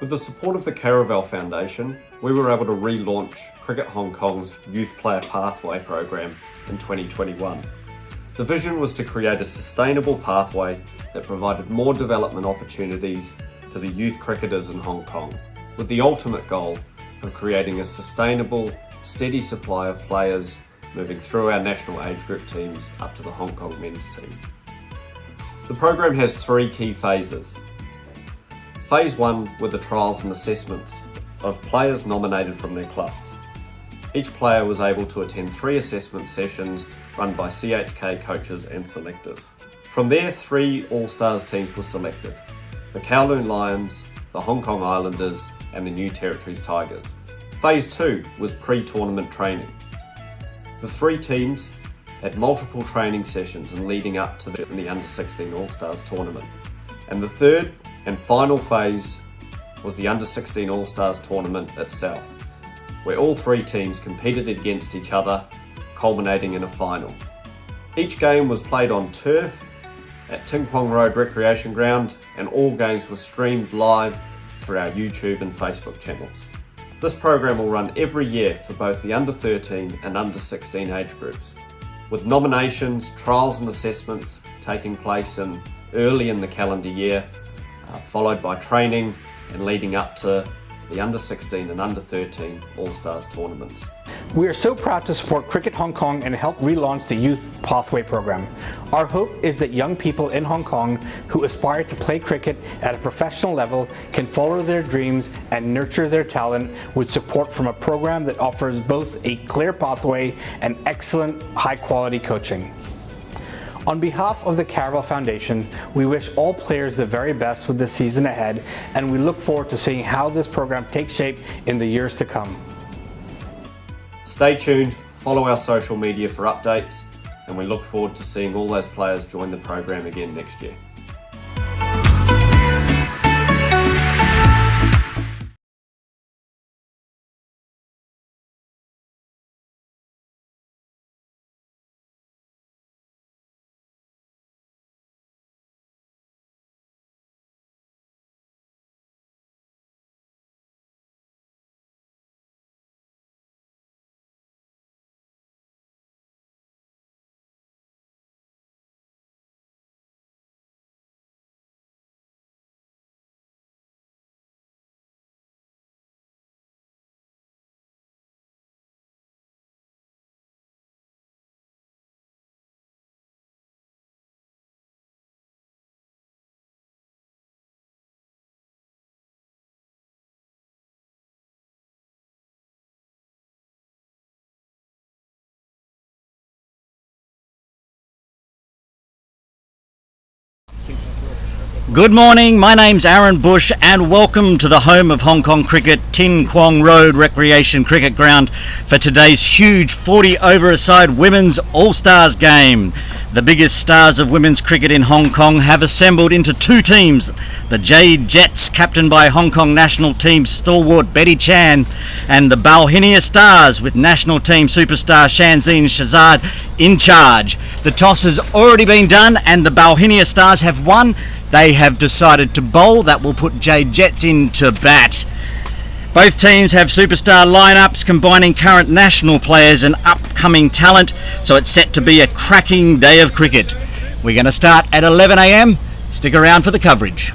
With the support of the Caravel Foundation, we were able to relaunch Cricket Hong Kong's Youth Player Pathway program in 2021. The vision was to create a sustainable pathway that provided more development opportunities to the youth cricketers in Hong Kong, with the ultimate goal of creating a sustainable, steady supply of players moving through our national age group teams up to the Hong Kong men's team. The program has 3 key phases. Phase 1 were the trials and assessments of players nominated from their clubs. Each player was able to attend 3 assessment sessions run by CHK coaches and selectors. From there, 3 All-Stars teams were selected: the Kowloon Lions, the Hong Kong Islanders and the New Territories Tigers. Phase 2 was pre-tournament training. The 3 teams had multiple training sessions and leading up to the Under-16 All-Stars tournament. And the third and final phase was the Under-16 All-Stars tournament itself, where all 3 teams competed against each other, culminating in a final. Each game was played on turf at Ting Kwong Road Recreation Ground, and all games were streamed live through our YouTube and Facebook channels. This program will run every year for both the Under-13 and Under-16 age groups, with nominations, trials and assessments taking place early in the calendar year, followed by training and leading up to the Under-16 and Under-13 All-Stars tournaments. We are so proud to support Cricket Hong Kong and help relaunch the Youth Pathway program. Our hope is that young people in Hong Kong who aspire to play cricket at a professional level can follow their dreams and nurture their talent with support from a program that offers both a clear pathway and excellent high-quality coaching. On behalf of the Caravel Foundation, we wish all players the very best with the season ahead, and we look forward to seeing how this program takes shape in the years to come. Stay tuned, follow our social media for updates, and we look forward to seeing all those players join the program again next year. Good morning, my name's Aaron Bush and welcome to the home of Hong Kong cricket, Tin Kwong Road Recreation Cricket Ground for today's huge 40-over-a-side Women's All-Stars game. The biggest stars of women's cricket in Hong Kong have assembled into 2 teams, the Jade Jets, captained by Hong Kong national team stalwart Betty Chan, and the Bauhinia Stars with national team superstar Shanzine Shahzad in charge. The toss has already been done and the Bauhinia Stars have won. They have decided to bowl. That will put Jade Jets into bat. Both teams have superstar lineups combining current national players and upcoming talent, so it's set to be a cracking day of cricket. We're going to start at 11 a.m. Stick around for the coverage.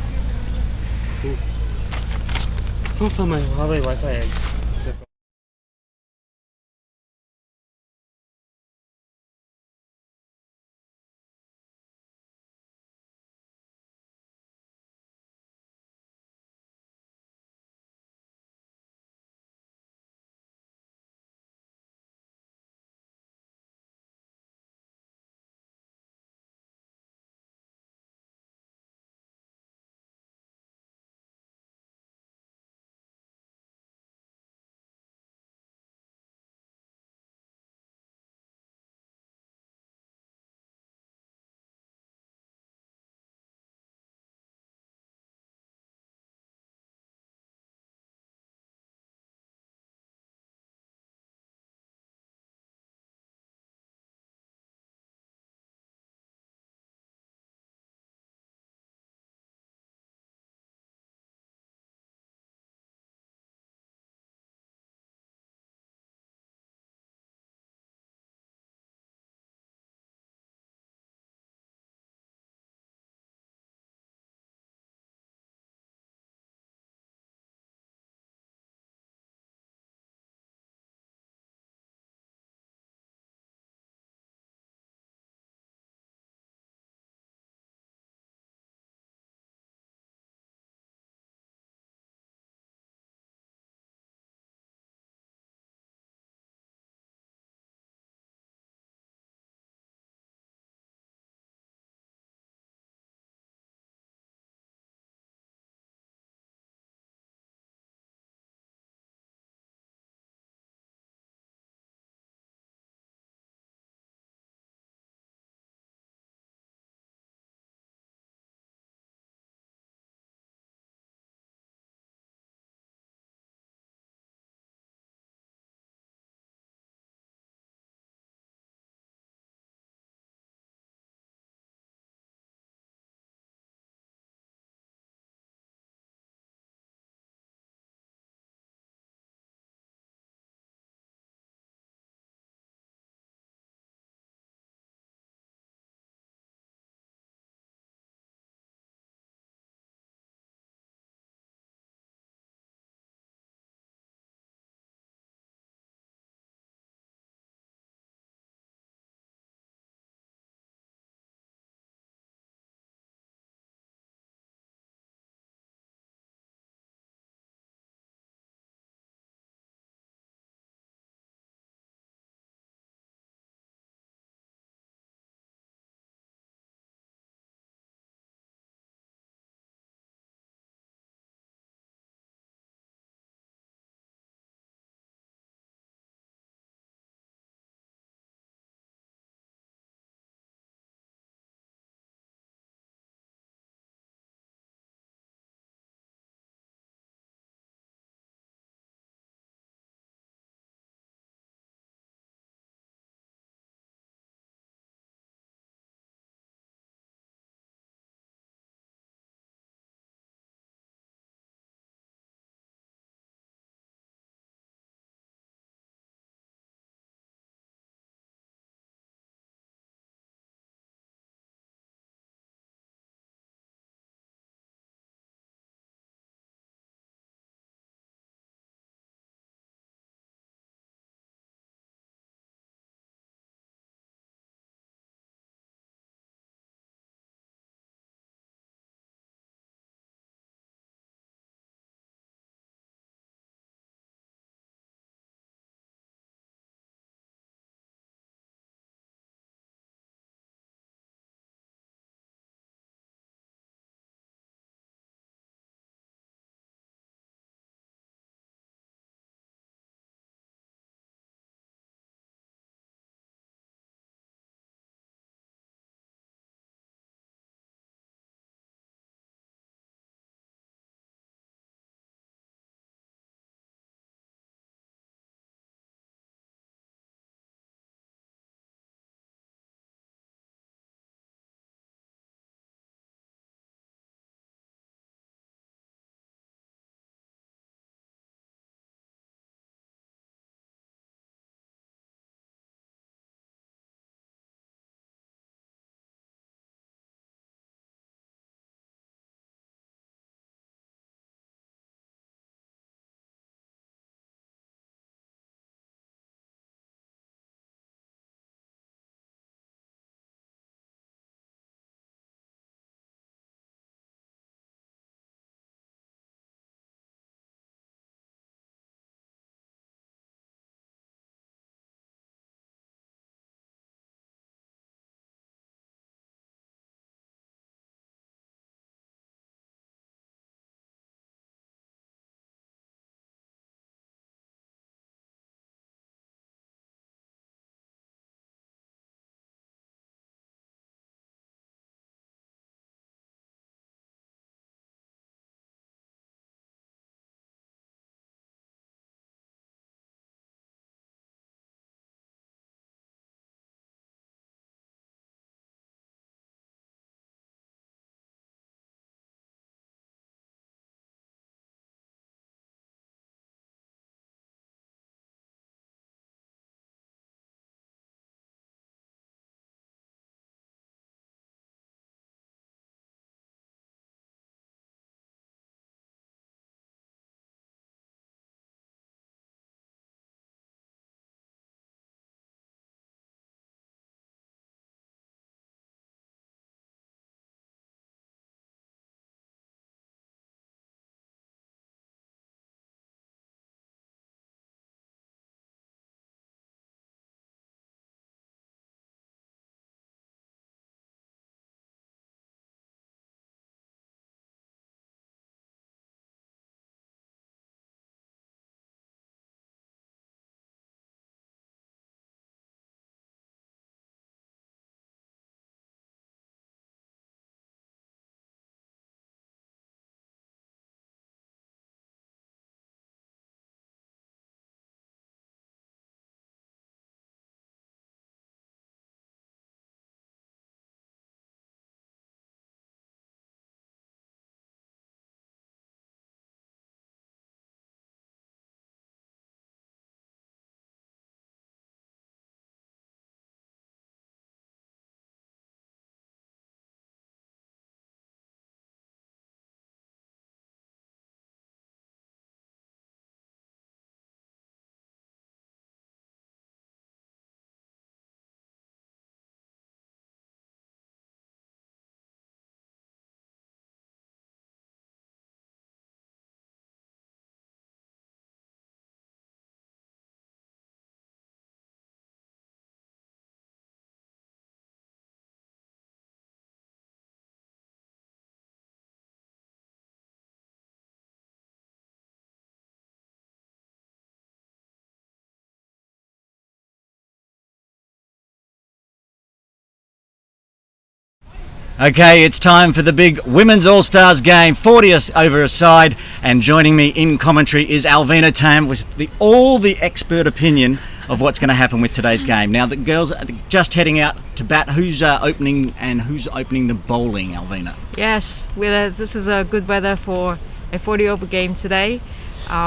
Okay, it's time for the big Women's All-Stars game, 40 over a side, and joining me in commentary is Alvina Tam with all the expert opinion of what's going to happen with today's game. Now, the girls are just heading out to bat. Who's opening and who's opening the bowling, Alvina? Yes, this is a good weather for a 40 over game today.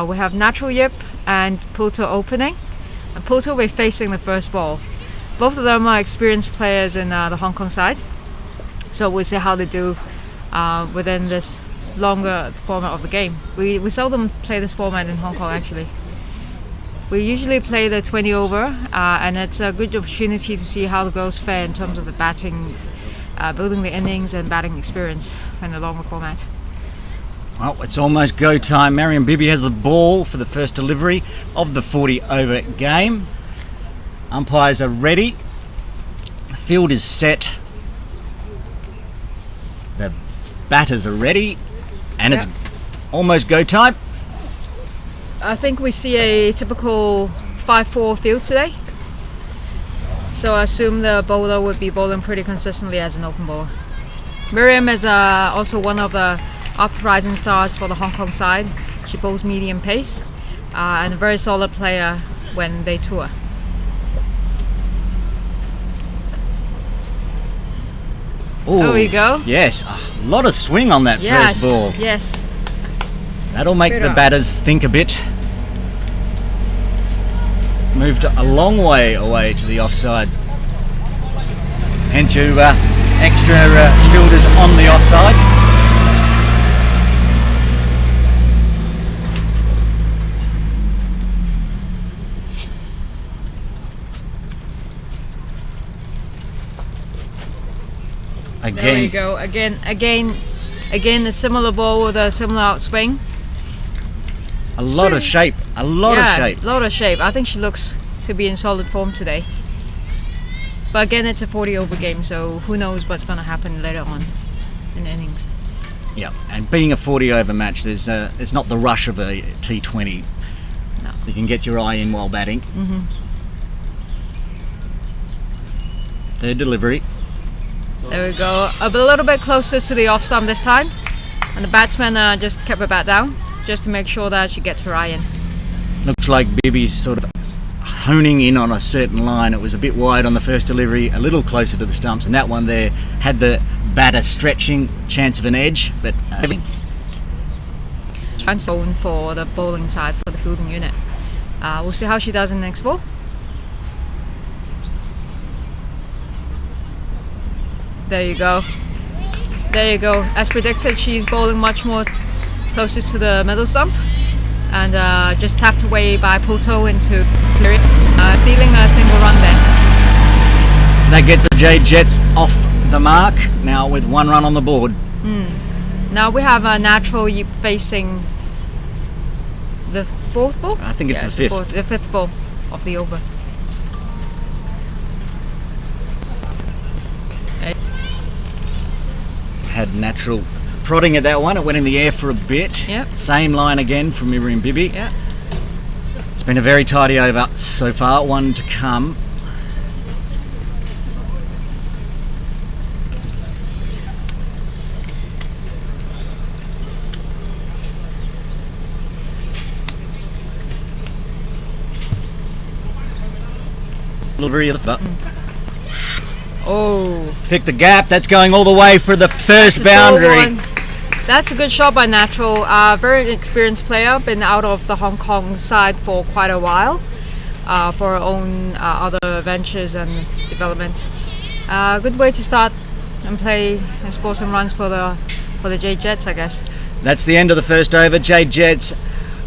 We have Natural Yip and Puto opening. And Puto, we're facing the first ball. Both of them are experienced players in the Hong Kong side. So we'll see how they do within this longer format of the game. We seldom play this format in Hong Kong actually. We usually play the 20 over and it's a good opportunity to see how the girls fare in terms of the batting, building the innings and batting experience in the longer format. Well, it's almost go time. Mariam Bibi has the ball for the first delivery of the 40 over game. Umpires are ready. The field is set. The batters are ready, and it's almost go time. I think we see a typical 5-4 field today. So I assume the bowler would be bowling pretty consistently as an open bowler. Miriam is also one of the uprising stars for the Hong Kong side. She bowls medium pace and a very solid player when they tour. Ooh, there we go. Yes, a lot of swing on that first ball. Yes. That'll make the batters think a bit. Moved a long way away to the offside. And to extra fielders on the offside. Again. There we go. Again, a similar ball with a similar outswing. A lot of shape. A lot of shape. I think she looks to be in solid form today. But again, it's a 40 over game, so who knows what's going to happen later on in the innings. Yeah, and being a 40 over match, there's not the rush of a T20. No. You can get your eye in while batting. Mm-hmm. Third delivery. There we go. A little bit closer to the off stump this time, and the batsman just kept her bat down just to make sure that she gets her eye in. Looks like Bibi's sort of honing in on a certain line. It was a bit wide on the first delivery, a little closer to the stumps, and that one there had the batter stretching, chance of an edge, but Zone for the bowling side for the fielding unit. We'll see how she does in the next ball. There you go. There you go. As predicted, she's bowling much more closer to the middle stump, and just tapped away by Puto into stealing a single run there. They get the Jade Jets off the mark now with 1 run on the board. Now we have a Natural Yip facing the 4th ball? I think it's the 5th. The 5th ball of the over. Had Natural prodding at that one. It went in the air for a bit. Yep. Same line again from Miriam Bibi. Yeah. It's been a very tidy over so far. 1 to come. Delivery of the Oh. Pick the gap. That's going all the way for the first boundary. That's a good shot by Natural. Very experienced player. Been out of the Hong Kong side for quite a while for her own other ventures and development. Good way to start and play and score some runs for the Jade Jets, I guess. That's the end of the first over. Jade Jets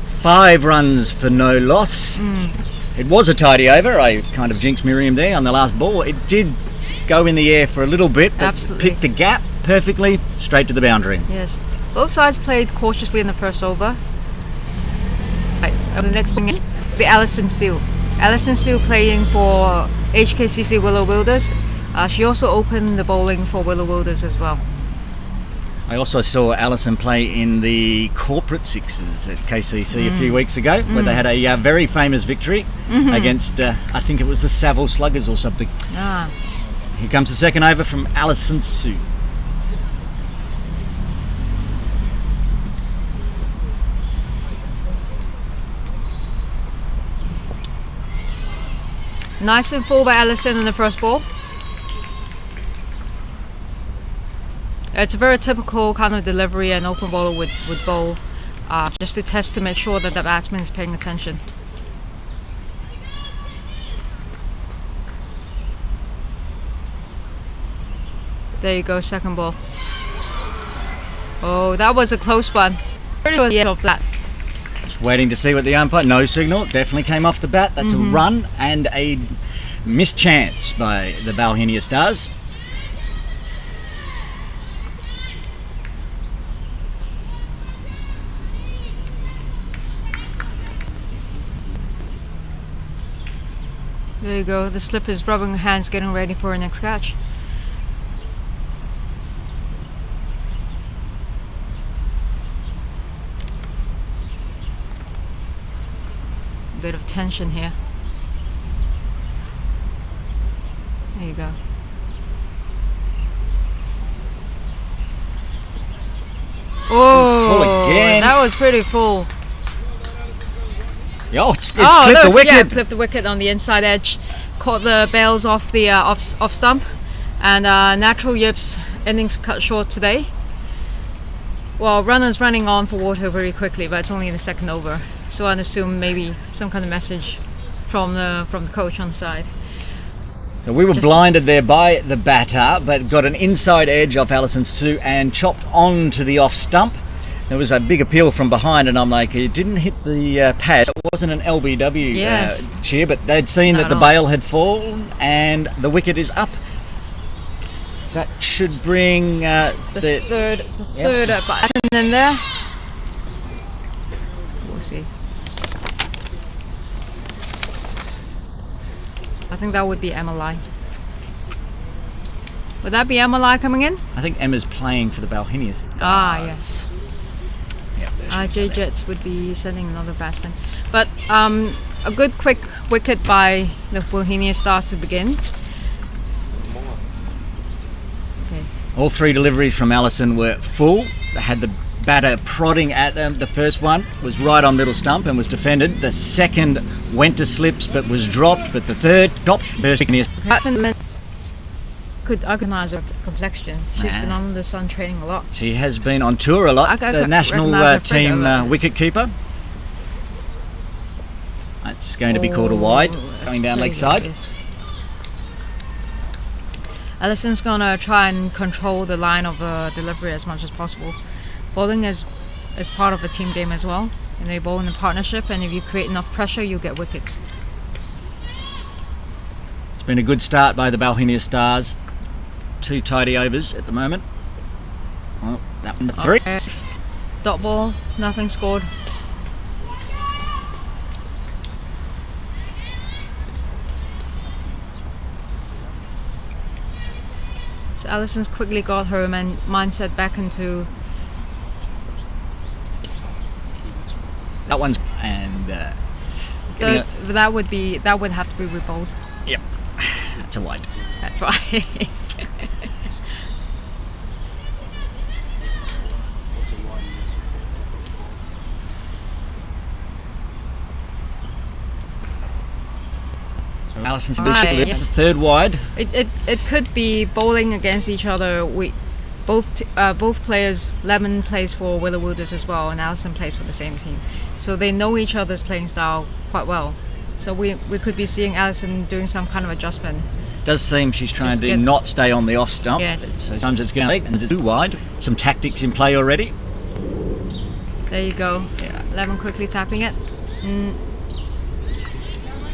5 runs for no loss. It was a tidy over. I kind of jinxed Miriam there on the last ball. It did go in the air for a little bit, but Absolutely. picked the gap perfectly, straight to the boundary. Yes. Both sides played cautiously in the first over. Right. The next one will be Alison Siu. Alison Siu playing for HKCC Willow Wilders. She also opened the bowling for Willow Wilders as well. I also saw Alison play in the corporate sixes at KCC a few weeks ago, where they had a very famous victory against, I think it was the Savile Sluggers or something. Ah. Here comes the second over from Alison Siu. Nice and full by Allison in the first ball. It's a very typical kind of delivery an open bowler would bowl, just to test to make sure that the batsman is paying attention. There you go, second ball. Oh, that was a close one. Pretty well the end of that. Just waiting to see what the umpire. No signal. Definitely came off the bat. That's a run and a missed chance by the Bauhinia Stars. There you go. The slip is rubbing her hands, getting ready for her next catch. Bit of tension here. There you go. Oh, Full again. that was pretty full. Oh, it's clipped the wicket. Yeah, clipped the wicket on the inside edge. Caught the bails off the off stump, and Natural Yip's innings cut short today. Well, runners running on for water very quickly, but it's only the second over. So I'd assume maybe some kind of message from the coach on the side. So we were blinded there by the batter, but got an inside edge off Alison Sue and chopped onto the off stump. There was a big appeal from behind, and I'm like, it didn't hit the pad. It wasn't an LBW cheer, but they'd seen that the bail had fallen and the wicket is up. That should bring the third back in there. We'll see. I think that would be Emily. Would that be Emily coming in? I think Emma's playing for the Bauhinia Stars. Ah, yes. Yep, Jade Jets would be sending another batsman. But a good quick wicket by the Bauhinia Stars to begin. Okay. All three deliveries from Allison were full. They had the batter prodding at them. The first one was right on middle stump and was defended. The second went to slips but was dropped. But the third stopped. Could organise her complexion. She's been on the sun training a lot. She has been on tour a lot. The national team wicket keeper. It's going to be called a wide, going down leg side. Yes. Allison's going to try and control the line of delivery as much as possible. Bowling is part of a team game as well. And they bowl in a partnership, and if you create enough pressure, you'll get wickets. It's been a good start by the Bauhinia Stars. 2 tidy overs at the moment. Oh, that one 3. Okay. Dot ball, nothing scored. So Allison's quickly got her mindset back into that one's and that would have to be rebowled. Yep, that's a wide. That's right. Allison's yes. Third wide. It could be bowling against each other. Both players, Lemon plays for Willow Wilders as well, and Allison plays for the same team. So they know each other's playing style quite well. So we could be seeing Allison doing some kind of adjustment. Does seem she's trying to not stay on the off stump. Yes. So sometimes it's going and it's too wide. Some tactics in play already. There you go. Yeah. Lemon quickly tapping it.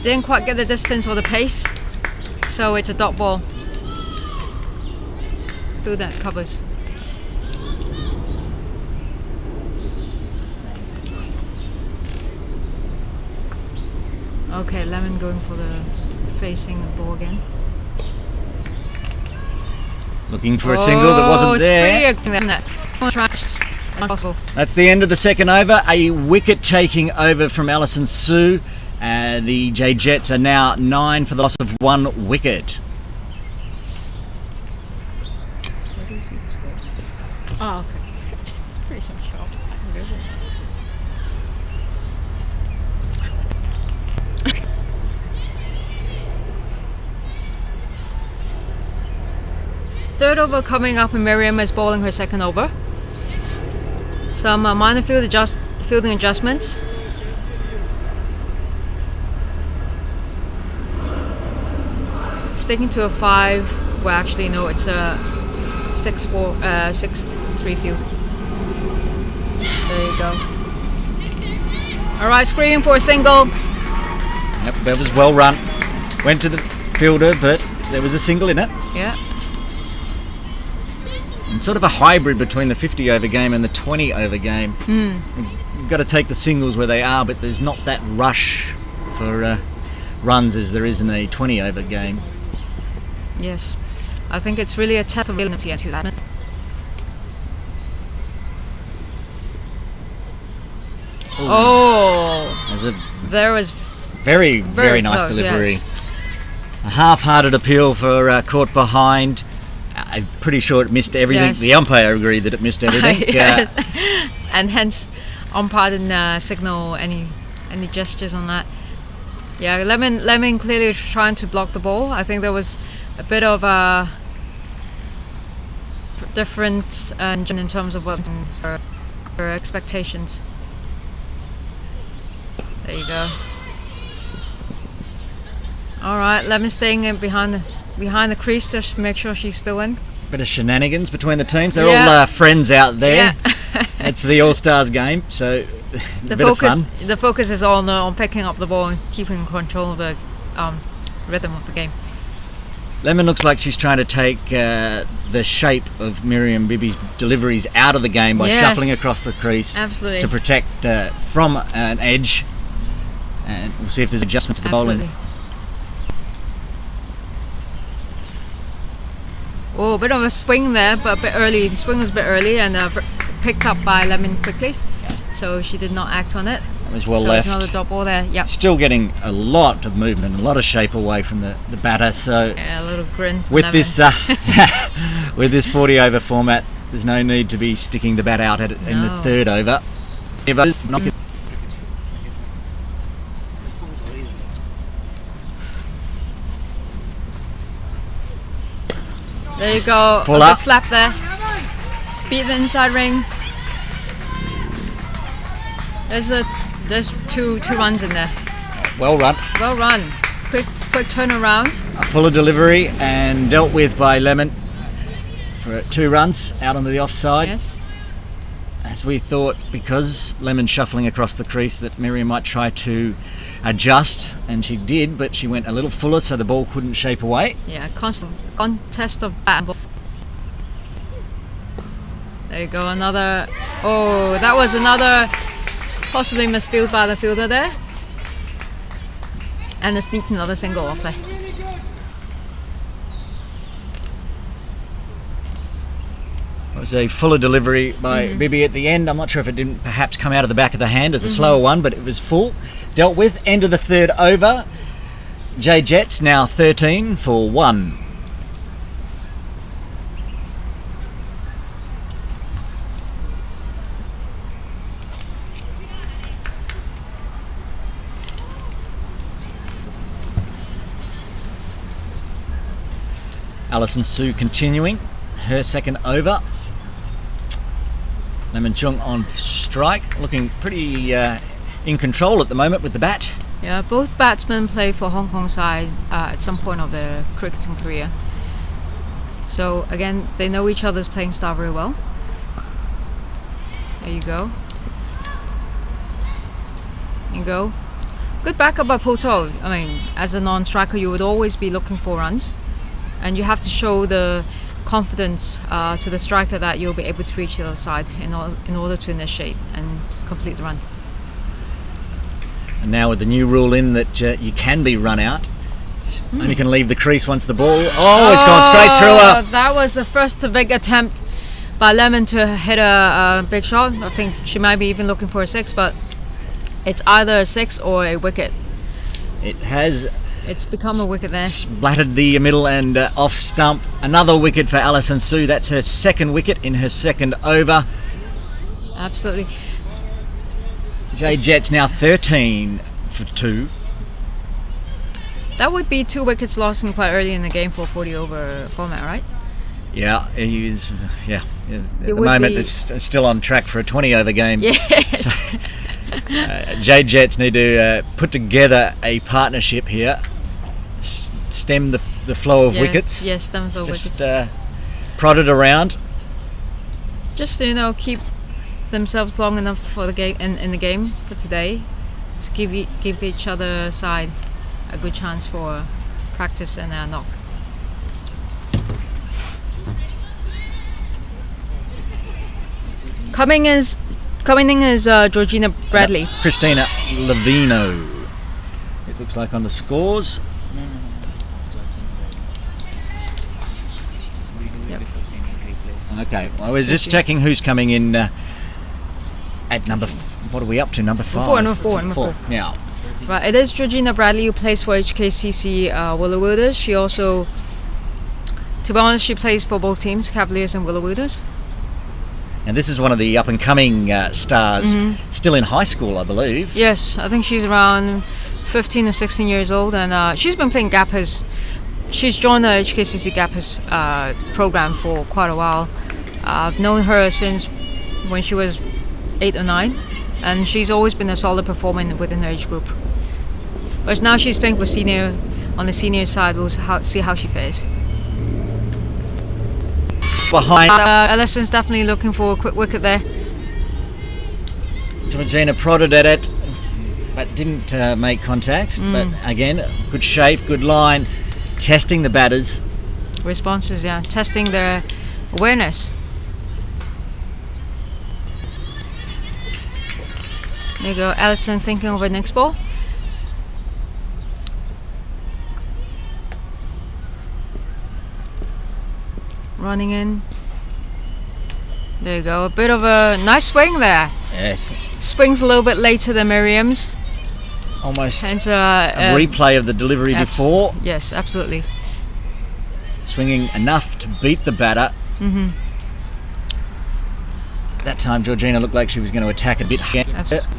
Didn't quite get the distance or the pace, so it's a dot ball. Feel that covers. Okay, Lemon going for the facing the ball again. Looking for a single that wasn't there. It's pretty impossible. That's the end of the second over. A wicket taking over from Alison Sue. The Jade Jets are now 9 for the loss of 1 wicket. Oh, okay. It's pretty simple. third over coming up and Miriam is bowling her second over. Some minor fielding adjustments. Sticking to a 5. Well, actually, no, it's a 6-3 field. There you go. Alright, screaming for a single. Yep, that was well run. Went to the fielder, but there was a single in it. Yeah. And sort of a hybrid between the 50 over game and the 20 over game. You've got to take the singles where they are, but there's not that rush for runs as there is in a 20 over game. Yes. I think it's really a test of ability to that. Oh, As a there was very nice close, delivery. yes. A half-hearted appeal for caught behind. I'm pretty sure it missed everything. Yes. The umpire agreed that it missed everything. Yes. And hence umpire didn't signal any gestures on that. Yeah, Lemon clearly was trying to block the ball. I think there was a bit of a difference in terms of what her expectations. There you go. All right, Lemon staying in behind the crease just to make sure she's still in. Bit of shenanigans between the teams. They're Yeah. all friends out there. Yeah. It's the All-Stars game, so a bit of fun. The focus is on picking up the ball and keeping control of the rhythm of the game. Lemon looks like she's trying to take the shape of Miriam Bibby's deliveries out of the game by Yes. shuffling across the crease Absolutely. to protect from an edge. And we'll see if there's adjustment to the bowling. Absolutely. Oh, a bit of a swing there, but a bit early. The swing was a bit early and picked up by Lemon quickly. So she did not act on it. That was well so left. There's another dot ball there. Yep. Still getting a lot of movement, a lot of shape away from the batter. So Yeah, a little grin. from with Lemon. this with this 40 over format, there's no need to be sticking the bat out in the No. third over. There you go. Full a up. good slap there. Beat the inside ring. There's two runs in there. Well run. Well run. Quick turnaround. A fuller delivery and dealt with by Lemon for 2 runs out onto the offside. Yes. As we thought, because Lemon shuffling across the crease, that Miriam might try to adjust, and she did, but she went a little fuller so the ball couldn't shape away. Yeah, constant contest of bat and ball. There you go, another. Oh, that was another possibly misfield by the fielder there. And a sneak another single off there. It was a fuller delivery by Bibby at the end. I'm not sure if it didn't perhaps come out of the back of the hand as a slower one, but it was full. Dealt with. End of the third over. Jade Jets now 13 for 1. Alison Sue continuing her second over. Lemon Chung on strike, looking pretty in control at the moment with the bat. Yeah, both batsmen play for Hong Kong side at some point of their cricketing career. So again, they know each other's playing style very well. There you go. There you go. Good backup by Poto. I mean, as a non-striker, you would always be looking for runs. And you have to show the confidence to the striker that you'll be able to reach the other side in order to initiate and complete the run. And now with the new rule in that you can be run out, only can leave the crease once the ball. Oh, it's gone straight through her. That was the first big attempt by Lemon to hit a big shot. I think she might be even looking for a 6, but it's either a 6 or a wicket. It has It's become a wicket there. splattered the middle and off stump. Another wicket for Alison Sue. That's her second wicket in her second over. Absolutely. Jade Jets now 13 for 2. That would be 2 wickets lost in quite early in the game for a 40 over format, right? Yeah, he's at the would moment be- it's still on track for a 20 over game. Yes. Jade Jets need to put together a partnership here, stem the flow of wickets. Yes, stem the wickets. Just prod it around. Just keep themselves long enough for the game in the game for today, to give each other side a good chance for practice and a knock. Coming in is Georgina Bradley. Christina Levino, it looks like on the scores. Yep. Okay, well, we're just checking who's coming in at number. What are we up to? Number 5. Number four. Yeah. Right, it is Georgina Bradley, who plays for HKCC Willowwooders. She also, to be honest, she plays for both teams, Cavaliers and Willowwooders. And this is one of the up and coming stars, still in high school, I believe. Yes, I think she's around 15 or 16 years old, and she's been playing gappers. She's joined the HKCC gappers program for quite a while. I've known her since when she was 8 or 9, and she's always been a solid performer within her age group. But now she's playing for senior, on the senior side. We'll see how she fares. Behind Allison's definitely looking for a quick wicket there. Georgina prodded at it, but didn't make contact. But again, good shape, good line, testing the batters. Responses, yeah, testing their awareness. There you go, Allison thinking of her next ball. Running in. There you go, a bit of a nice swing there. Yes, Swings a little bit later than Miriam's. almost Hence a replay of the delivery before. Yes, absolutely. Swinging enough to beat the batter. That time Georgina looked like she was going to attack a bit higher. Absolutely.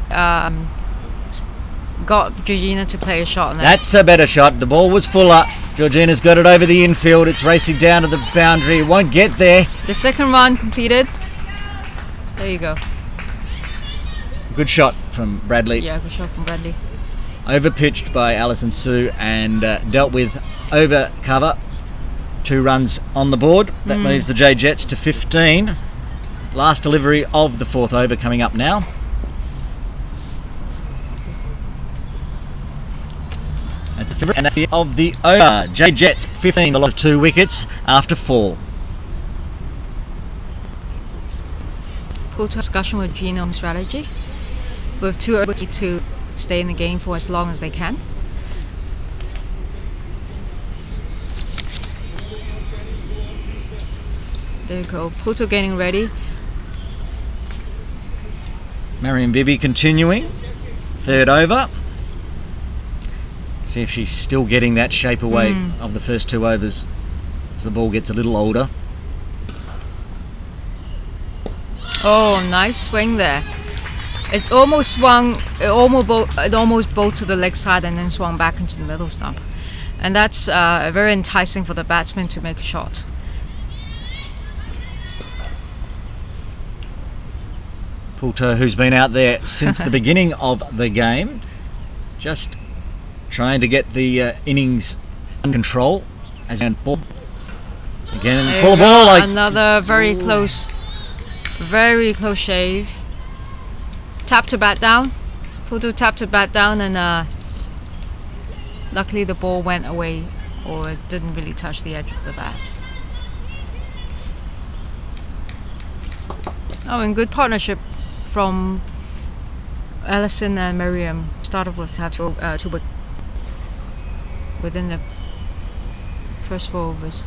Got Georgina to play a shot on that. That's a better shot. The ball was fuller. Georgina's got it over the infield. It's racing down to the boundary. It won't get there. The second run completed. There you go. Good shot from Bradley. Yeah, good shot from Bradley. Overpitched by Alison Sue and dealt with over cover. 2 runs on the board. That moves the Jade Jets to 15. Last delivery of the 4th over coming up now. At the 5th, and that's the of the over. Jade Jets 15, the lot of 2 wickets after 4. Full discussion with Gina on strategy. With 2 overs to stay in the game for as long as they can. There you go. Pluto getting ready. Marion Bibby continuing. 3rd over. See if she's still getting that shape away of the first 2 overs as the ball gets a little older. Oh, nice swing there. It almost swung. It almost bowled to the leg side and then swung back into the middle stump, and that's very enticing for the batsman to make a shot. Poulter, who's been out there since the beginning of the game, just trying to get the innings under control. As ball again, There full you go. ball. Like Another very close shave. Tap to bat down. Poulter tapped to bat down, and luckily the ball went away, or it didn't really touch the edge of the bat. Oh, and good partnership from Allison and Miriam. Started with to have 2 wickets within the first 4 overs.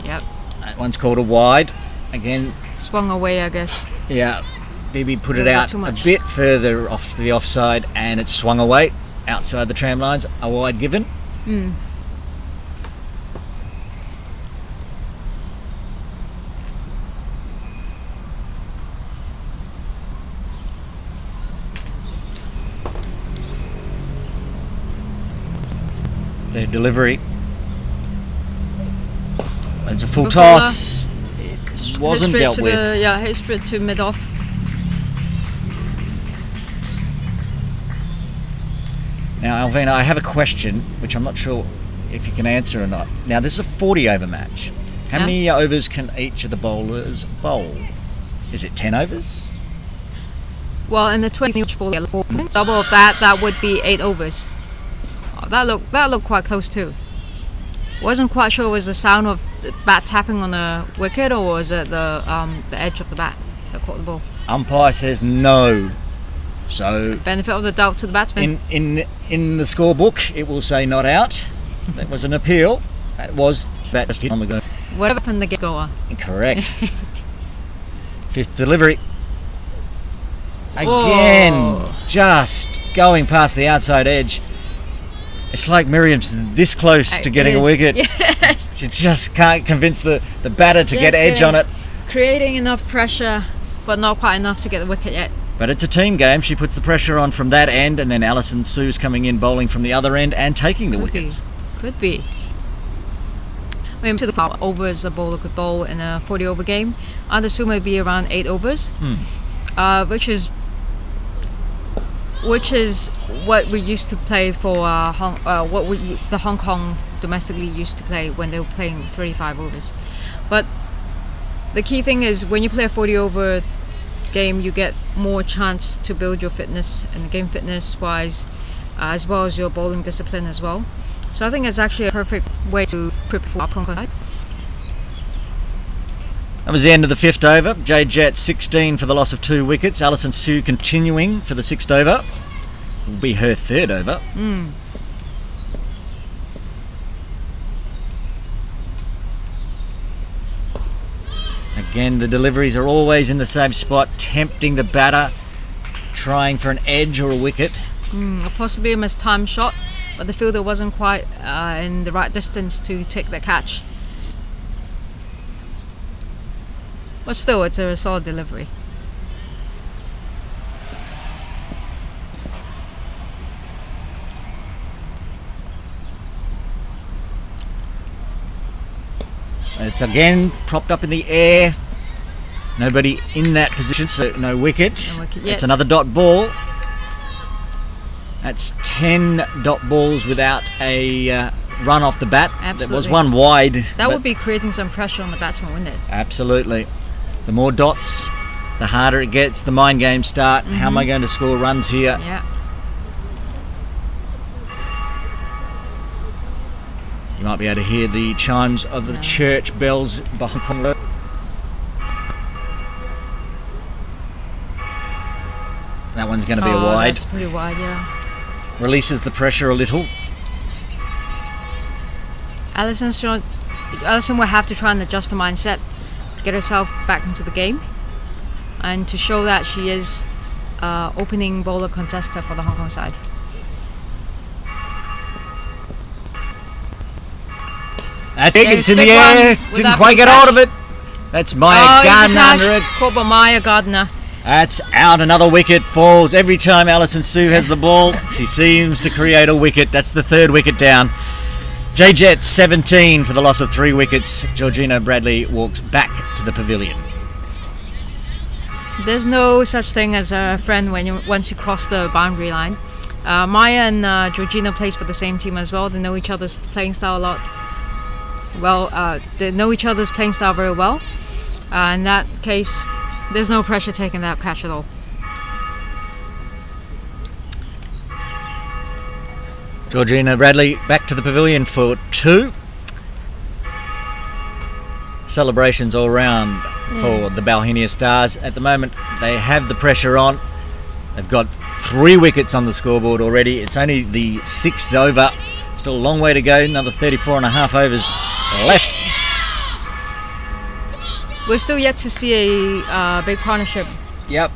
Yep. that one's called a wide. Again, Swung away, I guess. yeah, Bibby put it Not out too a much. bit further off the offside, and it swung away outside the tram lines. A wide given. Their delivery. It's a full Before, toss. It wasn't hit straight dealt to with. hit straight to mid-off. Now, Alvina, I have a question, which I'm not sure if you can answer or not. Now, this is a 40-over match. How many overs can each of the bowlers bowl? Is it 10 overs? Well, in the 20 each ball, double of that would be 8 overs. Oh, that looked quite close too. Wasn't quite sure was the sound of the bat tapping on the wicket or was it the edge of the bat that caught the ball. Umpire says no. So Benefit of the doubt to the batsman. in the scorebook, it will say not out. That was an appeal. That was bat just hit on the go. Whatever happened, the goer. Correct. Fifth delivery. Again, just going past the outside edge. It's like Miriam's this close to getting a wicket. Yes. She just can't convince the batter to get edge on it. Creating enough pressure, but not quite enough to get the wicket yet. But it's a team game. She puts the pressure on from that end, and then Alison Sue's coming in bowling from the other end and taking the wickets. Could be. I mean, to the overs a bowler could bowl in a 40-over game. I'd assume it'd be around 8 overs, which is what we used to play for the Hong Kong domestically used to play when they were playing 35 overs. But the key thing is when you play a 40-over game, you get more chance to build your fitness and game fitness wise, as well as your bowling discipline as well. So I think it's actually a perfect way to prepare for Hong Kong side. That was the end of the 5th over. Jade Jets 16 for the loss of 2 wickets. Alison Sue continuing for the 6th over. Will be her 3rd over. Again, the deliveries are always in the same spot, tempting the batter, trying for an edge or a wicket. Possibly a mistimed shot, but the fielder wasn't quite in the right distance to take the catch. But still, it's a solid delivery. It's again propped up in the air. Nobody in that position, so no wicket. No wicket yet. It's another dot ball. That's 10 dot balls without a run off the bat. Absolutely. There was one wide. That would be creating some pressure on the batsman, wouldn't it? Absolutely. The more dots, the harder it gets. The mind games start. How am I going to score runs here? Yeah. You might be able to hear the chimes of the church bells behind the That one's going to be a wide. That's pretty wide, yeah. Releases the pressure a little. Alison will have to try and adjust the mindset, get herself back into the game, and to show that she is opening bowler contester for the Hong Kong side. That's it, it's in the air. Didn't quite get hold of it. That's Maya Gardner under it. Caught by Maya Gardner. That's out. Another wicket falls. Every time Alison Sue has the ball, she seems to create a wicket. That's the 3rd wicket down. Jade Jets 17 for the loss of 3 wickets. Georgina Bradley walks back to the pavilion. There's no such thing as a friend once you cross the boundary line. Maya and Georgina plays for the same team as well. They know each other's playing style a lot. They know each other's playing style very well. In that case, there's no pressure taking that catch at all. Georgina Bradley back to the pavilion for 2. Celebrations all round for the Bauhinia Stars. At the moment, they have the pressure on. They've got 3 wickets on the scoreboard already. It's only the 6th over. Still a long way to go. Another 34 and a half overs left. We're still yet to see a big partnership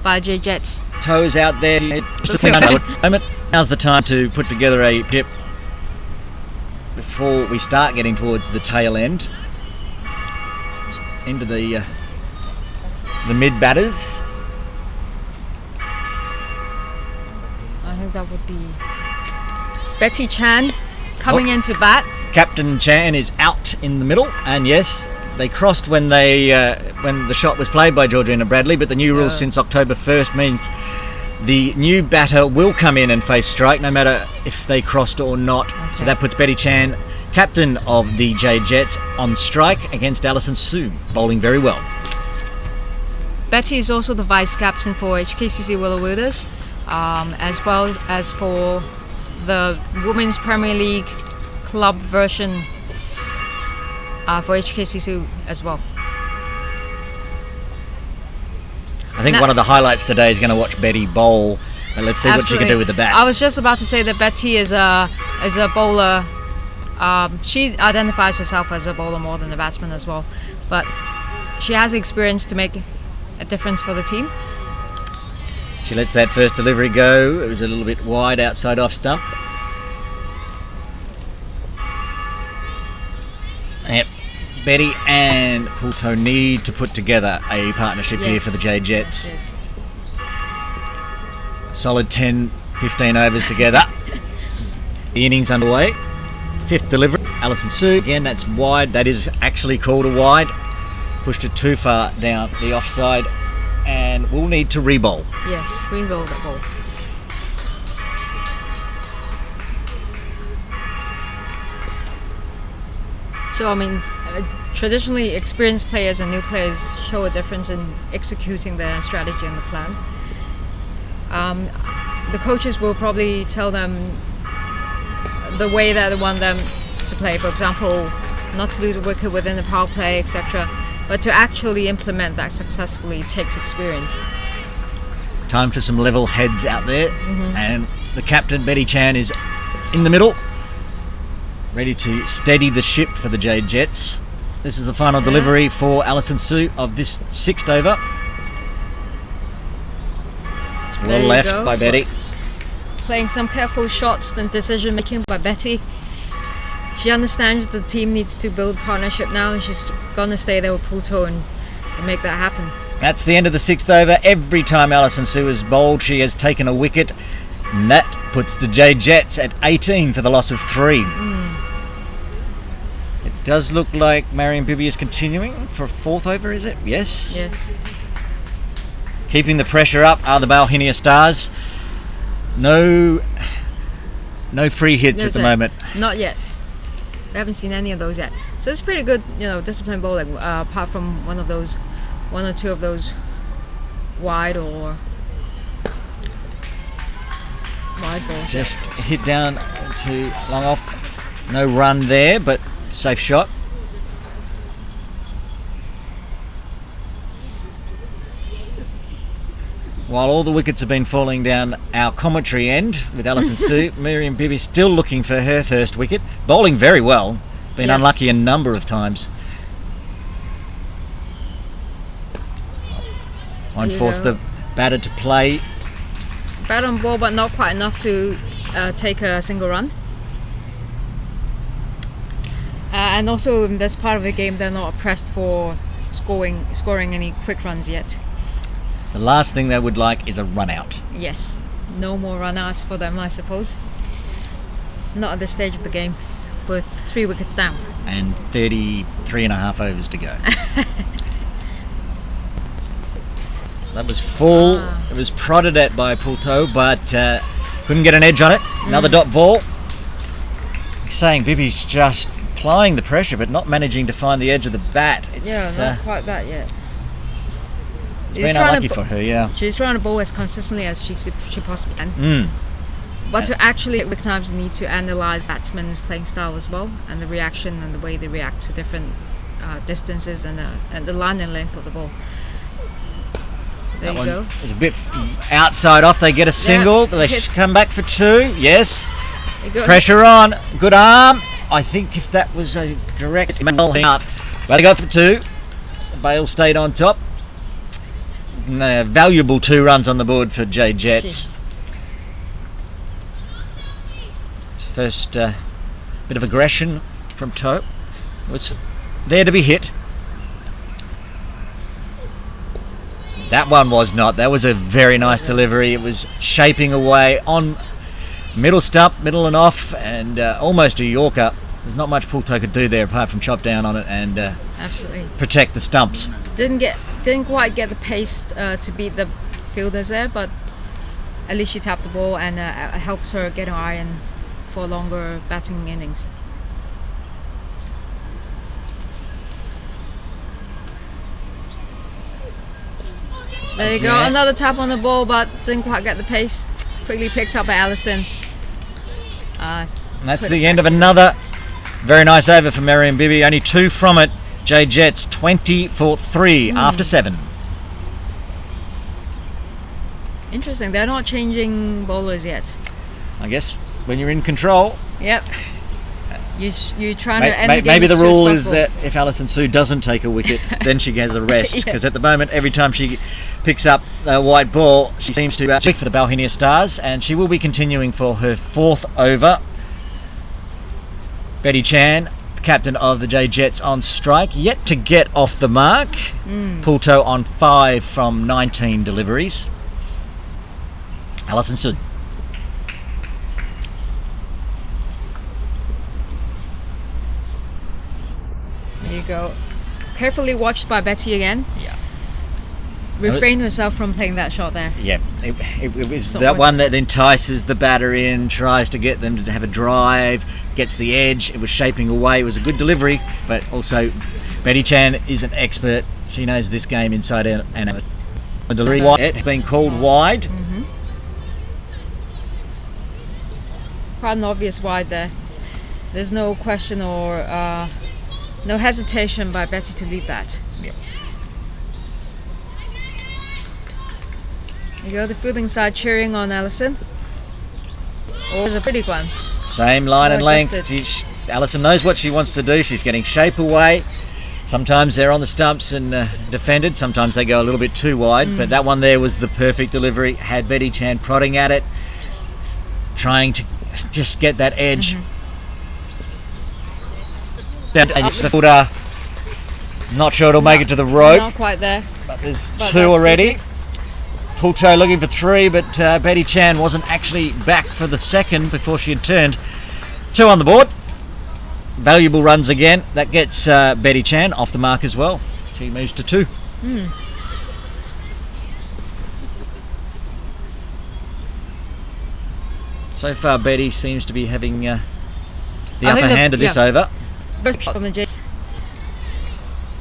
by Jade Jets. Toes out there. Just a thing I know at the moment. Now's the time to put together a dip before we start getting towards the tail end. Into the mid batters. I think that would be Betty Chan coming into bat. Captain Chan is out in the middle, and yes, They crossed when the shot was played by Georgina Bradley, but the new rule since October 1st means the new batter will come in and face strike no matter if they crossed or not. Okay. So that puts Betty Chan, captain of the Jade Jets, on strike against Alison Sue, bowling very well. Betty is also the vice captain for HKCC Willowwooders, as well as for the Women's Premier League club version for HKCC as well. I think one of the highlights today is going to watch Betty bowl, but let's see what she can do with the bat. I was just about to say that Betty is a bowler. She identifies herself as a bowler more than a batsman as well, but she has experience to make a difference for the team. She lets that first delivery go. It was a little bit wide outside off stump. Yep. Betty and Pulto need to put together a partnership here for the Jade Jets. Yes. Solid 10, 15 overs together. The innings underway. Fifth delivery. Alison Sue, again, that's wide. That is actually called a wide. Pushed it too far down the offside and we'll need to re-bowl. Yes, re-bowl that ball. So, I mean, traditionally experienced players and new players show a difference in executing their strategy and the plan. The coaches will probably tell them the way that they want them to play. For example, not to lose a wicket within the power play, etc. But to actually implement that successfully takes experience. Time for some level heads out there. And the captain, Betty Chan, is in the middle, ready to steady the ship for the Jade Jets. This is the final delivery for Alison Sue of this sixth over. It's well left by Betty. Playing some careful shots and decision making by Betty. She understands the team needs to build partnership now, and she's gonna stay there with Pulto and make that happen. That's the end of the sixth over. Every time Alison Sue has bowled, she has taken a wicket, and that puts the Jade Jets at 18 for the loss of 3. It does look like Marion Bibby is continuing for a fourth over, is it? Yes. Yes. Keeping the pressure up are the Bauhinia Stars. No free hits at the moment. Not yet. We haven't seen any of those yet. So it's pretty good, disciplined bowling. Apart from one or two of those wide balls. Just hit down to long off. No run there, but safe shot. While all the wickets have been falling down our commentary end with Alison Sue, Miriam Bibby still looking for her first wicket. Bowling very well. Been unlucky a number of times. Won't force the batter to play. Bat on ball, but not quite enough to take a single run. And also in this part of the game, they're not pressed for scoring any quick runs yet. The last thing they would like is a run out. Yes, no more run outs for them, I suppose. Not at this stage of the game, with 3 wickets down. And 33 and a half overs to go. That was full. It was prodded at by Pulto, but couldn't get an edge on it. Another dot ball. Like saying Bibby's just applying the pressure, but not managing to find the edge of the bat. It's, not quite that yet. It's been unlucky for her, yeah. She's trying to bowl as consistently as she possibly can. But to actually, at times, you need to analyse batsmen's playing style as well, and the reaction and the way they react to different distances and the line and length of the ball. There you go. It's a bit outside off. They get a single. They come back for 2. Yes. Pressure on. Good arm. I think if that was a direct out, but they got for 2. Bale stayed on top. Valuable 2 runs on the board for Jade Jets. First bit of aggression from Toe was there to be hit. That one was not. That was a very nice delivery. It was shaping away on middle stump, middle and off, and almost a Yorker. There's not much Pulto could do there apart from chop down on it and Absolutely. protect the stumps. Didn't quite get the pace to beat the fielders there, but at least she tapped the ball and helps her get an iron for longer batting innings. There you go, Okay. another tap on the ball, but didn't quite get the pace. Quickly picked up by Allison. And that's Put it the end back of another very nice over for Mariam Bibi. Only 2 from it. Jade Jets 20 for 3 after 7. Interesting, they're not changing bowlers yet. I guess when you're in control, Yep. You're trying to end the game maybe as the soon as rule is possible. that if Alison Sue doesn't take a wicket, then she gets a rest. Yeah. Because at the moment, every time she picks up a white ball, she seems to check for the Bauhinia Stars, and she will be continuing for her 4th over. Betty Chan, the captain of the Jade Jets, on strike, yet to get off the mark. Pulto on 5 from 19 deliveries. Alison Sue. There you go. Carefully watched by Betty again. Yeah. Refrained herself from playing that shot there. Yeah, it was not that worth one that entices the batter in, tries to get them to have a drive, gets the edge. It was shaping away. It was a good delivery, but also Betty Chan is an expert. She knows this game inside out and out. The delivery it has been called wide. Quite an obvious wide there. There's no question or no hesitation by Betty to leave that. Yep. There you go, the fielding side cheering on Allison. Oh, it's a pretty one. Same line and Well length. adjusted. Alison knows what she wants to do. She's getting shape away. Sometimes they're on the stumps and defended. Sometimes they go a little bit too wide. But that one there was the perfect delivery. Had Betty Chan prodding at it, trying to just get that edge. And it's the footer. Not sure it'll make it to the rope. Not quite there. But there's But 2 that's already. Pulto looking for 3, but Betty Chan wasn't actually back for the second before she had turned. 2 on the board. Valuable runs again. That gets Betty Chan off the mark as well. She moves to 2. So far, Betty seems to be having the I upper think hand of this over. First shot from the Jets.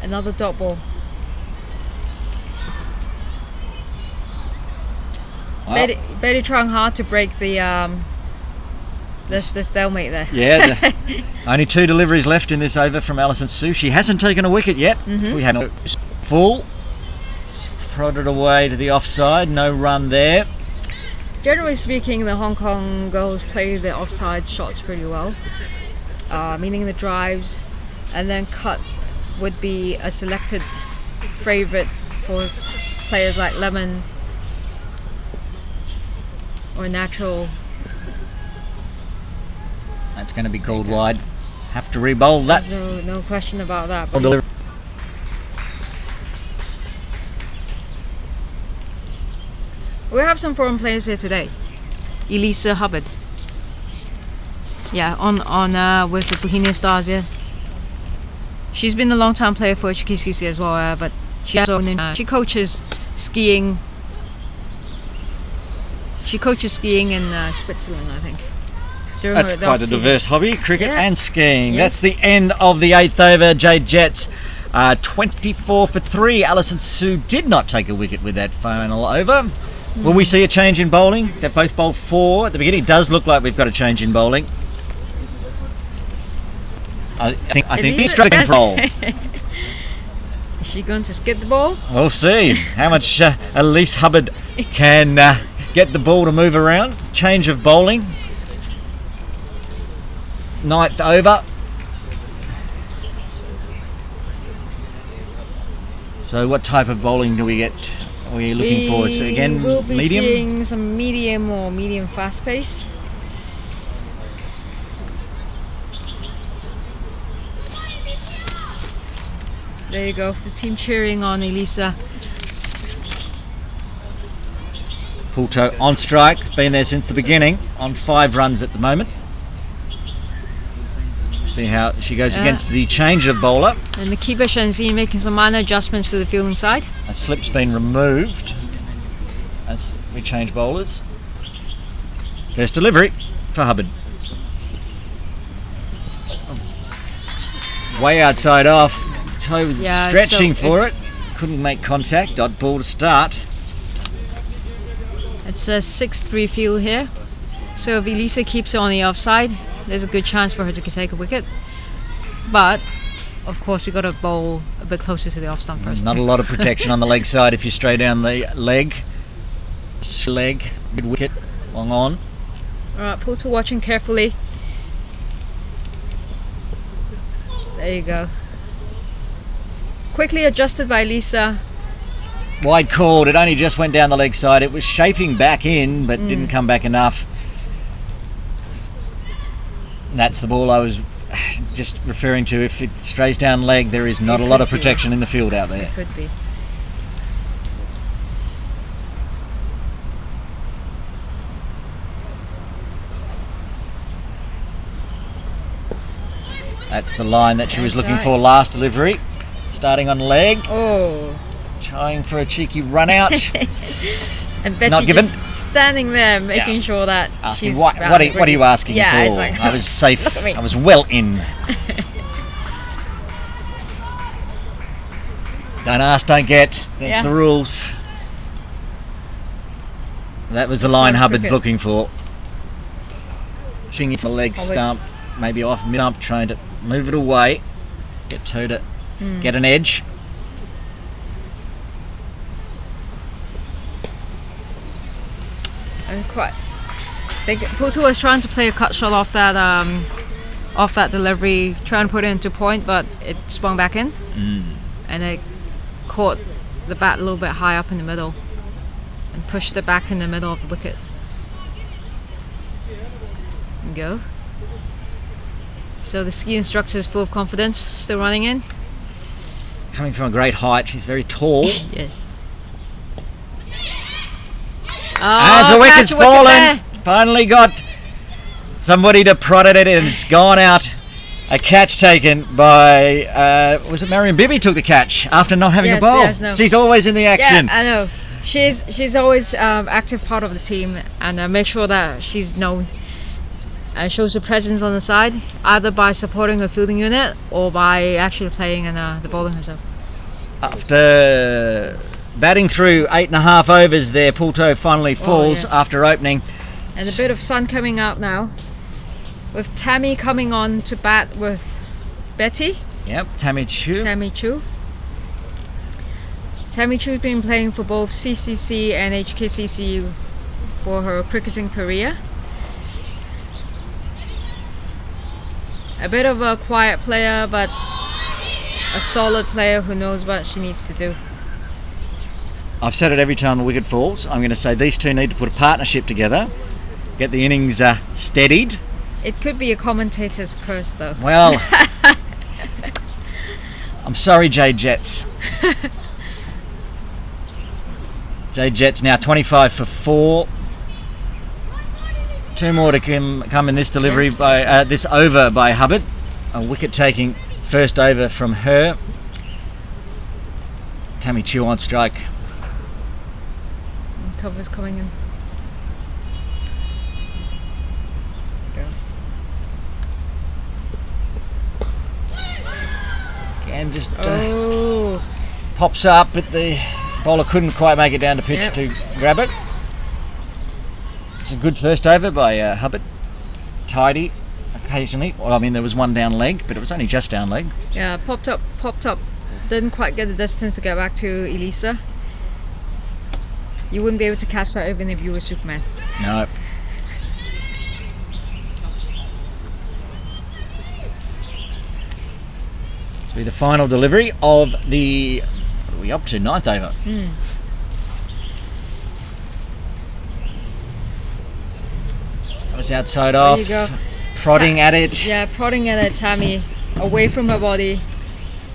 Another dot ball. Wow. Betty trying hard to break the stalemate there. Yeah, only 2 deliveries left in this over from Alison Sue. She hasn't taken a wicket yet. We had a full. Prodded away to the offside. No run there. Generally speaking, the Hong Kong girls play the offside shots pretty well, meaning the drives, and then cut would be a selected favourite for players like Lemon or Natural. That's going to be called wide. Have to re-bowl that. There's no question about that. Delivery. We have some foreign players here today. Elisa Hubbard. Yeah, on with the Bauhinia Stars. Yeah, she's been a long-time player for HKCC as well, but she also she coaches skiing. She coaches skiing in Switzerland, I think. That's quite a diverse hobby, cricket Yeah. and skiing. Yes. That's the end of the 8th over. Jade Jets 24 for 3. Alison Sue did not take a wicket with that final over. Will we see a change in bowling? They both bowled 4 at the beginning. It does look like we've got a change in bowling. I think he's trying to control. Is she going to skip the ball? We'll see how much Elise Hubbard can get the ball to move around. Change of bowling. 9th over. So what type of bowling do we get? Are we looking for? So again, we'll be medium? seeing some medium or medium fast pace. There you go, the team cheering on Elisa. Pulto on strike, been there since the beginning, on 5 runs at the moment. See how she goes against the change of bowler. And the keeper Shenzi making some minor adjustments to the fielding side. A slip's been removed as we change bowlers. First delivery for Hubbard. Way outside off. Toe stretching for it. Couldn't make contact. Dot ball to start. It's a 6-3 field here. So if Elisa keeps it on the offside, there's a good chance for her to take a wicket. But of course you got to bowl a bit closer to the off stump first. Not a lot of protection on the leg side if you stray down the leg. Mid wicket, long on. Alright, Puto watching carefully. There you go. Quickly adjusted by Lisa. Wide called, it only just went down the leg side. It was shaping back in, but didn't come back enough. That's the ball I was just referring to. If it strays down leg, there is not a lot of protection in the field out there. It could be. That's the line that she was looking for last delivery. Starting on leg. Oh. Trying for a cheeky run out. And Betty Not given. just standing there making sure that asking, she's what are you asking for? it's like, I was safe. Look at me. I was well in. Don't ask, don't get. That's the rules. That was the line Hubbard's looking for. Shingy for the leg stump. Maybe off mid stump, trying to move it away. Get toe to get an edge. I think Puto was trying to play a cut shot off that delivery, trying to put it into point, but it swung back in, and it caught the bat a little bit high up in the middle and pushed it back in the middle of the wicket. And go. So the ski instructor is full of confidence, still running in. Coming from a great height, she's very tall. Yes. And the wicket's fallen. Finally got somebody to prod at it, and it's gone out. A catch taken by was it Marion Bibby took the catch after not having a bowl. Yes, no. She's always in the action. Yeah, I know. She's always active part of the team, and make sure that she's known. Shows her presence on the side, either by supporting her fielding unit or by actually playing in the bowling herself. After batting through 8.5 overs there, Puto finally falls after opening. And a bit of sun coming out now, with Tammy coming on to bat with Betty. Yep, Tammy Chu. Tammy Chu's been playing for both CCC and HKCC for her cricketing career. A bit of a quiet player, but a solid player who knows what she needs to do. I've said it every time the wicket falls. I'm going to say these two need to put a partnership together, get the innings steadied. It could be a commentator's curse, though. Well, I'm sorry, Jade Jets. Jade Jets now 25 for 4. 2 more to come in this delivery by this over by Hubbard. A wicket taking first over from her. Tammy Chu on strike. Cover's coming in. Go. Again, just pops up, but the bowler couldn't quite make it down to pitch to grab it. It's a good first over by Hubbard. Tidy occasionally. Well, I mean, there was one down leg, but it was only just down leg. Yeah, popped up. Didn't quite get the distance to get back to Elisa. You wouldn't be able to catch that even if you were Superman. No. This will be the final delivery of the, what are we up to, 9th over. That was outside off. There you go. Prodding at it. Yeah, prodding at it, Tammy. Away from her body.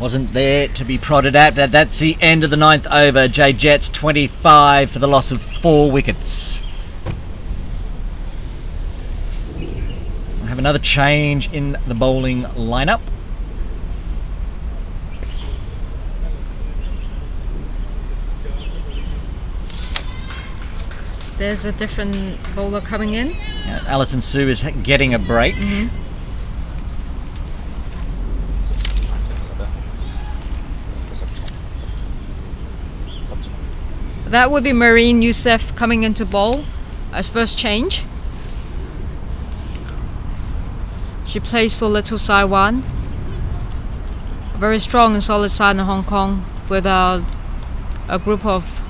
Wasn't there to be prodded at. That's the end of the 9th over. Jade Jets 25 for the loss of 4 wickets. We'll have another change in the bowling lineup. There's a different bowler coming in. Alison Sue is getting a break. That would be Marine Youssef coming into bowl as first change. She plays for Little Saiwan. A very strong and solid side in Hong Kong with a group of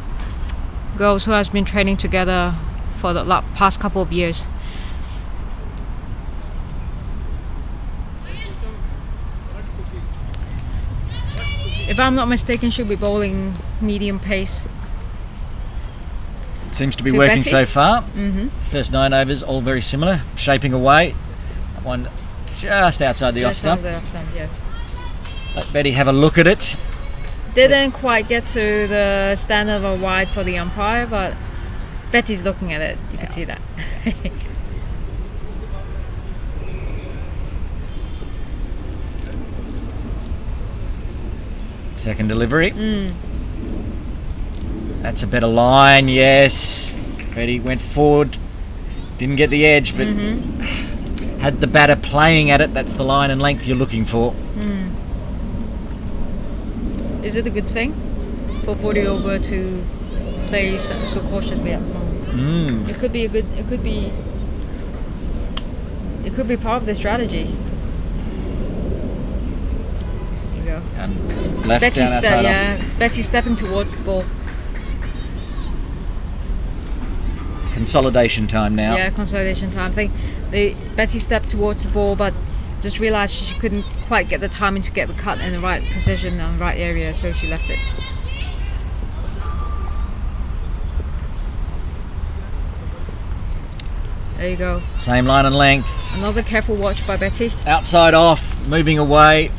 girls who has been training together for the past couple of years. If I'm not mistaken, she'll be bowling medium pace. Seems to be working Betty so far. First 9 overs, all very similar, shaping away. That one just outside the off stump. Yeah. Let Betty have a look at it. Didn't quite get to the standard of a wide for the umpire, but Betty's looking at it. You can see that. Second delivery. That's a better line, yes. Betty went forward, didn't get the edge, but had the batter playing at it. That's the line and length you're looking for. Is it a good thing for 40 over to play so cautiously at home? It could be part of the strategy. There you go. And left down outside off. Betty's stepping towards the ball. Consolidation time now. Yeah, consolidation time. I think Betty stepped towards the ball, but just realised she couldn't quite get the timing to get the cut in the right position and the right area, so she left it. There you go. Same line and length. Another careful watch by Betty. Outside off, moving away,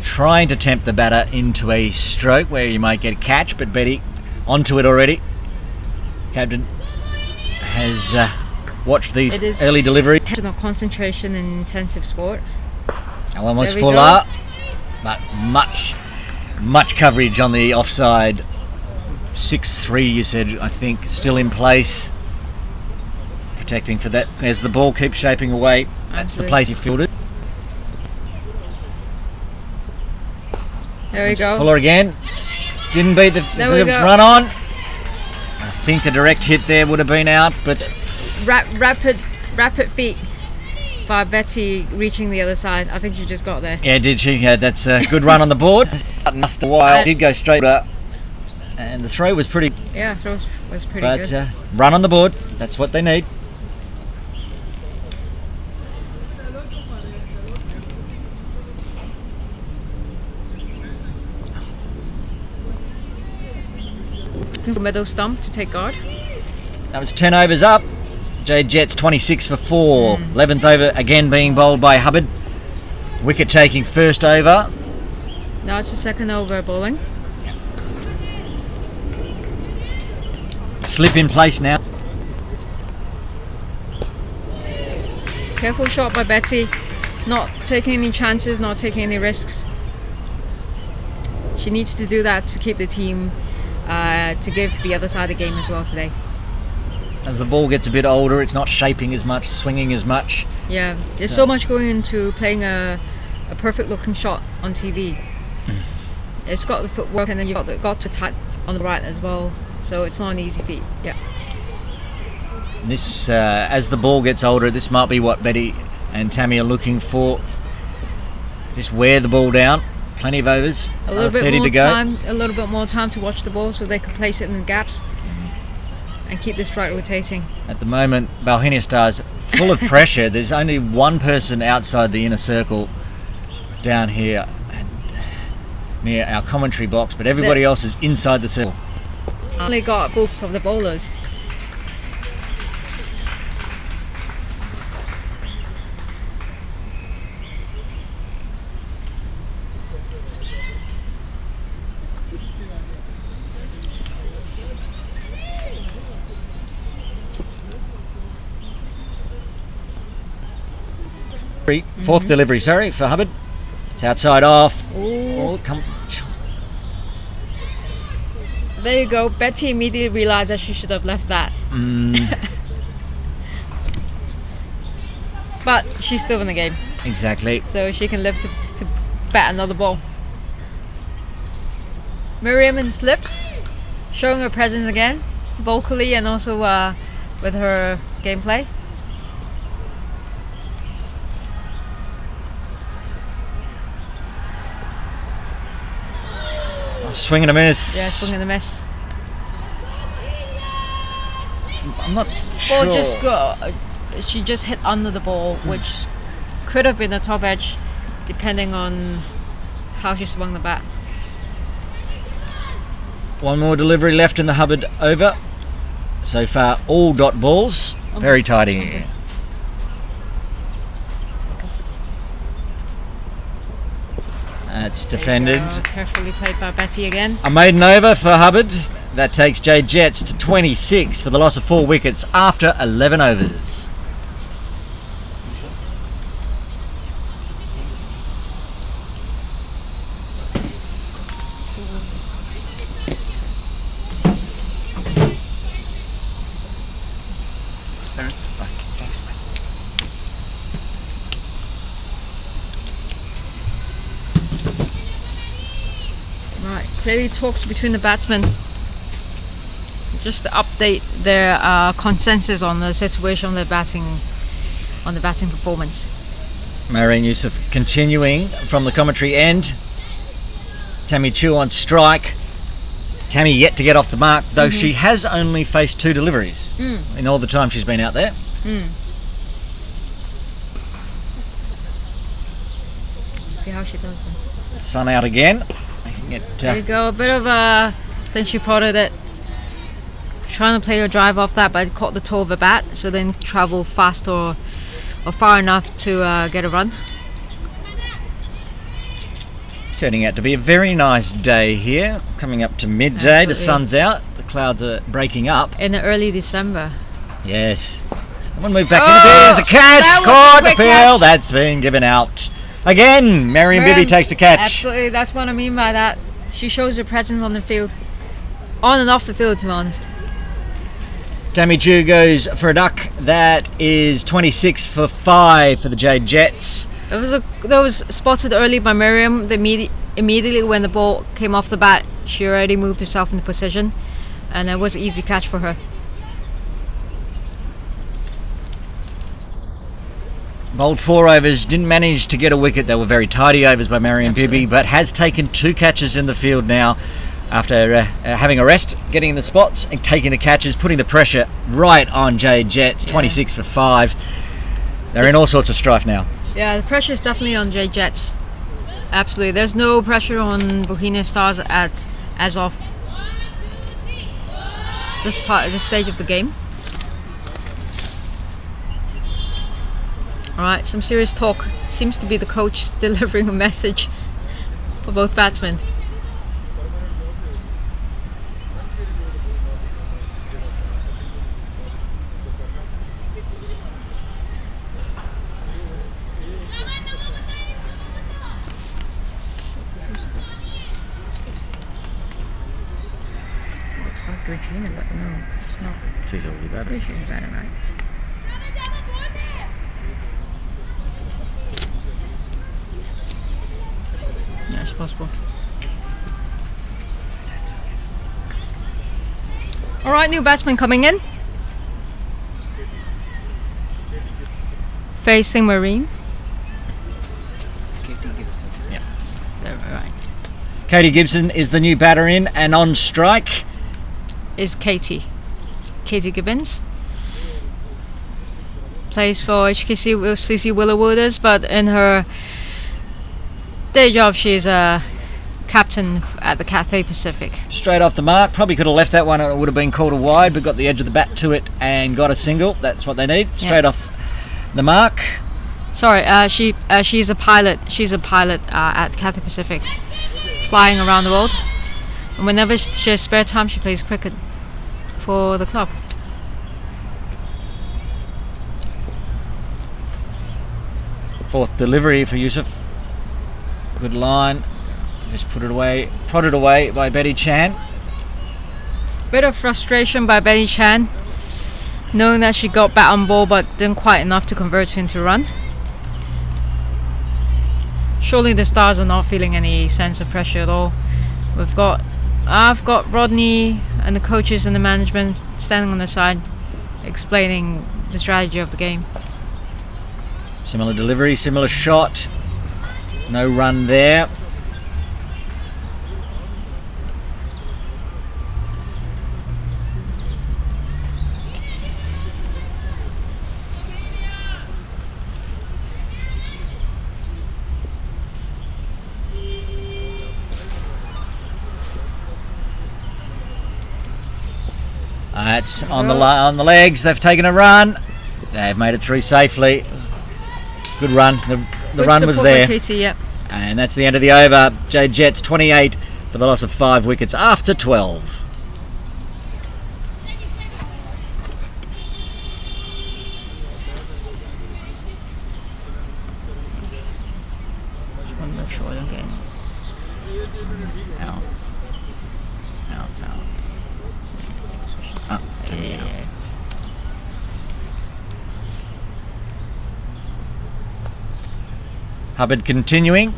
trying to tempt the batter into a stroke where you might get a catch, but Betty onto it already. Captain has watched these early deliveries. Concentration in intensive sport. That one was fuller, but much coverage on the offside. 6-3 you said, I think, still in place. Protecting for that as the ball keeps shaping away. That's the place you fielded. There we go. Fuller again. Didn't beat the run on. I think a direct hit there would have been out, but rapid feet by Betty reaching the other side. I think she just got there. Yeah, did she? Yeah, that's a good run on the board. Did go straight up, and the throw was pretty. Yeah, throw was pretty good. But run on the board. That's what they need. Middle stump to take guard. That was 10 overs up. Jade Jets 26 for 4. 11th over again being bowled by Hubbard. Wicket taking first over. Now it's the second over bowling. Slip in place now. Careful shot by Betty. Not taking any chances, not taking any risks. She needs to do that to keep the team, to give the other side the game as well today. As the ball gets a bit older, it's not shaping as much, swinging as much. Yeah, there's so much going into playing a perfect looking shot on TV. It's got the footwork, and then you've got to tap on the right as well, so it's not an easy feat. Yeah. This, as the ball gets older, this might be what Betty and Tammy are looking for. Just wear the ball down. Plenty of overs. A little bit 30 more to go. time. A little bit more time to watch the ball, so they can place it in the gaps and keep the strike rotating. At the moment, Bauhinia Stars full of pressure. There's only one person outside the inner circle down here near our commentary box, but everybody else is inside the circle. Only got both of the bowlers. Fourth delivery, sorry, for Hubbard. It's outside off. Ooh. There you go. Betty immediately realized that she should have left that. But she's still in the game. Exactly. So she can live to bat another ball. Miriam in slips, showing her presence again, vocally and also with her gameplay. Swing and a miss. Yeah, swing and a miss. I'm not sure. Ball she just hit under the ball, which could have been the top edge, depending on how she swung the bat. One more delivery left in the Hubbard over. So far, all dot balls. Very tidy. Okay. That's defended. Carefully played by Betty again. A maiden over for Hubbard. That takes Jade Jets to 26 for the loss of 4 wickets after 11 overs. Thanks, mate. Right, clearly talks between the batsmen. Just to update their consensus on the situation on the batting performance. Marianne Youssef continuing from the commentary end. Tammy Chu on strike. Tammy yet to get off the mark, though she has only faced 2 deliveries in all the time she's been out there. See how she does then. Sun out again. There you go, a bit of a then she prodded it. Trying to play her drive off that, but it caught the toe of the bat, so then travel fast or far enough to get a run. Turning out to be a very nice day here. Coming up to midday, Absolutely. The sun's out, the clouds are breaking up. In early December. Yes. I'm going to move back in. There's a catch! That was Caught! a quick Appeal! catch. That's been given out. Again, Mariam Bibi takes the catch. Absolutely, that's what I mean by that. She shows her presence on the field. On and off the field, to be honest. Tammy Chu goes for a duck. That is 26 for 5 for the Jade Jets. That was spotted early by Miriam. Immediately when the ball came off the bat, she already moved herself into position, and it was an easy catch for her. Bowled 4 overs, didn't manage to get a wicket. They were very tidy overs by Mariam Bibi, but has taken 2 catches in the field now after having a rest, getting in the spots and taking the catches, putting the pressure right on Jade Jets. 26 for 5. They're in all sorts of strife now. Yeah, the pressure is definitely on Jade Jets. Absolutely. There's no pressure on Bauhinia Stars as of this stage of the game. Alright, some serious talk. Seems to be the coach delivering a message for both batsmen. Looks like Bauhinia, but no, it's not. She's already batted. She's batting, right? Yeah, it's possible. Alright, new batsman coming in. Facing Marine. Yeah. Right. Katie Gibson is the new batter in, and on strike Is Katie Gibbons. Plays for HKC Willowwooders, but in her day job she's a captain at the Cathay Pacific. straight off the mark. Probably could have left that one, it would have been called a wide, but got the edge of the bat to it and got a single. That's what they need. Straight off the mark. Sorry, she's a pilot. She's a pilot at Cathay Pacific, flying around the world. And whenever she has spare time, she plays cricket for the club. Fourth delivery for Yusuf. Good line. Just put it away, prodded away by Betty Chan. Bit of frustration by Betty Chan, knowing that she got bat on ball but didn't quite enough to convert it into a run. Surely the Stars are not feeling any sense of pressure at all. I've got Rodney and the coaches and the management standing on the side explaining the strategy of the game. Similar delivery, similar shot. No run there. It's on the legs. They've taken a run. They've made it through safely. Good run. The run was there. Katie, yep. And that's the end of the over. Jade Jets 28 for the loss of 5 wickets after 12. Just want to make sure I don't get any. Out. Up. Yeah. Hubbard continuing.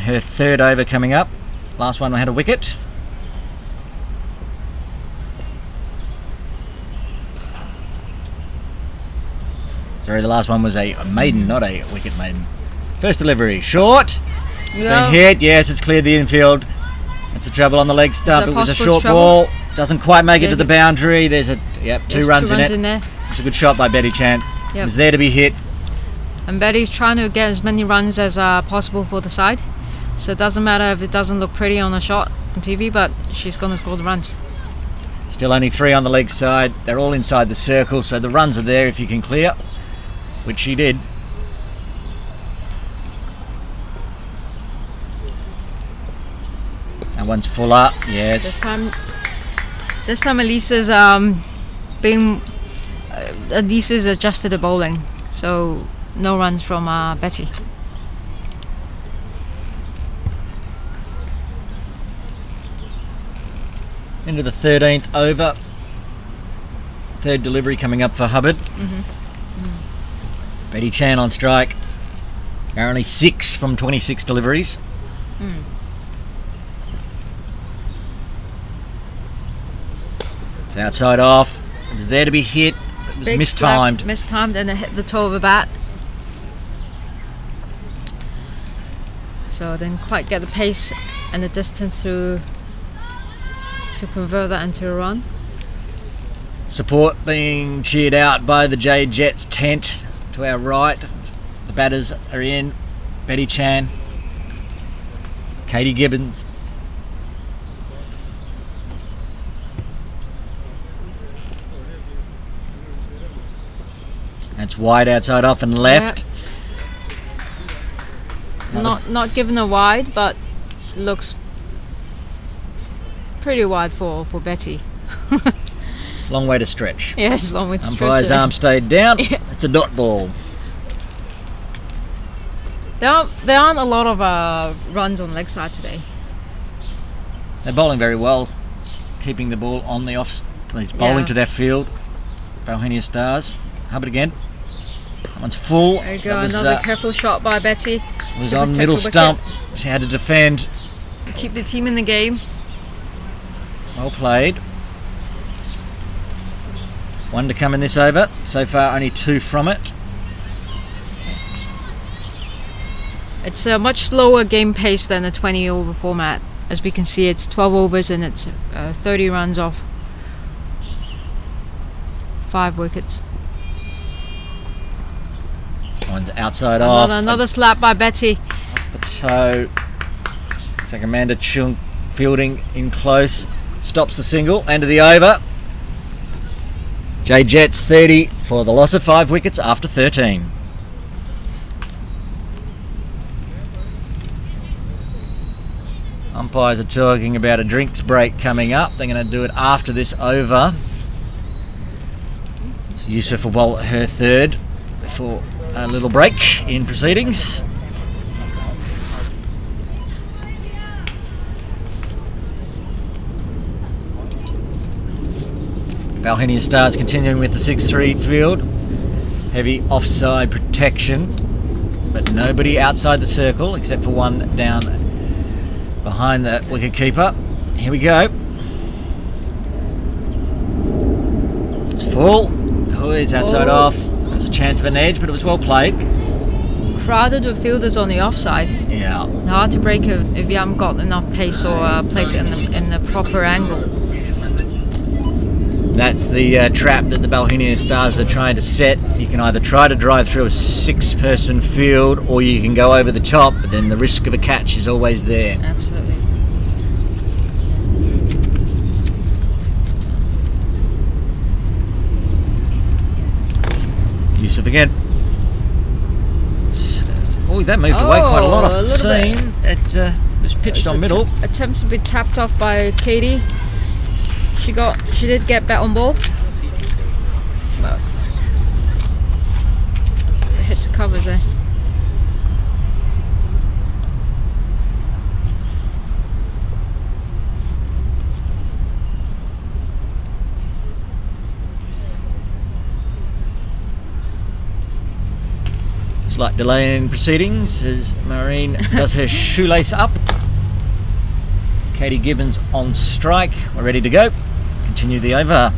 Her third over coming up. Last one had a wicket. Sorry, the last one was a maiden, not a wicket maiden. First delivery, short. It's been hit. Yes, it's cleared the infield. It's a trouble on the leg stump. It was a short ball. Doesn't quite make it to the boundary. There's two runs in it. It's a good shot by Betty Chan. Yep. It was there to be hit. And Betty's trying to get as many runs as possible for the side. So it doesn't matter if it doesn't look pretty on the shot on TV, but she's going to score the runs. Still only 3 on the leg side. They're all inside the circle, so the runs are there if you can clear, which she did. That one's full up, yes. This time Elisa's Elisa's adjusted the bowling, so no runs from Betty. Into the 13th over. Third delivery coming up for Hubbard. Betty Chan on strike. Currently 6 from 26 deliveries. It's outside off. It was there to be hit. It was mistimed. Mistimed and it hit the toe of a bat. So I didn't quite get the pace and the distance to convert that into a run. Support being cheered out by the Jade Jets tent to our right. The batters are in. Betty Chan, Katie Gibbons. That's wide outside off and left. Yep. Not given a wide, but looks pretty wide for Betty. Long way to stretch. Yes, long way to stretch. Umpire's arm stayed down. Yeah. It's a dot ball. There aren't a lot of runs on leg side today. They're bowling very well, keeping the ball on the off. It's bowling to their field. Bauhinia Stars. Hubbard again. That one's full. There you go, another careful shot by Betty. It was on middle stump. She had to defend. Keep the team in the game. Well played. 1 to come in this over. So far only 2 from it. It's a much slower game pace than a 20 over format. As we can see, it's 12 overs and it's 30 runs off 5 wickets. One's outside off. Another slap by Betty. Off the toe. It's like Amanda Chung fielding in close. Stops the single. End of the over. Jade Jets 30 for the loss of 5 wickets after 13. Umpires are talking about a drinks break coming up. They're going to do it after this over. So Yusuf will bowl her third before a little break in proceedings. Bauhinia Stars continuing with the 6-3 field. Heavy offside protection, but nobody outside the circle except for one down behind the wicket keeper. Here we go. It's full. Oh, it's outside off. There's a chance of an edge, but it was well played. Crowded with fielders on the offside. Yeah. Hard to break it if you haven't got enough pace or place it in the proper angle. That's the trap that the Bauhinia Stars are trying to set. You can either try to drive through a 6-person field, or you can go over the top, but then the risk of a catch is always there. Absolutely. Yusuf again. Oh, that moved away quite a lot off the seam. It was pitched on middle. Attempts to be tapped off by Katie. She did get bat on ball. Well, hit to covers there. Slight delay in proceedings as Maureen does her shoelace up. Katie Gibbons on strike. We're ready to go. Continue the over.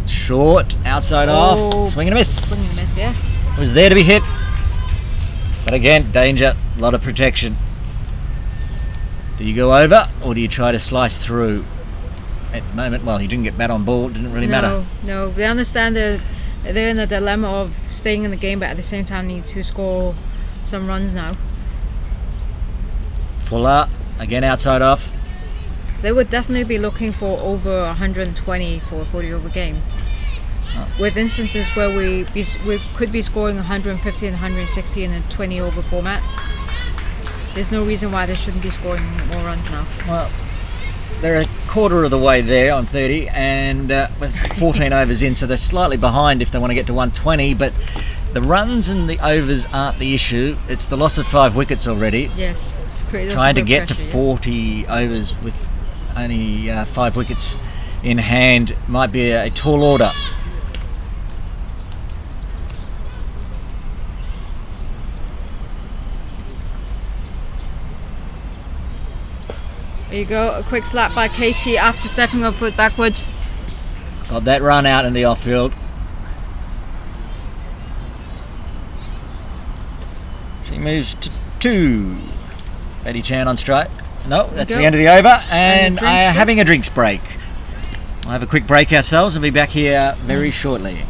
Short, outside off, swing and a miss. Swing and a miss, yeah. Was there to be hit, but again, danger, a lot of protection. Do you go over or do you try to slice through? At the moment, well, he didn't get bat on ball, it didn't really matter. No, they understand they're in a dilemma of staying in the game, but at the same time need to score some runs now. Fuller, again outside off. They would definitely be looking for over 120 for a 40 over game. With instances where we could be scoring 150 and 160 in a 20 over format. There's no reason why they shouldn't be scoring more runs now. Well, they're a quarter of the way there on 30 and with 14 overs in, so they're slightly behind if they want to get to 120, but the runs and the overs aren't the issue. It's the loss of 5 wickets already. Yes. It's trying to get to 40 overs with only 5 wickets in hand might be a tall order. There you go, a quick slap by Katie after stepping up foot backwards. Got that run out in the off field. She moves to 2. Betty Chan on strike. No, that's the end of the over, and having a drinks break. We'll have a quick break ourselves and be back here very shortly.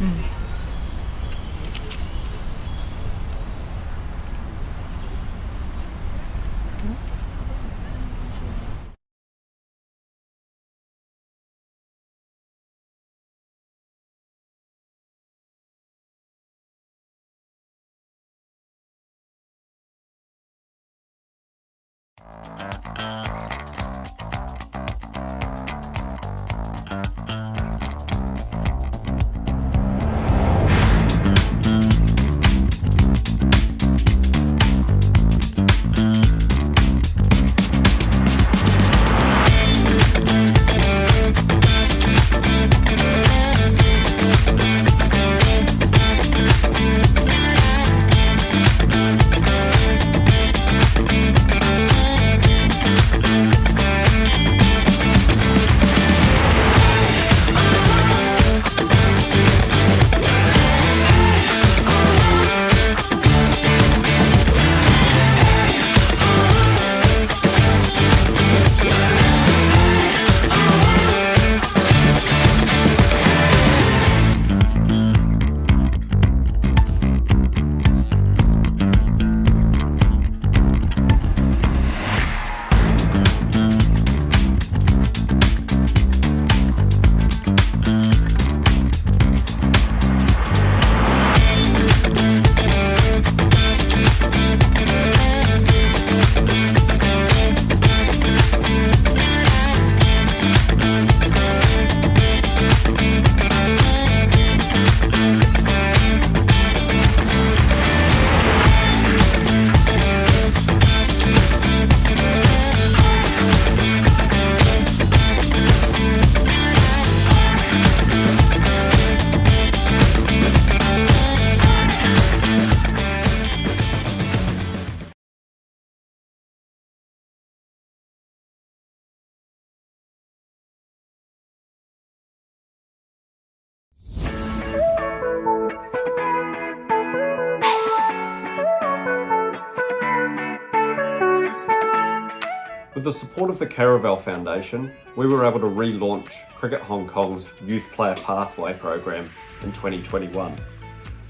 With the support of the Caravel Foundation, we were able to relaunch Cricket Hong Kong's Youth Player Pathway program in 2021.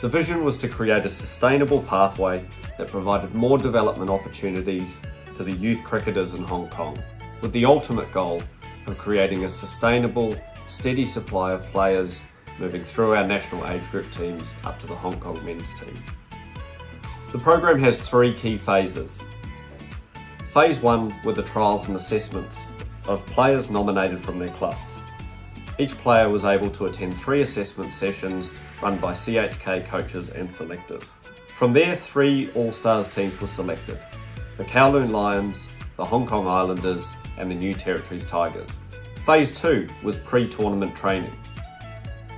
The vision was to create a sustainable pathway that provided more development opportunities to the youth cricketers in Hong Kong, with the ultimate goal of creating a sustainable, steady supply of players moving through our national age group teams up to the Hong Kong men's team. The program has 3 key phases. Phase 1 were the trials and assessments of players nominated from their clubs. Each player was able to attend 3 assessment sessions run by CHK coaches and selectors. From there, 3 All-Stars teams were selected: the Kowloon Lions, the Hong Kong Islanders and the New Territories Tigers. Phase 2 was pre-tournament training.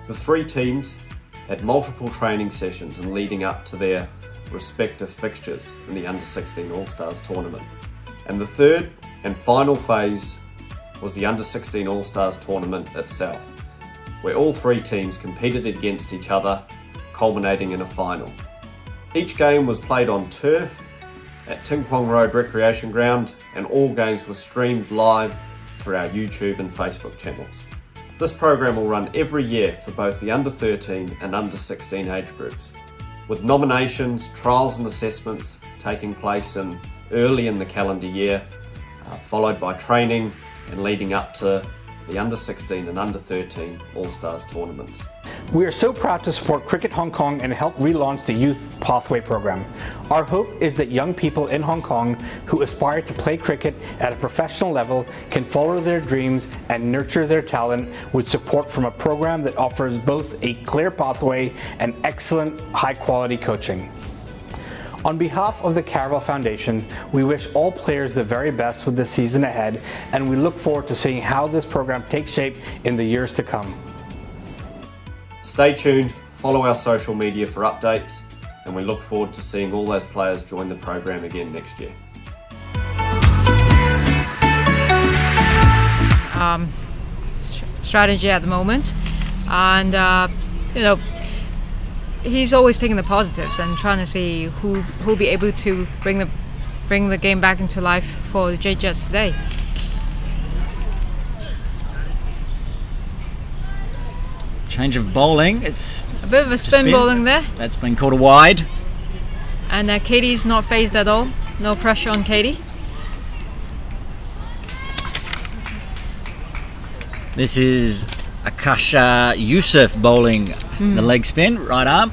The 3 teams had multiple training sessions and leading up to their respective fixtures in the Under-16 All-Stars tournament. And the third and final phase was the Under-16 All-Stars tournament itself, where all 3 teams competed against each other, culminating in a final. Each game was played on turf at Tin Kwong Road Recreation Ground, and all games were streamed live through our YouTube and Facebook channels. This program will run every year for both the Under-13 and Under-16 age groups, with nominations, trials and assessments taking place early in the calendar year, followed by training and leading up to the Under-16 and Under-13 All-Stars tournaments. We are so proud to support Cricket Hong Kong and help relaunch the Youth Pathway program. Our hope is that young people in Hong Kong who aspire to play cricket at a professional level can follow their dreams and nurture their talent with support from a program that offers both a clear pathway and excellent high-quality coaching. On behalf of the Caravel Foundation, we wish all players the very best with the season ahead, and we look forward to seeing how this program takes shape in the years to come. Stay tuned, follow our social media for updates, and we look forward to seeing all those players join the program again next year. Strategy at the moment, and he's always taking the positives and trying to see who'll be able to bring the game back into life for the Jade Jets today. Change of bowling. It's A bit of a spin bowling there, That's been called a wide. and Katie's not phased at all. No pressure on Katie. This is Akasha Yusuf bowling the leg spin, right arm.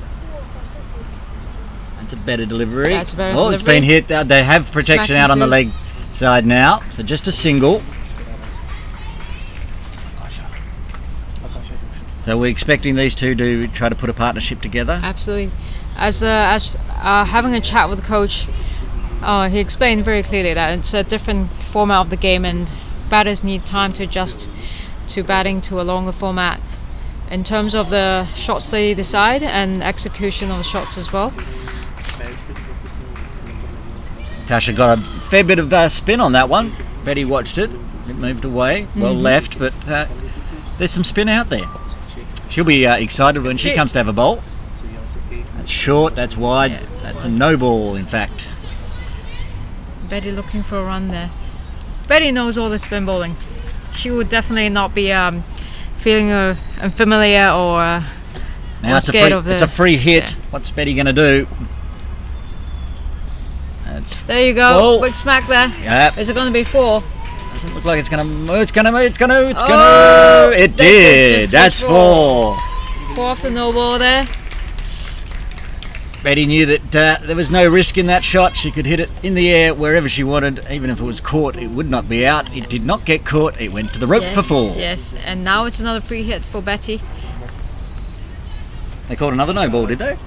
That's a better delivery. That's a better It's delivery. been hit. They have protection Smacking out on the too. leg side now, so just a single. So we're expecting these two to try to put a partnership together. Absolutely. As having a chat with the coach, he explained very clearly that it's a different format of the game, and batters need time to adjust to batting to a longer format in terms of the shots they decide and execution of the shots as well. Tasha got a fair bit of spin on that one. Betty watched it. It moved away. Well left, but there's some spin out there. She'll be excited when she comes to have a bowl. That's short, that's wide, Yeah. that's a no ball in fact. Betty looking for a run there. Betty knows all the spin bowling. She would definitely not be feeling unfamiliar or Now it's scared of it's a free hit. Yeah. What's Betty going to do? There you go. Oh. Quick smack there. Yeah, Is it going to be 4? doesn't look like it's going to. It They did. just That's went 4. 4 off the no ball there. Betty knew that there was no risk in that shot. She could hit it in the air wherever she wanted. Even if it was caught, it would not be out. It did not get caught. It went to the rope for 4. Yes, and now it's another free hit for Betty. They called another no ball, did they?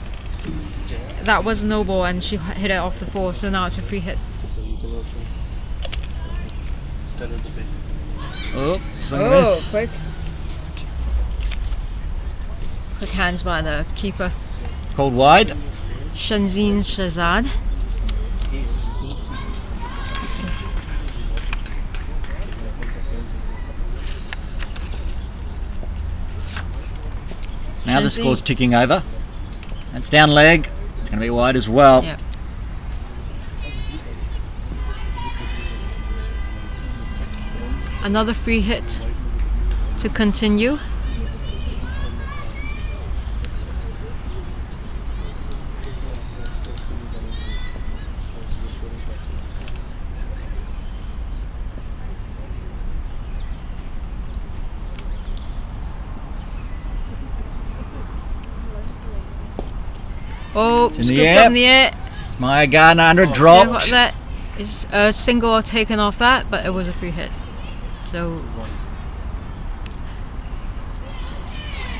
That was a no ball, and she hit it off the 4, so now it's a free hit. Oh, swing and miss. Quick hands by the keeper. Called wide. Shanzeen Shazad. Now the Shanzeen. score's ticking over. That's down leg. It's going to be wide as well. Yeah. Another free hit to continue. Oh, scooped up in the air. Maya Gardner under Yeah, dropped. that is a single taken off that, but it was a free hit. So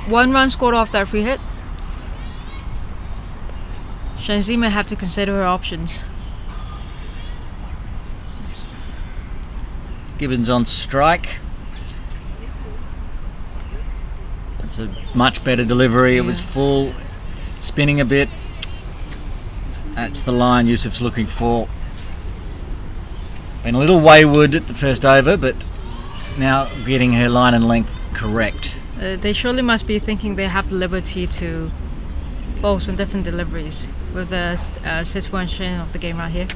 1 run scored off that free hit. Shanxi may have to consider her options. Gibbons on strike. It's a much better delivery. It was full, spinning a bit. That's the line Yusuf's looking for. Been a little wayward at the first over, but now getting her line and length correct. They surely must be thinking they have the liberty to bowl some different deliveries with the situation of the game right here.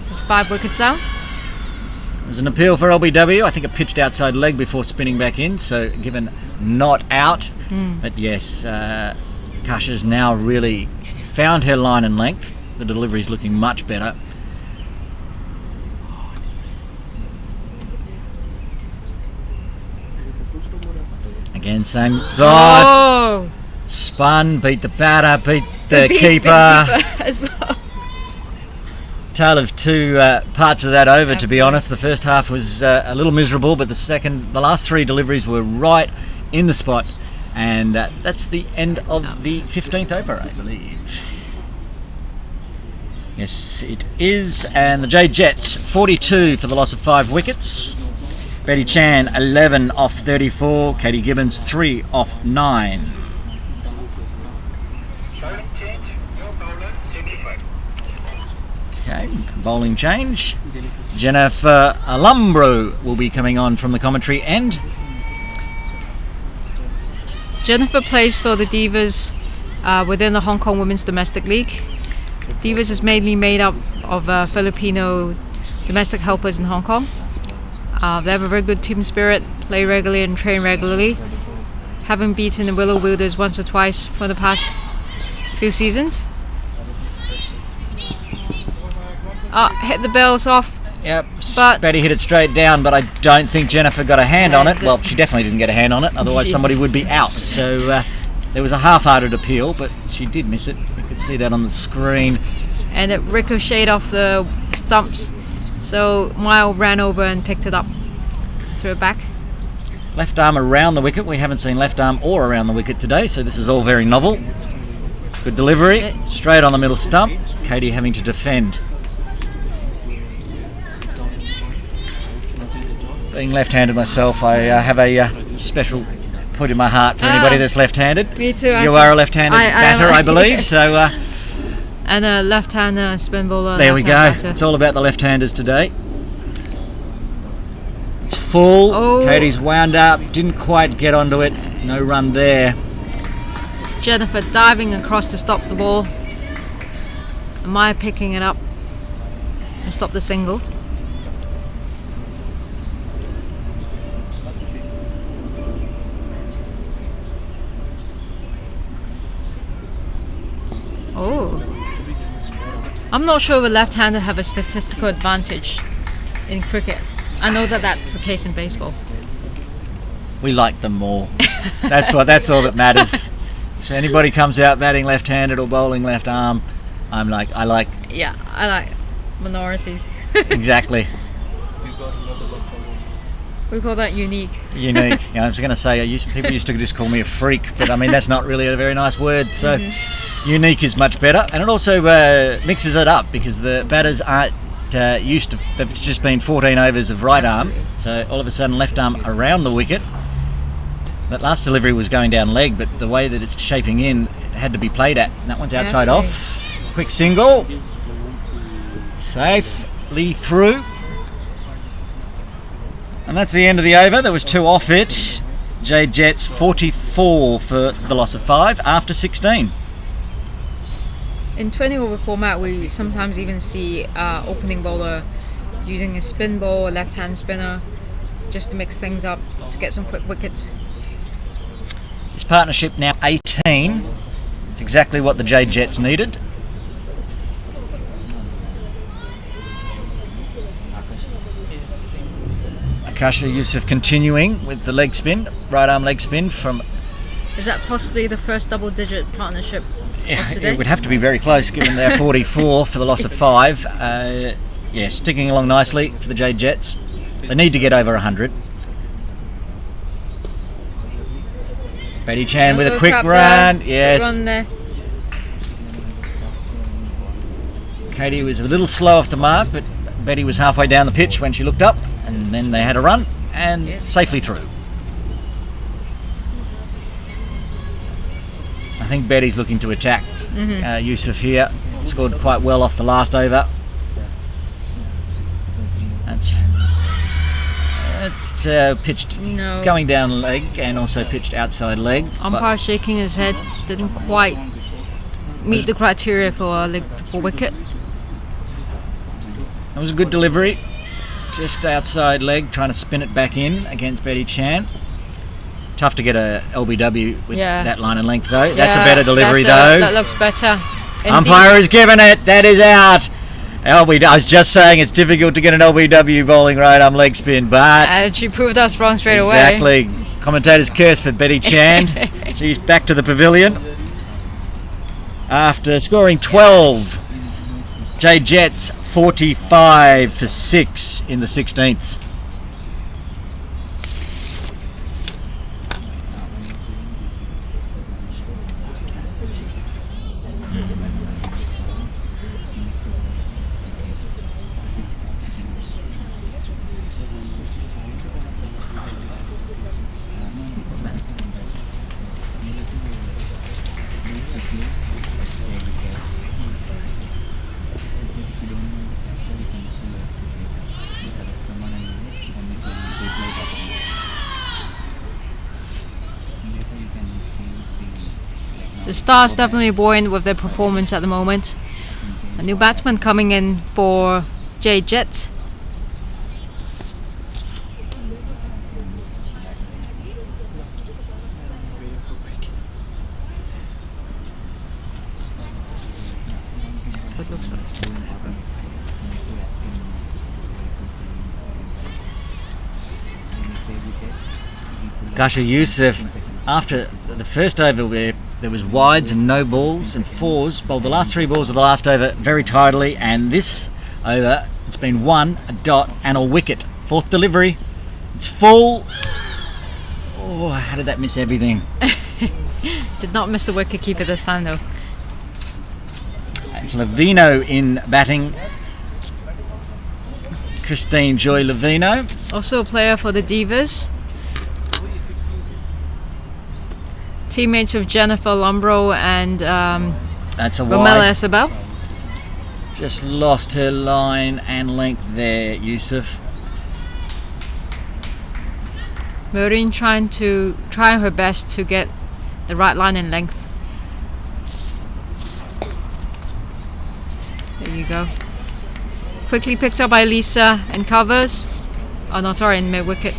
With 5 wickets down. There's an appeal for LBW. I think it pitched outside leg before spinning back in, so given not out. But yes, Kasha's now really found her line and length. The delivery's looking much better. Again, same thought. Oh! Spun, beat the batter, beat the Beat keeper. as well. Tale of two parts of that over, to be honest. The first half was a little miserable, but the last 3 deliveries were right in the spot. And that's the end of the 15th over, I believe. Yes, it is. And the Jade Jets, 42 for the loss of 5 wickets. Betty Chan, 11 off 34. Katie Gibbons, 3 off 9. Okay, bowling change. Jennifer Alumbro will be coming on from the commentary end. Jennifer plays for the Divas within the Hong Kong Women's Domestic League. Divas is mainly made up of Filipino domestic helpers in Hong Kong. They have a very good team spirit, play regularly and train regularly. Having beaten the Willow Wielders once or twice for the past few seasons. Hit the bells off. Yep, But Betty hit it straight down, but I don't think Jennifer got a hand on it. Well, she definitely didn't get a hand on it, otherwise somebody would be out. So there was a half-hearted appeal, but she did miss it. You could see that on the screen. And it ricocheted off the stumps. So Mile ran over and picked it up. Threw it back. Left arm around the wicket. We haven't seen left arm or around the wicket today, so this is all very novel. Good delivery, straight on the middle stump. Katie having to defend. Being left-handed myself, I have a special put in my heart for anybody that's left-handed. Me too. You are a left-handed batter, I believe. So. And a left-hand spin bowler. There we go. Batter. It's all about the left-handers today. It's full. Oh. Katie's wound up. Didn't quite get onto it. No run there. Jennifer diving across to stop the ball. And Maya picking it up and stop the single. Oh. I'm not sure if a left-hander have a statistical advantage in cricket. I know that that's the case in baseball. We like them more. That's all that matters. So anybody comes out batting left-handed or bowling left arm, I like. Yeah, I like minorities. Exactly. We call that unique. Unique. I was going to say, people used to just call me a freak, but I mean that's not really a very nice word. So. Unique is much better, and it also mixes it up because the batters aren't used to. It's just been 14 overs of right arm, so all of a sudden left arm around the wicket. That last delivery was going down leg, but the way that it's shaping in, it had to be played at. And that one's outside off. Quick single, safely through, and that's the end of the over. There was 2 off it. Jade Jets 44 for the loss of 5 after 16. In 20 over format, we sometimes even see opening bowler using a spin ball, a left-hand spinner, just to mix things up, to get some quick wickets. This partnership now 18. It's exactly what the Jade Jets needed. Akasha Yusuf continuing with the leg spin, right arm leg spin from... Is that possibly the first double-digit partnership of today? It would have to be very close given they're 44 for the loss of 5. Yeah, sticking along nicely for the Jade Jets. They need to get over 100. Betty Chan with a quick run. Yes. Run there. Katie was a little slow off the mark, but Betty was halfway down the pitch when she looked up, and then they had a run and safely through. I think Betty's looking to attack Yusuf here. Scored quite well off the last over. It's pitched going down leg and also pitched outside leg. Umpire shaking his head, didn't quite meet the criteria for wicket. It was a good delivery, just outside leg, trying to spin it back in against Betty Chan. Tough to get a LBW with that line and length though. That's a better delivery though. That looks better. Umpire is giving it. That is out. I was just saying it's difficult to get an LBW bowling right arm leg spin, but she proved us wrong straight away. Exactly. Commentator's curse for Betty Chan. She's back to the pavilion after scoring 12. Jade Jets 45 for 6 in the 16th. The Stars definitely buoyant with their performance at the moment. A new batsman coming in for Jade Jets. Kasha Yusuf, after the first over where there was wides and no balls and fours, bowled the last 3 balls of the last over very tidily, and this over it's been 1, a dot and a wicket. 4th delivery, it's full. Oh, how did that miss everything? Did not miss the wicket keeper this time though. It's Levino in batting. Christine Joy Levino. Also a player for the Divas. Teammates of Jennifer Lombro and that's a Romella wide. Isabel. Just lost her line and length there, Yusuf. Maureen trying her best to get the right line and length. There you go. Quickly picked up by Lisa and covers. Oh no, sorry, in mid wicket.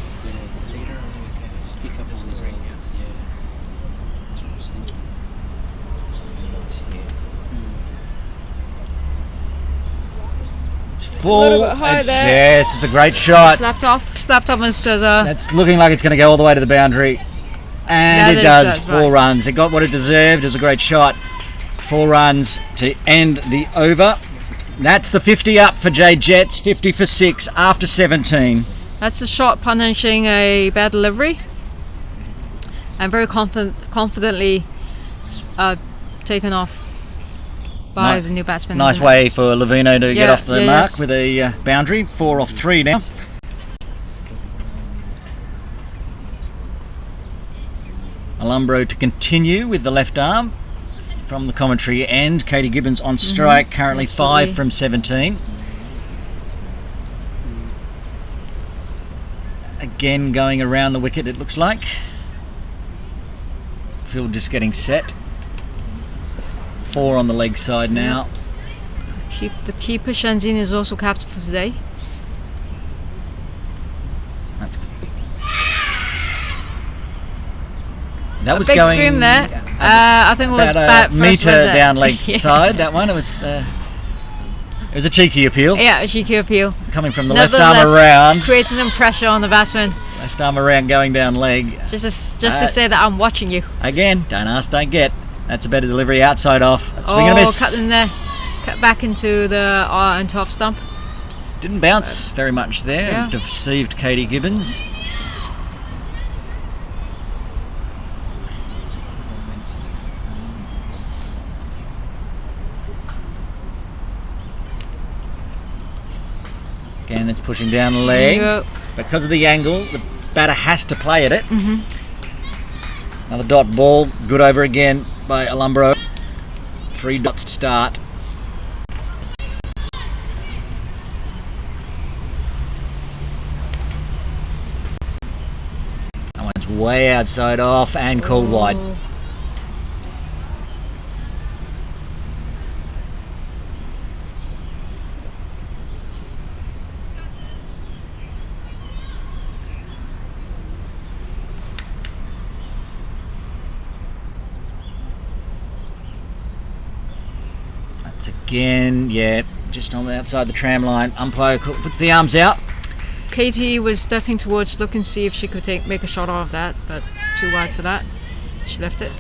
Full. Yes, it's a great shot. Slapped off Mr. That's looking like it's going to go all the way to the boundary. And it does. 4 runs. It got what it deserved. It was a great shot. 4 runs to end the over. That's the 50 up for Jade Jets. 50 for 6 after 17. That's a shot punishing a bad delivery. And very confidently taken off by the new batsman. Nice way for Levino to get off the mark with a boundary. 4 off 3 now. Alumbro to continue with the left arm from the commentary end. Katie Gibbons on strike, currently 5 from 17. Again going around the wicket, it looks like. Field just getting set. 4 on the leg side now. The keeper Shanzin is also captain for today. That's That was big going scream there. I think it was about bad a metre first, was it? down leg Yeah. side. That one. It was a cheeky appeal. Yeah, a cheeky appeal. Coming from the left arm Nevertheless, around. creating some pressure on the batsman. Left arm around, going down leg. Just to say that I'm watching you. Again, don't ask, don't get. That's a better delivery outside off. Swing and a miss. Cut in there. Cut back into the into off stump. Didn't bounce very much there. Yeah. Deceived Katie Gibbons. Again, it's pushing down the leg. Yep. Because of the angle, the batter has to play at it. Mm-hmm. Another dot ball. Good over again by Alumbro. 3 dots to start. That one's way outside off and called wide. Oh. That's again, yeah, just on the outside the tram line. Umpire puts the arms out. Katie was stepping towards, looking to see if she could make a shot out of that, but too wide for that. She left it.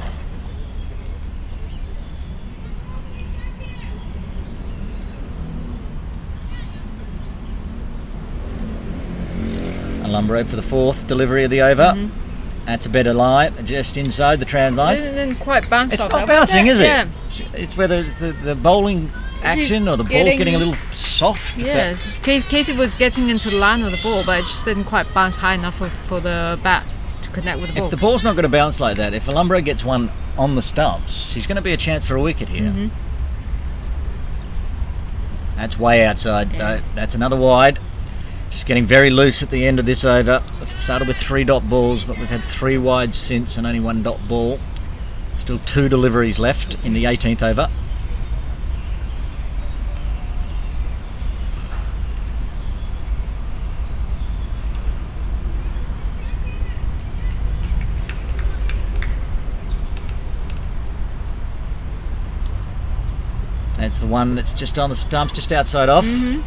Alumbro for the 4th delivery of the over. Mhm. That's a better line, just inside the tram line. It didn't quite bounce It's off not that, was bouncing, is it? Yeah. It's whether it's the bowling action or the ball's getting a little soft. Yes, Katie was getting into the line of the ball, but it just didn't quite bounce high enough for the bat to connect with the ball. If the ball's not going to bounce like that, if Alumbro gets one on the stumps, she's going to be a chance for a wicket here. Mhm. That's way outside. Yeah. That's another wide. Just getting very loose at the end of this over. We've started with 3 dot balls, but we've had 3 wides since and only 1 dot ball. Still 2 deliveries left in the 18th over. That's the one that's just on the stumps, just outside off. Mhm.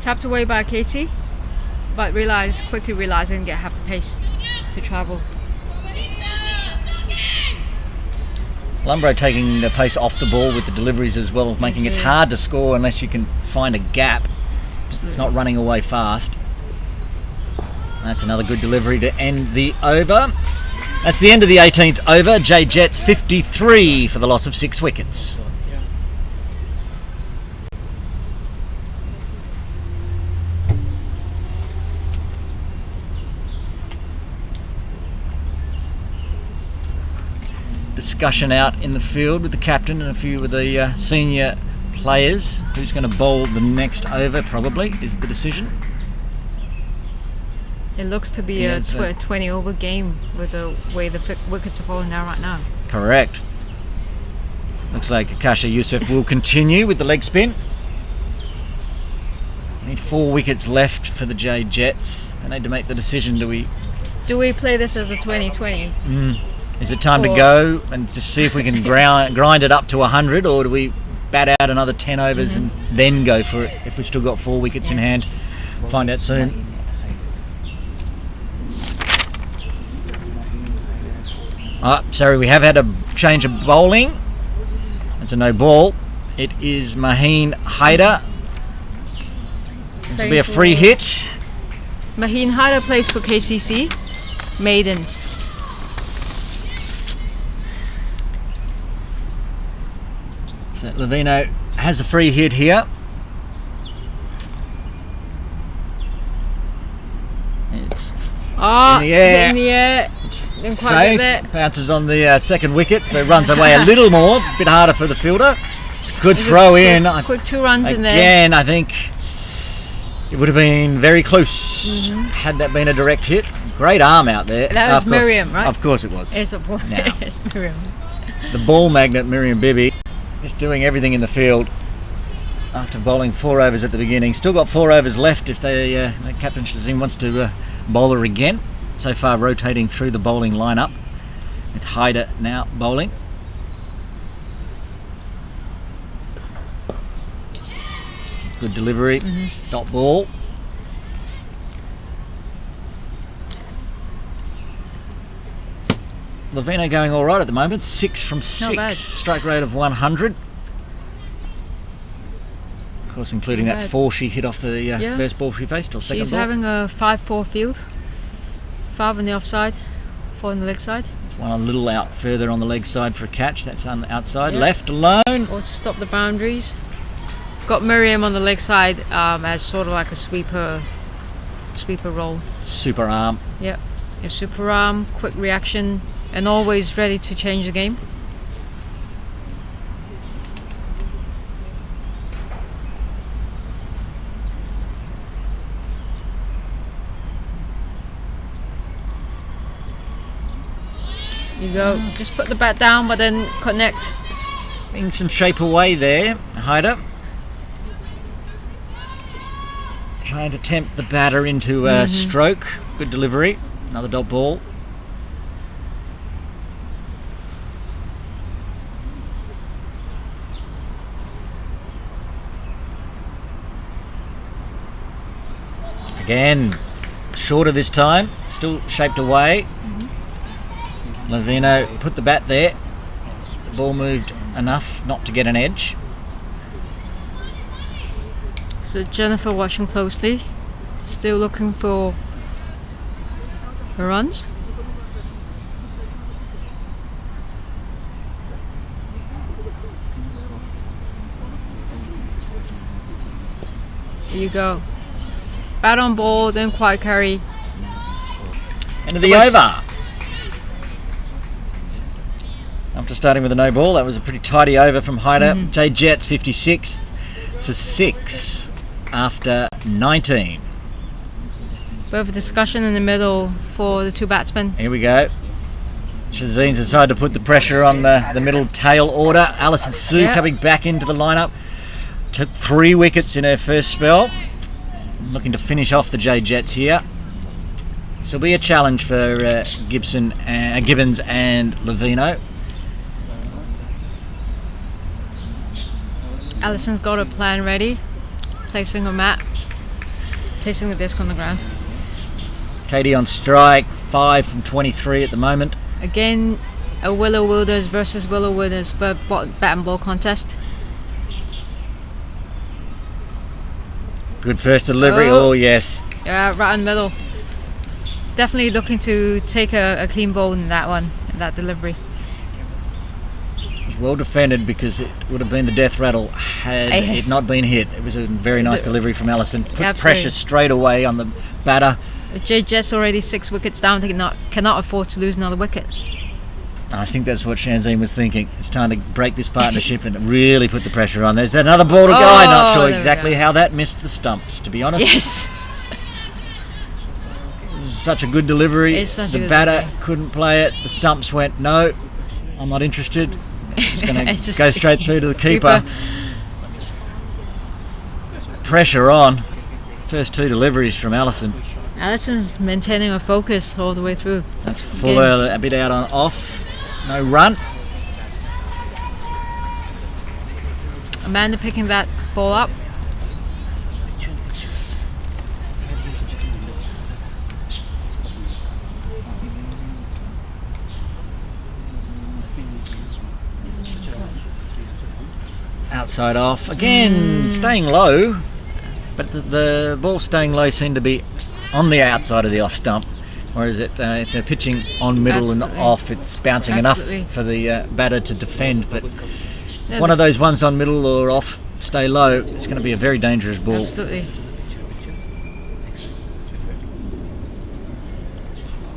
Tapped away by Katie, but quickly realised I didn't get half the pace to travel. Alumbro taking the pace off the ball with the deliveries as well, making it hard to score unless you can find a gap. It's not running away fast. That's another good delivery to end the over. That's the end of the 18th over. Jade Jets 53 for the loss of 6 wickets. Discussion out in the field with the captain and a few of the senior players. Who's going to bowl the next over probably is the decision. It looks to be Yeah, a it's a- 20 over game with the way the wickets are falling down right now. Correct. Looks like Akasha Youssef will continue with the leg spin. Only 4 wickets left for the Jade Jets. They need to make the decision. Do we play this as a 20-20? Is it time to Or- go and just see if we can grind it up to 100, or do we bat out another 10 overs and then go for it if we've still got 4 wickets in hand? Find out soon. Sorry, we have had a change of bowling. It's a no ball. It is Maheen Haider. This will be a free hit. Maheen Haider plays for KCC Maidens. So Lavino has a free hit here. It's In the air. In the air. Didn't quite get safe. there. Bounces on the second wicket, so runs away a little more. A bit harder for the fielder. It's a good It was throw quick- in. Quick 2 runs in there. Again, I think it would have been very close had that been a direct hit. Great arm out there. That was Of course- Miriam, right? Of course it was. It's a ball. Now. It's Miriam. The ball magnet Miriam Bibby just doing everything in the field after bowling 4 overs at the beginning. Still got 4 overs left if the captain Shazim wants to bowl her again. So far rotating through the bowling lineup. with Haida now bowling. Good delivery, dot ball. Lavino going all right at the moment, 6 from 6, strike rate of 100. Of course, including that 4 she hit off the first ball she faced, or second She's ball. having a 5-4 field. 5 on the offside, 4 on the leg side. One a little out further on the leg side for a catch. That's on the outside. Left alone. Or to stop the boundaries. Got Miriam on the leg side as sort of like a sweeper role. Super arm. Yep. A super arm, quick reaction, and always ready to change the game. You go, just put the bat down, but then connect. Making some shape away there, Haida. Trying to tempt the batter into a stroke. Good delivery. Another dot ball. Again, shorter this time. Still shaped away. Lavino put the bat there. The ball moved enough not to get an edge. So Jennifer watching closely, still looking for her runs. There you go. Bat on ball, didn't quite carry. End of the over. After starting with a no ball, that was a pretty tidy over from Haida. Jade Jets 56th for 6 after 19. Bit of a discussion in the middle for the two batsmen. Here we go. Shazine's decided to put the pressure on the middle tail order. Alison Sue coming back into the lineup. Took 3 wickets in her first spell. Looking to finish off the Jade Jets here. This will be a challenge for Gibbons and Lavino. Alison's got a plan ready. Placing a mat. Placing the disc on the ground. Katie on strike, 5 from 23 at the moment. Again, a Willow Wilders versus Willow Wilders bat and ball contest. Good first delivery. Oh yes. Yeah, right in the middle. Definitely looking to take a clean bowl in that one, in that delivery. It was well defended because it would have been the death rattle had it not been hit. It was a very nice delivery from Alison. Put pressure straight away on the batter. Jade Jets already 6 wickets down. They cannot afford to lose another wicket. I think that's what Shanzine was thinking. It's time to break this partnership and really put the pressure on. There's another ball to go. I'm not sure exactly how that missed the stumps, to be honest. Yes. It was such a good delivery. The batter couldn't play it. The stumps went, no, I'm not interested. It's just going to go straight through to the keeper. Pressure on. First 2 deliveries from Alison. Alison's maintaining her focus all the way through. That's Fuller a bit out on off. No run. Amanda picking that ball up. Outside off. Again, staying low. But the ball staying low seemed to be on the outside of the off stump. Whereas if they're pitching on middle and off, it's bouncing enough for the batter to defend. But if one of those ones on middle or off stay low, it's going to be a very dangerous ball. Absolutely.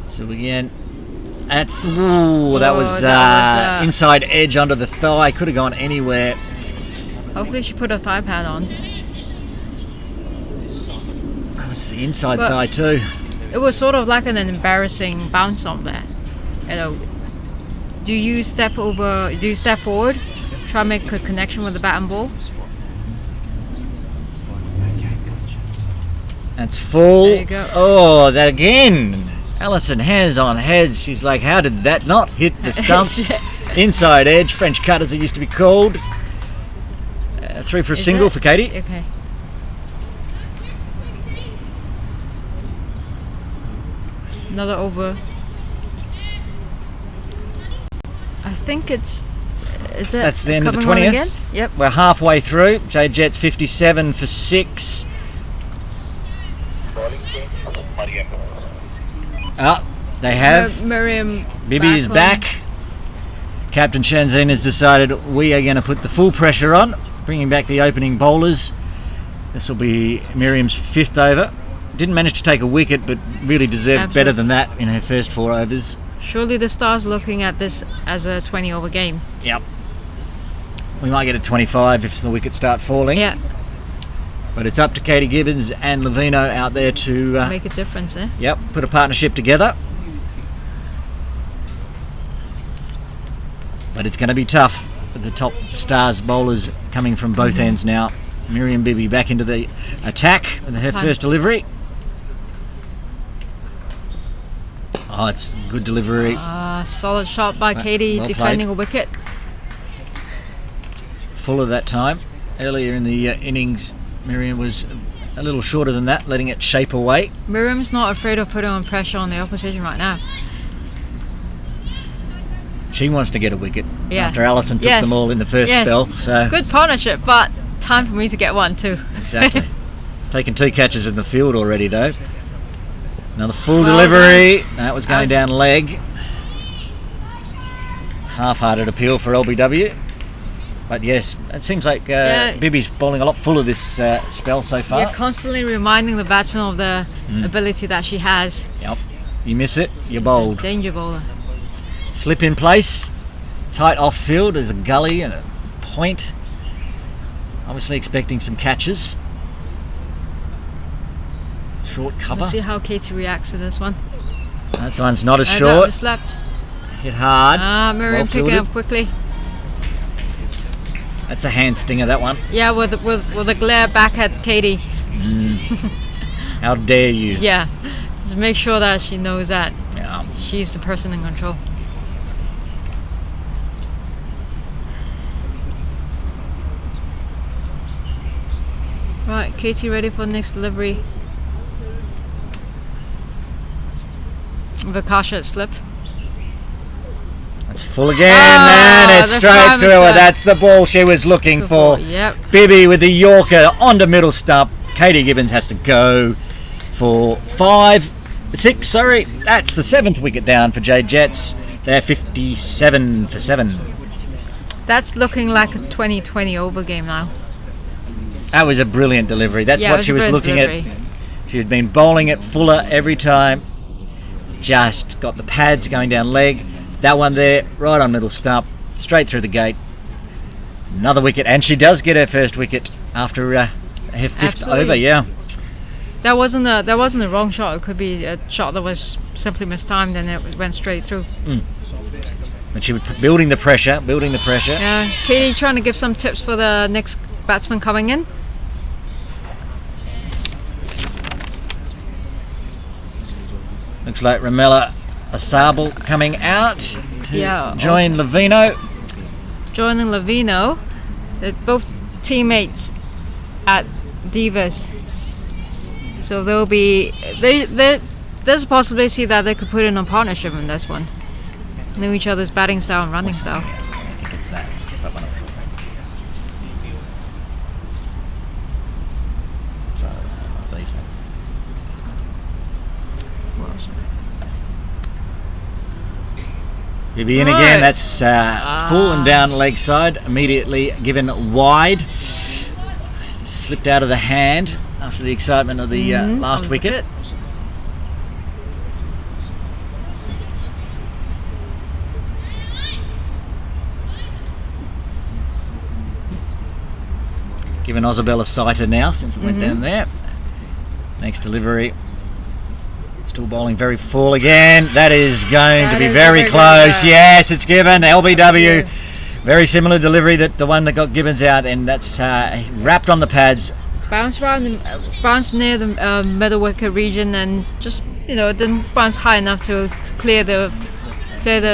So again, that was inside edge under the thigh. Could have gone anywhere. Hopefully she put her thigh pad on. That was the inside thigh too. It was sort of like an embarrassing bounce on there. You know, do you step forward, try and make a connection with the bat and ball? That's full. There you go. Oh, that again. Alison hands on heads. She's like, how did that not hit the stumps? Inside edge, French cut as it used to be called. 3 for a single for Katie. Okay. Another over. I think it's. Is it? That's the end of the coming on 20th. Again? Yep. We're halfway through. Jade Jets 57 for 6. They have. Miriam. Bibi is back. Captain Shanzine has decided we are going to put the full pressure on, bringing back the opening bowlers. This will be Miriam's 5th over. Didn't manage to take a wicket, but really deserved better than that in her first 4 overs. Surely the Stars looking at this as a 20-over game. Yep. We might get a 25 if the wickets start falling. Yeah. But it's up to Katie Gibbons and Levino out there to make a difference, eh? Yep, put a partnership together. But it's going to be tough with the top Stars bowlers coming from both ends now. Miriam Bibi back into the attack with her first delivery. Oh, it's a good delivery. Solid shot by Katie, well defending played. a wicket. Fuller that time. Earlier in the innings, Miriam was a little shorter than that, letting it shape away. Miriam's not afraid of putting on pressure on the opposition right now. She wants to get a wicket Yeah. after Alison took them all in the first spell. So good partnership, but time for me to get one too. Exactly. Taken 2 catches in the field already though. Another full delivery. That was going down leg. Half-hearted appeal for LBW. But yes, it seems like Bibi's bowling a lot fuller this spell so far. You're constantly reminding the batsman of the ability that she has. Yep. You miss it, you're bowled. Danger bowler. Slip in place. Tight off field. There's a gully and a point. Obviously expecting some catches. Short cover. We'll see how Katie reacts to this one. That one's not as That short. was slept. Hit hard. Miriam picking up quickly. That's a hand stinger, that one. Yeah, with the glare back at Katie. How dare you? Yeah, just make sure that she knows that Yeah. she's the person in control. Right, Katie ready for the next delivery. Vakasha at slip. It's full again, and it's straight through her. That's the ball she was looking for. Yep. Bibi with the Yorker onto middle stump. Katie Gibbons has to go for 6, sorry. That's the 7th wicket down for Jade Jets. They're 57 for 7. That's looking like a 20-20 over game now. That was a brilliant delivery. That's what she was looking at. She had been bowling it fuller every time. Just got the pads going down leg. That one there, right on middle stump, straight through the gate. Another wicket, and she does get her first wicket after her 5th over. Yeah. That wasn't the wrong shot. It could be a shot that was simply mistimed, and it went straight through. But she was building the pressure. Yeah, Katie trying to give some tips for the next batsman coming in. Looks like Ramela Asabel coming out to join Levino. Joining Levino. They're both teammates at Divas. So they'll be... there's a possibility that they could put in a partnership in this one. Know each other's batting style and running style. I think it's that. But we're not sure. So, I believe so. Bibi in again. That's full and down leg side. Immediately given wide. Slipped out of the hand after the excitement of the last wicket. Given Osabel a sighter now since it went down there. Next delivery. Still bowling very full again. That is going to be very close. Yes, it's given. LBW. Very similar delivery that the one that got Gibbons out, and that's wrapped on the pads. bounce near the middle wicket region, and just it didn't bounce high enough to clear the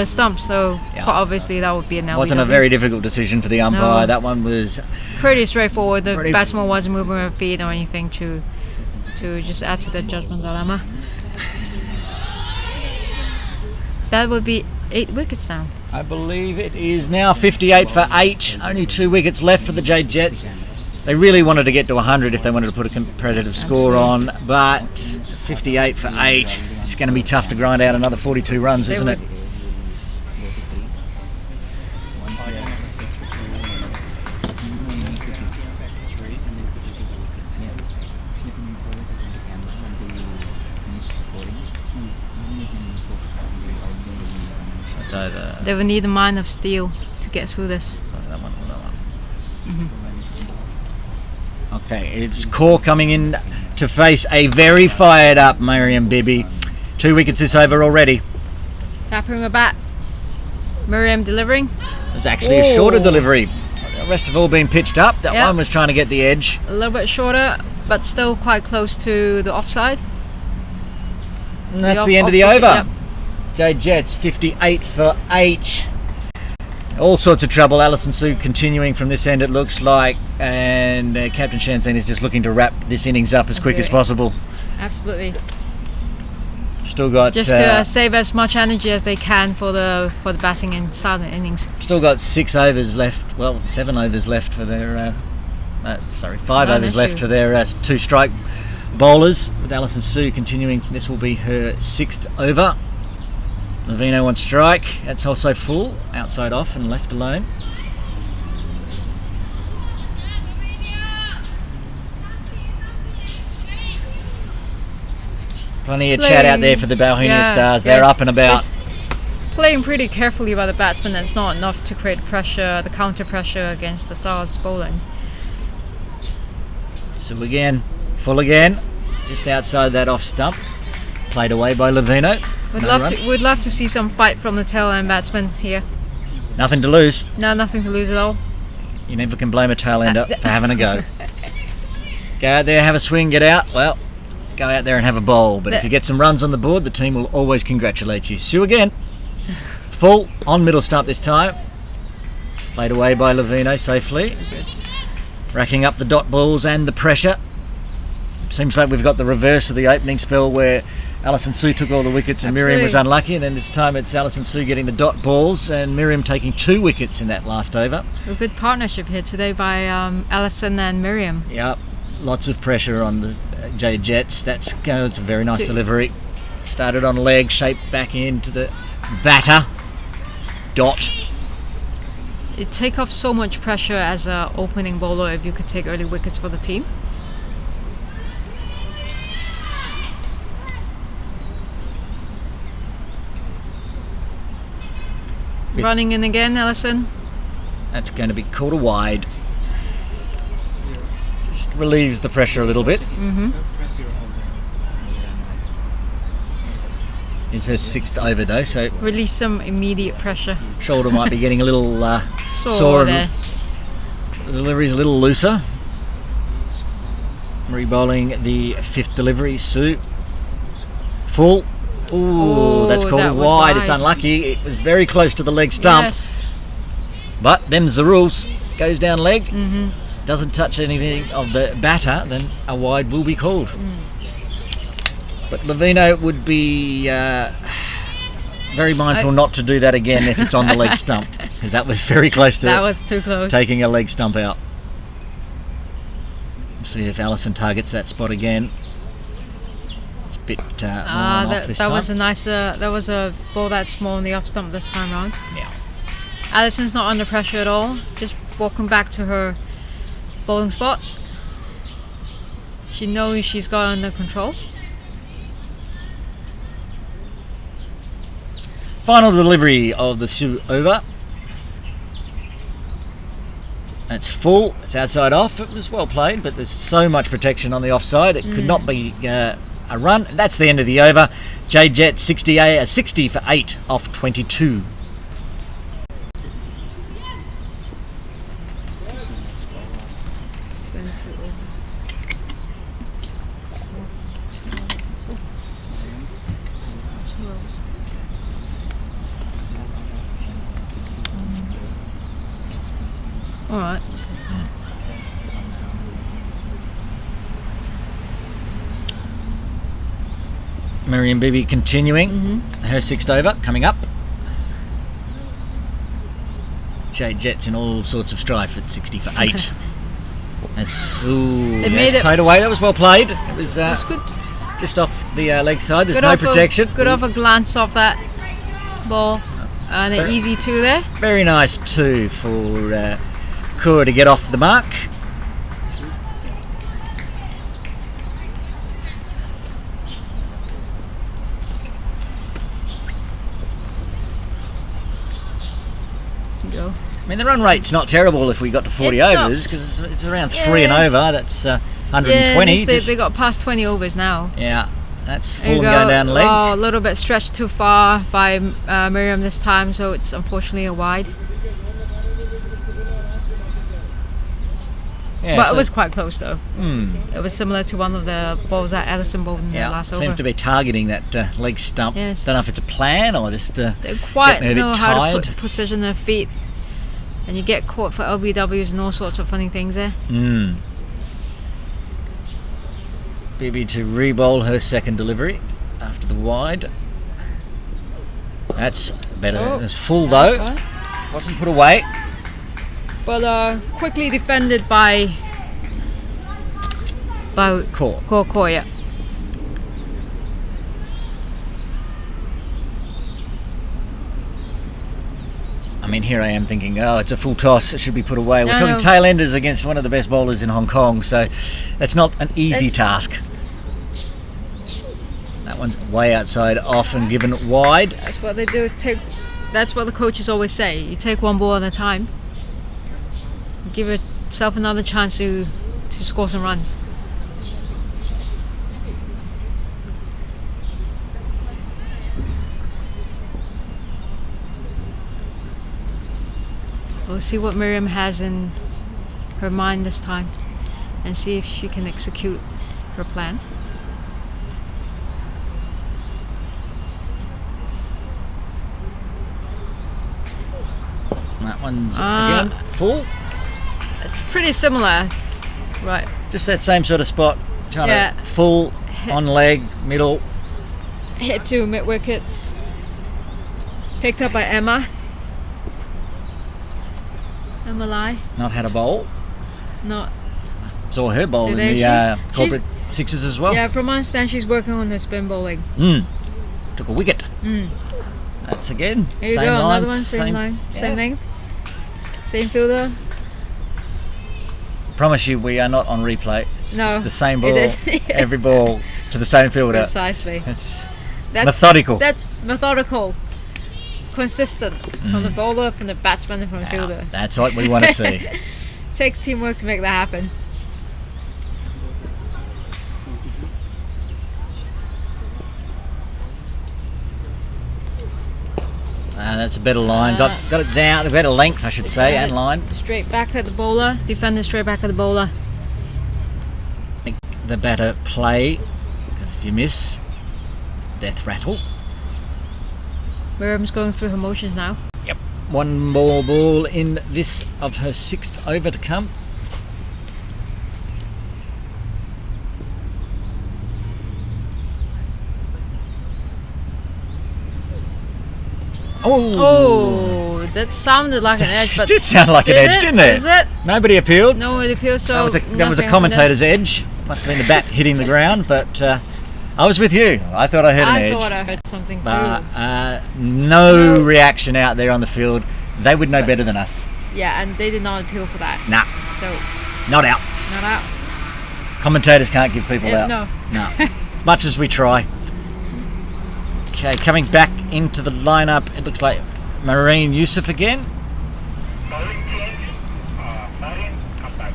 stump. So Yeah. quite obviously that would be an LBW. Wasn't a very difficult decision for the umpire. No. That one was Pretty straightforward. The Pretty batsman wasn't moving her feet or anything to just add to the judgment dilemma. That would be 8 wickets now. I believe it is now 58 for 8. Only 2 wickets left for the Jade Jets. They really wanted to get to 100 if they wanted to put a competitive score on, but 58 for 8. It's going to be tough to grind out another 42 runs, isn't it? It's over. They would need a mind of steel to get through this. That one. Okay, it's Core coming in to face a very fired up Miriam Bibi. 2 wickets this over already. Tapping a bat. Miriam delivering. It was actually a shorter delivery. The rest have all been pitched up. That Yep. one was trying to get the edge. A little bit shorter, but still quite close to the offside. And that's The the end of the off over. wicket, Jade Jets 58 for 8. All sorts of trouble. Alison Sue continuing from this end, it looks like, and Captain Shanzine is just looking to wrap this innings up as quick as Okay. possible. Absolutely. Still got Just to save as much energy as they can for the batting in silent innings. still got 6 overs left. Well, 7 overs left for their 5 Not an overs left issue. for their 2-strike bowlers. With Alison Sue continuing, this will be her 6th over. Lavino on strike. That's also full, outside off and left alone. Plenty of chat out there for the Bauhinia Stars. They're up and about. Just playing pretty carefully by the batsman. It's not enough to create pressure, the counter pressure against the Stars bowling. So again, full again, just outside that off stump. Played away by Lavino. We'd love to see some fight from the tail end batsman here. Nothing to lose. No, nothing to lose at all. You never can blame a tail ender for having a go. Go out there, have a swing, get out. Well, go out there and have a bowl. But if you get some runs on the board, the team will always congratulate you. Sue again. Full on middle stump this time. Played away by Lavino safely. Racking up the dot balls and the pressure. Seems like we've got the reverse of the opening spell where Alison Sue took all the wickets and Miriam was unlucky, and then this time it's Alison Sue getting the dot balls and Miriam taking 2 wickets in that last over. A good partnership here today by Alison and Miriam. Yep, lots of pressure on the Jade Jets. It's a very nice delivery. Started on leg, shaped back into the batter. Dot. It take off so much pressure as a opening bowler if you could take early wickets for the team. Running in again, Alison. That's going to be called a wide. Just relieves the pressure a little bit. Is her 6th over though, so Release some immediate pressure. shoulder might be getting a little Sore there. The delivery's a little looser. Re-bowling the 5th delivery, Sue. Full. Ooh, that's called that a was wide. It's wide. unlucky. It was very close to the leg stump. Yes. But them's the rules. Goes down leg. Doesn't touch anything of the batter, then a wide will be called. But Lavino would be very mindful not to do that again if it's on the leg stump, because that was very close to That was too close. taking a leg stump out. See if Alison targets that spot again. It's a bit more on off this that time. was a nicer. That was a ball that's small on the off stump this time round. Yeah. Alison's not under pressure at all. Just walking back to her bowling spot. She knows she's got it under control. Final delivery of the Sue over. It's full. It's outside off. It was well played, but there's so much protection on the offside. It could not be a run. That's the end of the over. Jade Jets 60 for 8 off 22. All right. Miriam Bibi continuing her 6th over coming up. Jade Jets in all sorts of strife at 60 for 8. That's made it. Played away. That was well played. It was Good. just off the leg side. There's Good no off protection. Good off a glance off that ball. And an easy 2 there. Very nice 2 for Kua to get off the mark. Go. I mean, the run rate's not terrible if we got to 40 It's not. overs, because it's around 3 and over. That's 120. Yeah, they got past 20 overs now. Yeah, that's There you full and going down the leg. Oh, a little bit stretched too far by Miriam this time, so it's unfortunately a wide. Yeah, But so- it was quite close though. It was similar to one of the balls that Ellison bowled in the Yeah, last seems over. to be targeting that leg stump. Yes. Don't know if it's a plan or just They quite getting a know bit how tired. to position their feet, and you get caught for LBWs and all sorts of funny things there. Bibi to re-bowl her 2nd delivery after the wide. That's better. Oh, It was full though. Right. Wasn't put away. But quickly defended by Caught. Yeah. I mean, here I am thinking, oh, it's a full toss. It should be put away. We're No, talking no. tail enders against one of the best bowlers in Hong Kong, so that's not an easy task. That one's way outside, off and given wide. That's what they do. That's what the coaches always say. You take one ball at a time. Give yourself another chance to score some runs. We'll see what Miriam has in her mind this time, and see if she can execute her plan. That one's again full. It's pretty similar, right? Just that same sort of spot. Trying Yeah. to full on leg, middle. Hit to mid wicket. Picked up by Emma. Emma Lai. Not had a bowl. Not. Saw her bowl in Today the she's- corporate sixes as well. Yeah, from my understand she's working on the spin bowling. Took a wicket. That's again. Here you same go, lines, another one, same line, same length, same fielder. Promise you, we are not on replay. It's No, just the same ball, it is. every ball to the same fielder. Precisely. It's That's methodical. That's methodical, consistent from the bowler, from the batsman, and from the fielder. That's what we want to see. Takes teamwork to make that happen. That's a better line. Got it down, a better length, I should say, and line. Straight back at the bowler, defender straight back at the bowler. Make the batter play, because if you miss, death rattle. Miriam's going through her motions now. Yep. One more ball in this of her 6th over to come. Oh, that sounded like an edge, It but did sound like an did edge, it? didn't it? Is it? Nobody appealed. No, it appeals so. That was a nothing commentator's edge. Must have been the bat hitting the ground, but I was with you. I thought I heard an I edge. thought I heard something too. But no reaction out there on the field. They would know better than us. Yeah, and they did not appeal for that. Nah, So, not out. not out. Commentators can't give people out. No. No. As much as we try. Okay, coming back into the lineup, it looks like Marine Yusuf again. Bowling change. Marine, come back.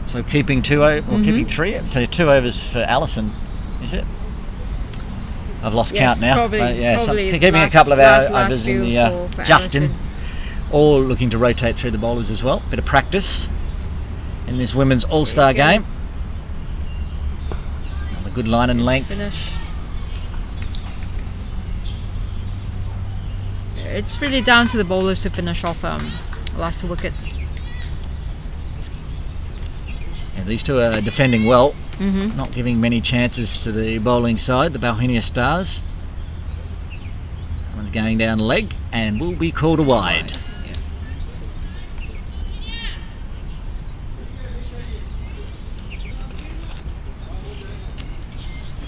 So keeping keeping 3, so 2 overs for Allison, is it? I've lost Yes, count now. probably- But yeah, probably keeping a last- couple of last overs in few the for Justin. Allison. all looking to rotate through the bowlers as well. Bit of practice in this women's all-star game. Another good line and length. Finish. It's really down to the bowlers to finish off the last 2 wickets. Yeah, these two are defending well, not giving many chances to the bowling side, the Bauhinia Stars. One's going down leg and will be called a wide.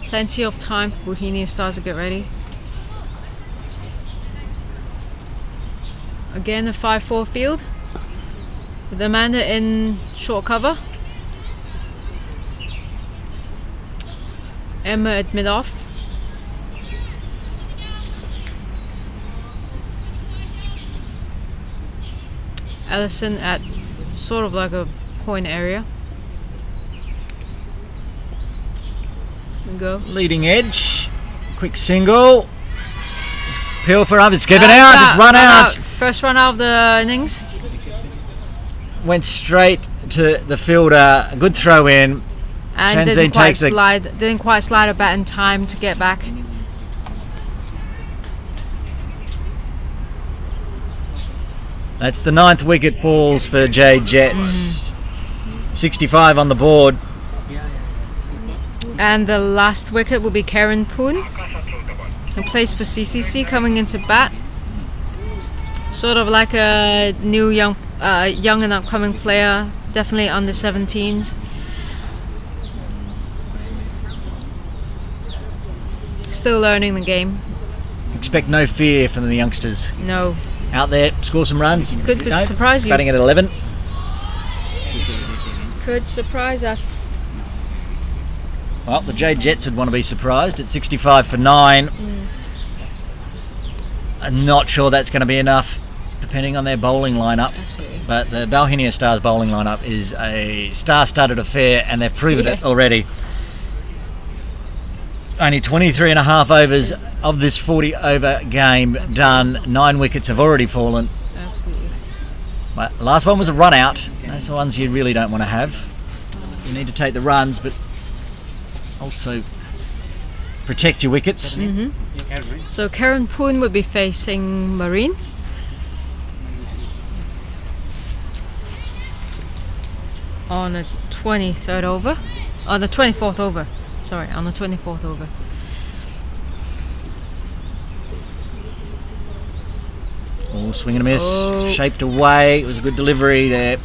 Plenty of time for Bauhinia Stars to get ready. Again, a 5-4 field with Amanda in short cover. Emma at mid-off. Allison at sort of like a point area. There we go. Leading edge, quick single. Peel for up, it's given out, it's run out. First run out of the innings. Went straight to the fielder, a good throw in. And didn't quite slide a bat in time to get back. That's the 9th wicket falls for Jade Jets. 65 on the board. And the last wicket will be Karen Poon, in place for CCC coming into bat. Sort of like a new young and upcoming player, definitely under 17s. Still learning the game. Expect no fear from the youngsters. No. Out there, score some runs. Could surprise you. Batting at 11. Could surprise us. Well, the Jade Jets would want to be surprised at 65 for 9. I'm not sure that's going to be enough, depending on their bowling lineup. Absolutely. But the Bauhinia Stars bowling lineup is a star-studded affair, and they've proven it already. Only 23 and a half overs of this 40-over game done. 9 wickets have already fallen. Absolutely. But the last one was a run-out. Those are the ones you really don't want to have. You need to take the runs, but also protect your wickets. So Karen Poon would be facing Marine. On the 23rd over. On the 24th over. Sorry, on the 24th over. Oh, swing and a miss. Shaped away. It was a good delivery there.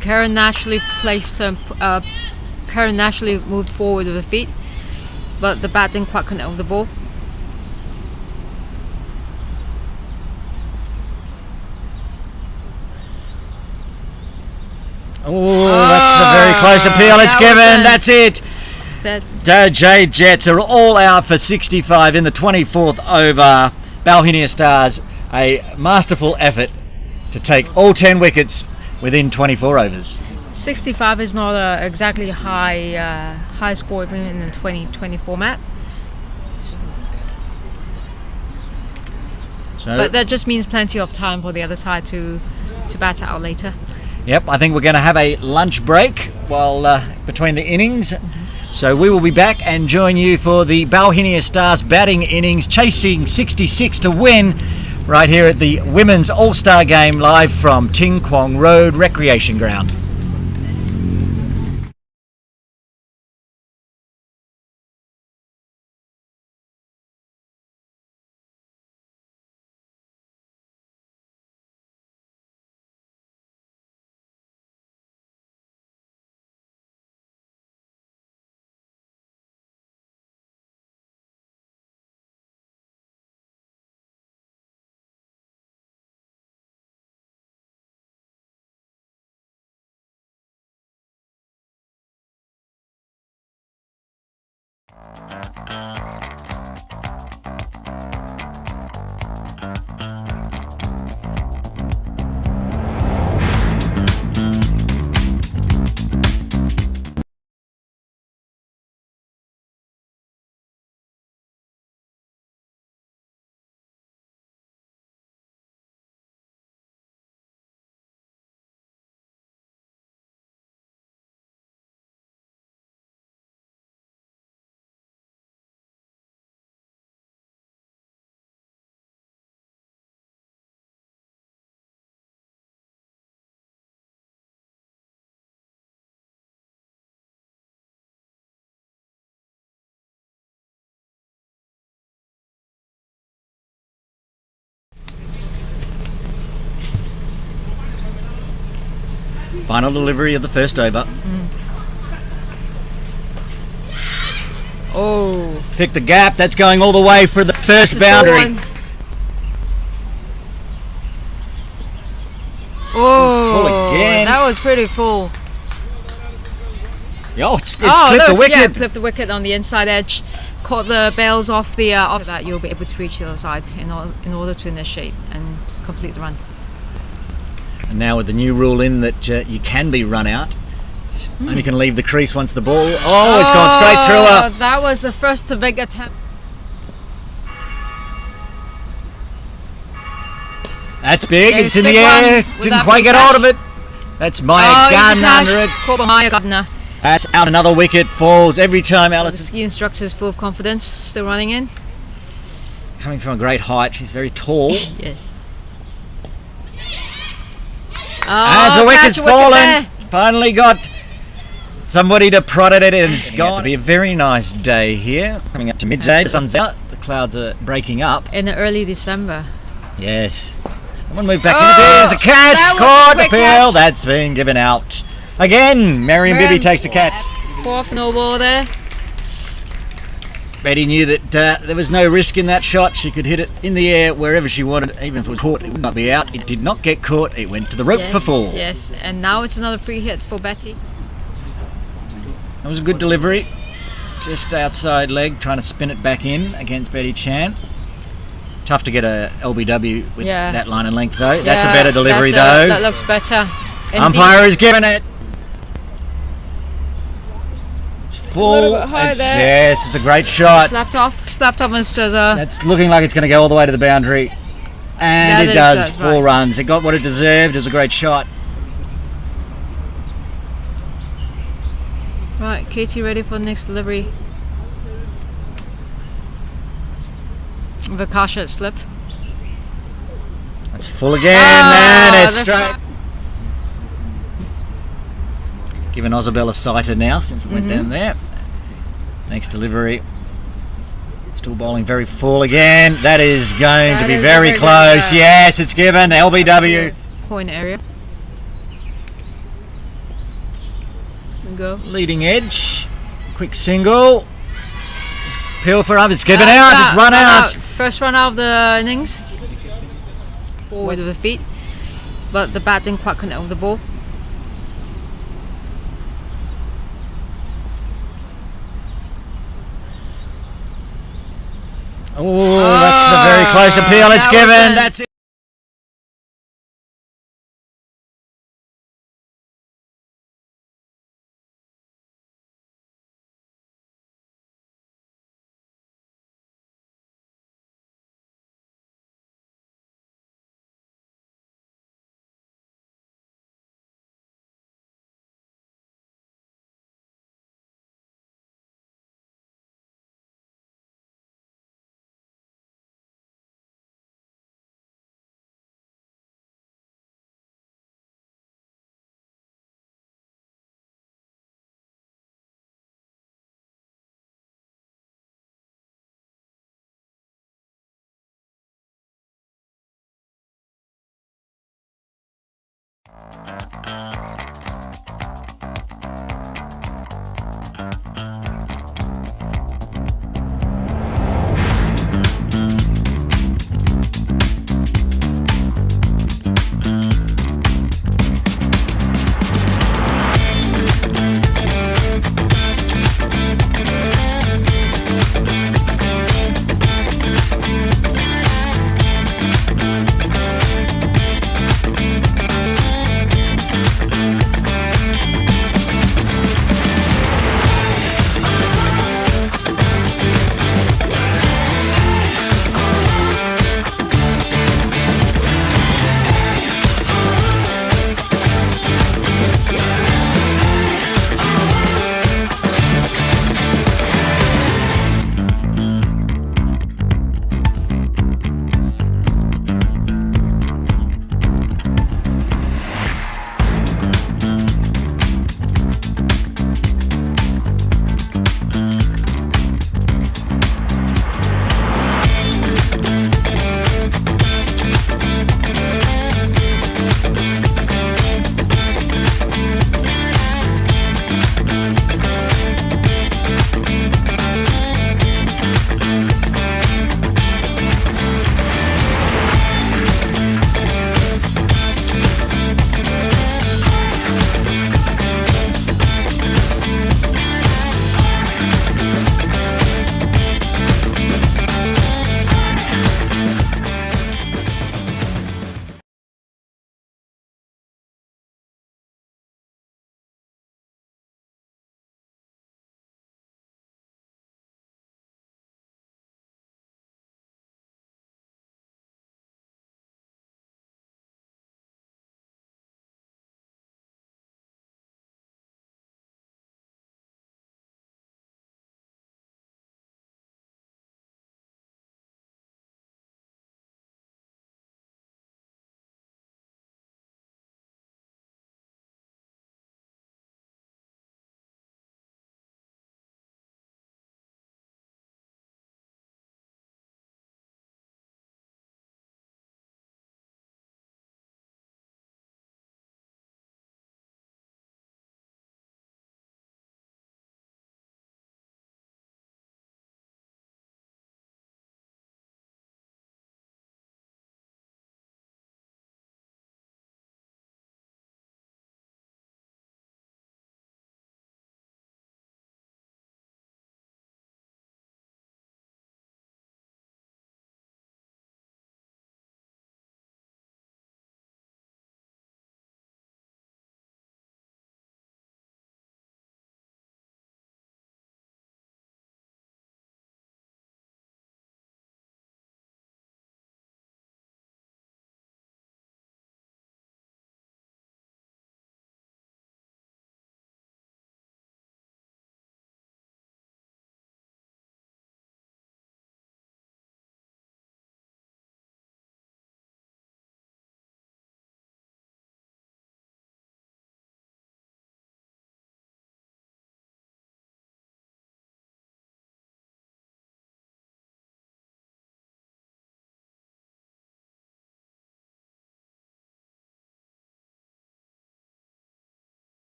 Karen naturally Karen naturally moved forward with her feet, but the bat didn't quite connect with the ball. Oh, that's a very close appeal. It's given. That's it. Jade Jets are all out for 65 in the 24th over. Bauhinia Stars, a masterful effort to take all 10 wickets within 24 overs. 65 is not a exactly high score even in the 2020 format. But that just means plenty of time for the other side to bat out later. Yep, I think we're going to have a lunch break while between the innings. So we will be back and join you for the Bauhinia Stars batting innings, chasing 66 to win, right here at the Women's All-Star Game live from Ting Kwong Road Recreation Ground. Final delivery of the first over. Oh. Pick the gap. That's going all the way for the first boundary. Oh, Full again. that was pretty full. Oh, it's clipped the wicket. Yeah, clipped the wicket on the inside edge. Caught the bails off the off that. You'll be able to reach the other side in order to initiate and complete the run. And now with the new rule in that you can be run out, only can leave the crease once the ball. Oh, it's gone straight through her. That was the first big attempt. That's big. Yeah, it's in the big one air. with Didn't that quite big get catch. hold of it. That's Maya Gardner under it. Maya Gardner. That's out. Another wicket falls every time. The Alison ski instructor is full of confidence, still running in. coming from a great height. She's very tall. Yes. And the wicket's fallen. Finally got somebody to prod it, and it's going to be a very nice day here. Coming up to midday, the sun's out, the clouds are breaking up. In early December. Yes. I'm going to move back into there. There's a catch. Caught the peel. That's been given out. Again, Marion Bibby takes the catch. Fourth no ball there. Betty knew that there was no risk in that shot. She could hit it in the air wherever she wanted. Even if it was caught, it would not be out. It did not get caught. It went to the rope for four. Yes, and now it's another free hit for Betty. That was a good delivery. Just outside leg, trying to spin it back in against Betty Chan. Tough to get a LBW with that line and length though. That's a better delivery though. That looks better. Umpire is giving it. It's full. Yes, it's a great shot. Slapped off into the... That's looking like it's going to go all the way to the boundary. And it does. 4 runs. It got what it deserved. It was a great shot. Right, Katie ready for the next delivery. Vikasha at slip. It's full again, and it's straight. Giving Osabella sighter now since it went down there. Next delivery. Still bowling very full again. That is going to be very close. Yes, it's given. LBW. Point area. Go. Leading edge. Quick single. Peel for up. It's given out. It's run out. First run out of the innings. Forward with the feet. But the bat didn't quite connect with the ball. Oh, that's a very close appeal. It's given. That's it.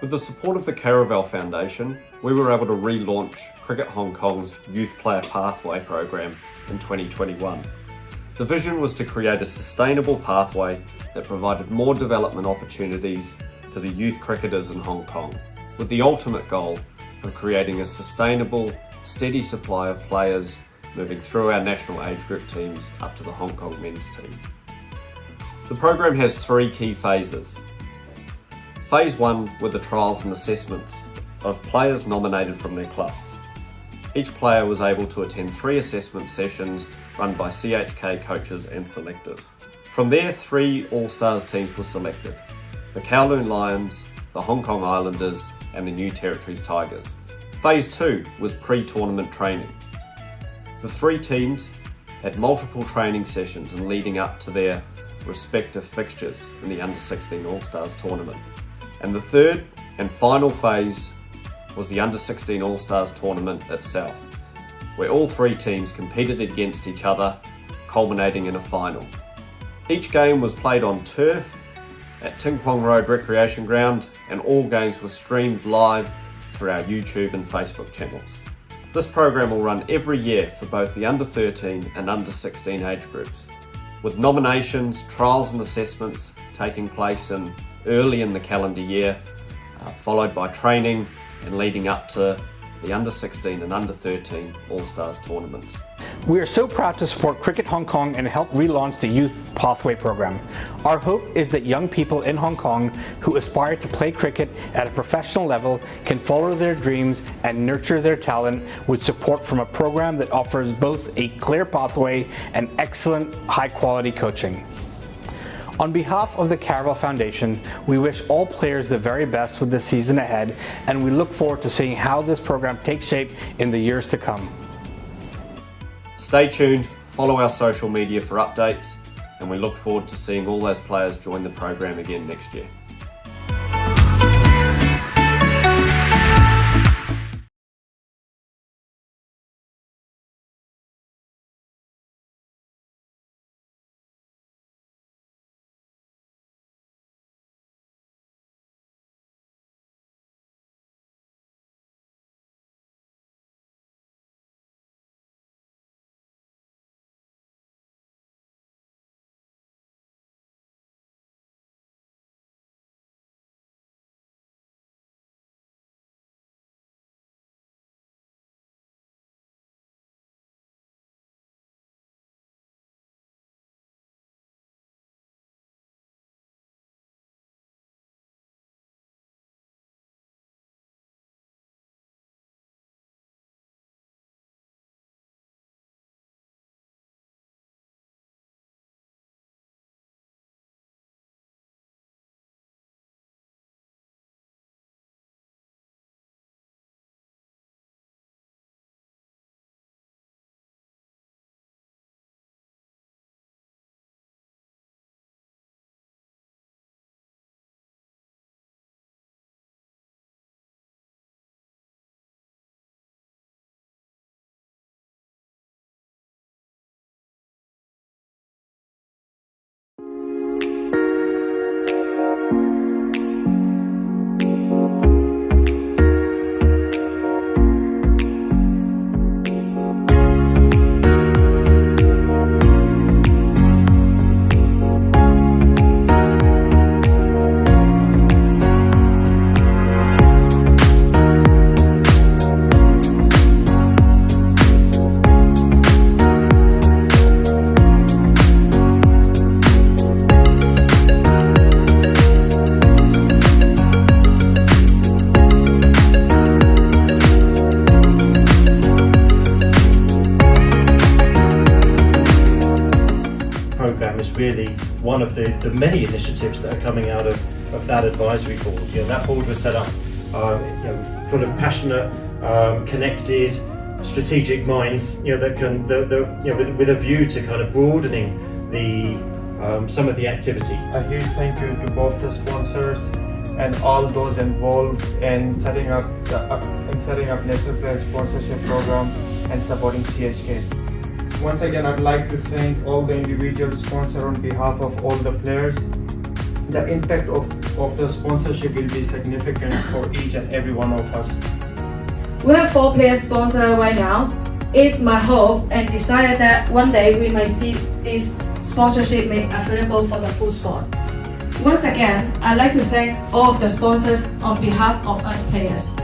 With the support of the Caravel Foundation, we were able to relaunch Cricket Hong Kong's Youth Player Pathway program in 2021. The vision was to create a sustainable pathway that provided more development opportunities to the youth cricketers in Hong Kong, with the ultimate goal of creating a sustainable, steady supply of players moving through our national age group teams up to the Hong Kong men's team. The program has 3 key phases. Phase 1 were the trials and assessments of players nominated from their clubs. Each player was able to attend 3 assessment sessions run by CHK coaches and selectors. From there, 3 All-Stars teams were selected: the Kowloon Lions, the Hong Kong Islanders and the New Territories Tigers. Phase 2 was pre-tournament training. The 3 teams had multiple training sessions and leading up to their respective fixtures in the Under-16 All-Stars tournament. And the third and final phase was the Under-16 All-Stars tournament itself, where all 3 teams competed against each other, culminating in a final. Each game was played on turf at Tin Kwong Road Recreation Ground, and all games were streamed live through our YouTube and Facebook channels. This program will run every year for both the Under-13 and Under-16 age groups, with nominations, trials and assessments taking place early in the calendar year, followed by training and leading up to the Under-16 and Under-13 All-Stars tournaments. We are so proud to support Cricket Hong Kong and help relaunch the Youth Pathway program. Our hope is that young people in Hong Kong who aspire to play cricket at a professional level can follow their dreams and nurture their talent with support from a program that offers both a clear pathway and excellent high-quality coaching. On behalf of the Caravel Foundation, we wish all players the very best with the season ahead, and we look forward to seeing how this program takes shape in the years to come. Stay tuned, follow our social media for updates, and we look forward to seeing all those players join the program again next year. Program is really one of the many initiatives that are coming out of that advisory board. That board was set up full of passionate, connected, strategic minds that can with a view to kind of broadening the some of the activity. A huge thank you to both the sponsors and all those involved in setting up National Player Sponsorship Program and supporting CHK. Once again, I'd like to thank all the individual sponsors on behalf of all the players. The impact of the sponsorship will be significant for each and every one of us. We have 4 player sponsors right now. It's my hope and desire that one day we might see this sponsorship made available for the full sport. Once again, I'd like to thank all of the sponsors on behalf of us players.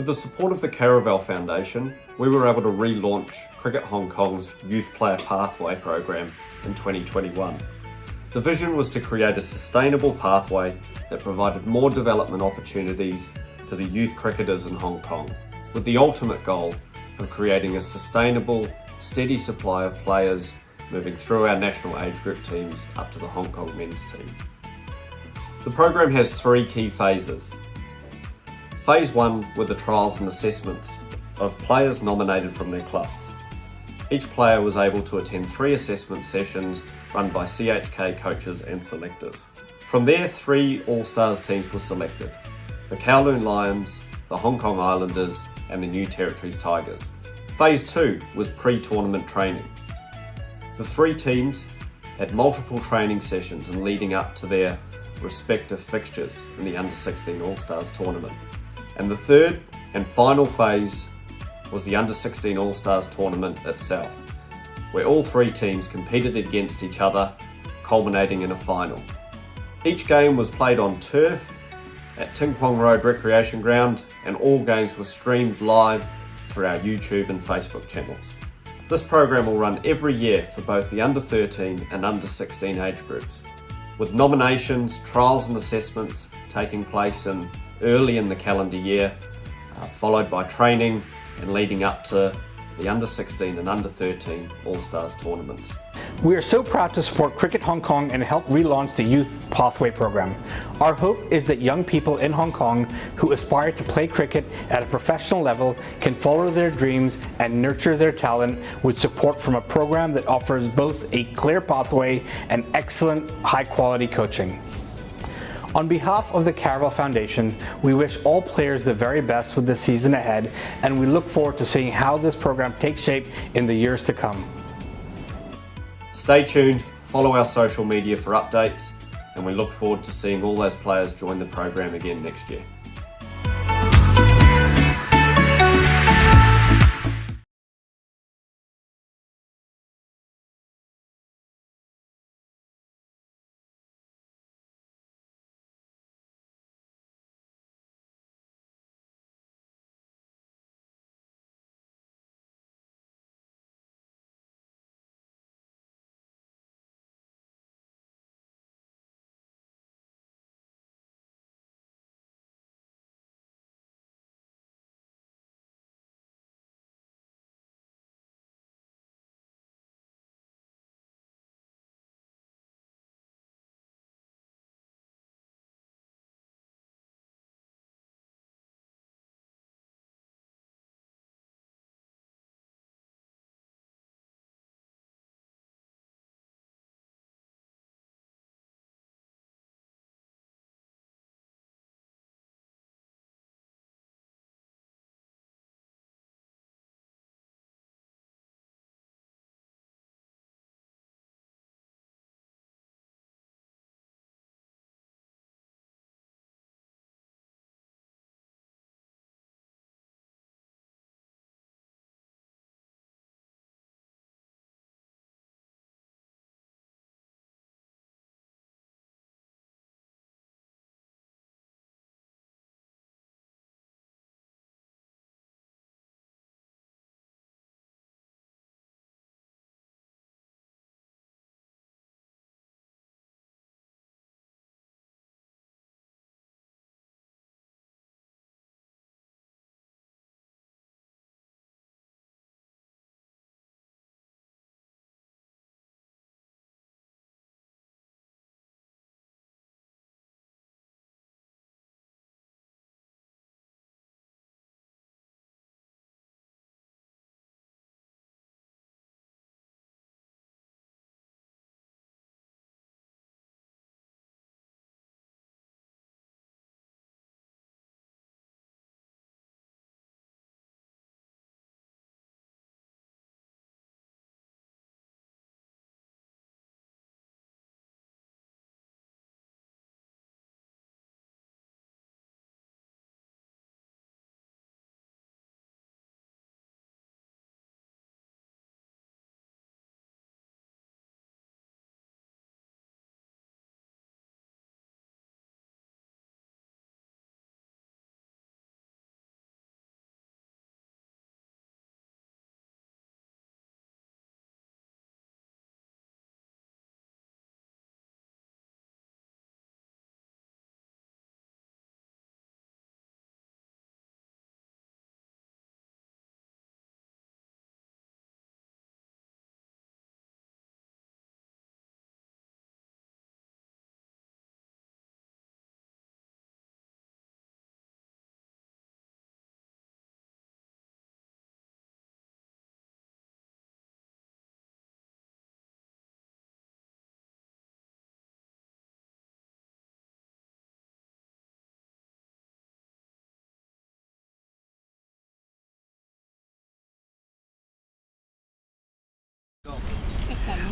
the support of the Caravel Foundation, we were able to relaunch Cricket Hong Kong's Youth Player Pathway program in 2021. The vision was to create a sustainable pathway that provided more development opportunities to the youth cricketers in Hong Kong, with the ultimate goal of creating a sustainable, steady supply of players moving through our national age group teams up to the Hong Kong men's team. The program has 3 key phases. Phase 1 were the trials and assessments of players nominated from their clubs. Each player was able to attend 3 assessment sessions run by CHK coaches and selectors. From there, 3 All-Stars teams were selected: the Kowloon Lions, the Hong Kong Islanders and the New Territories Tigers. Phase 2 was pre-tournament training. The 3 teams had multiple training sessions and leading up to their respective fixtures in the Under-16 All-Stars tournament. And the third and final phase was the Under-16 All-Stars tournament itself, where all 3 teams competed against each other, culminating in a final. Each game was played on turf at Tin Kwong Road Recreation Ground, and all games were streamed live through our YouTube and Facebook channels. This program will run every year for both the Under-13 and Under-16 age groups, with nominations, trials and assessments taking place early in the calendar year, followed by training and leading up to the Under-16 and Under-13 All-Stars tournaments. We are so proud to support Cricket Hong Kong and help relaunch the Youth Pathway program. Our hope is that young people in Hong Kong who aspire to play cricket at a professional level can follow their dreams and nurture their talent with support from a program that offers both a clear pathway and excellent high-quality coaching. On behalf of the Caravel Foundation, we wish all players the very best with the season ahead, and we look forward to seeing how this program takes shape in the years to come. Stay tuned, follow our social media for updates, and we look forward to seeing all those players join the program again next year.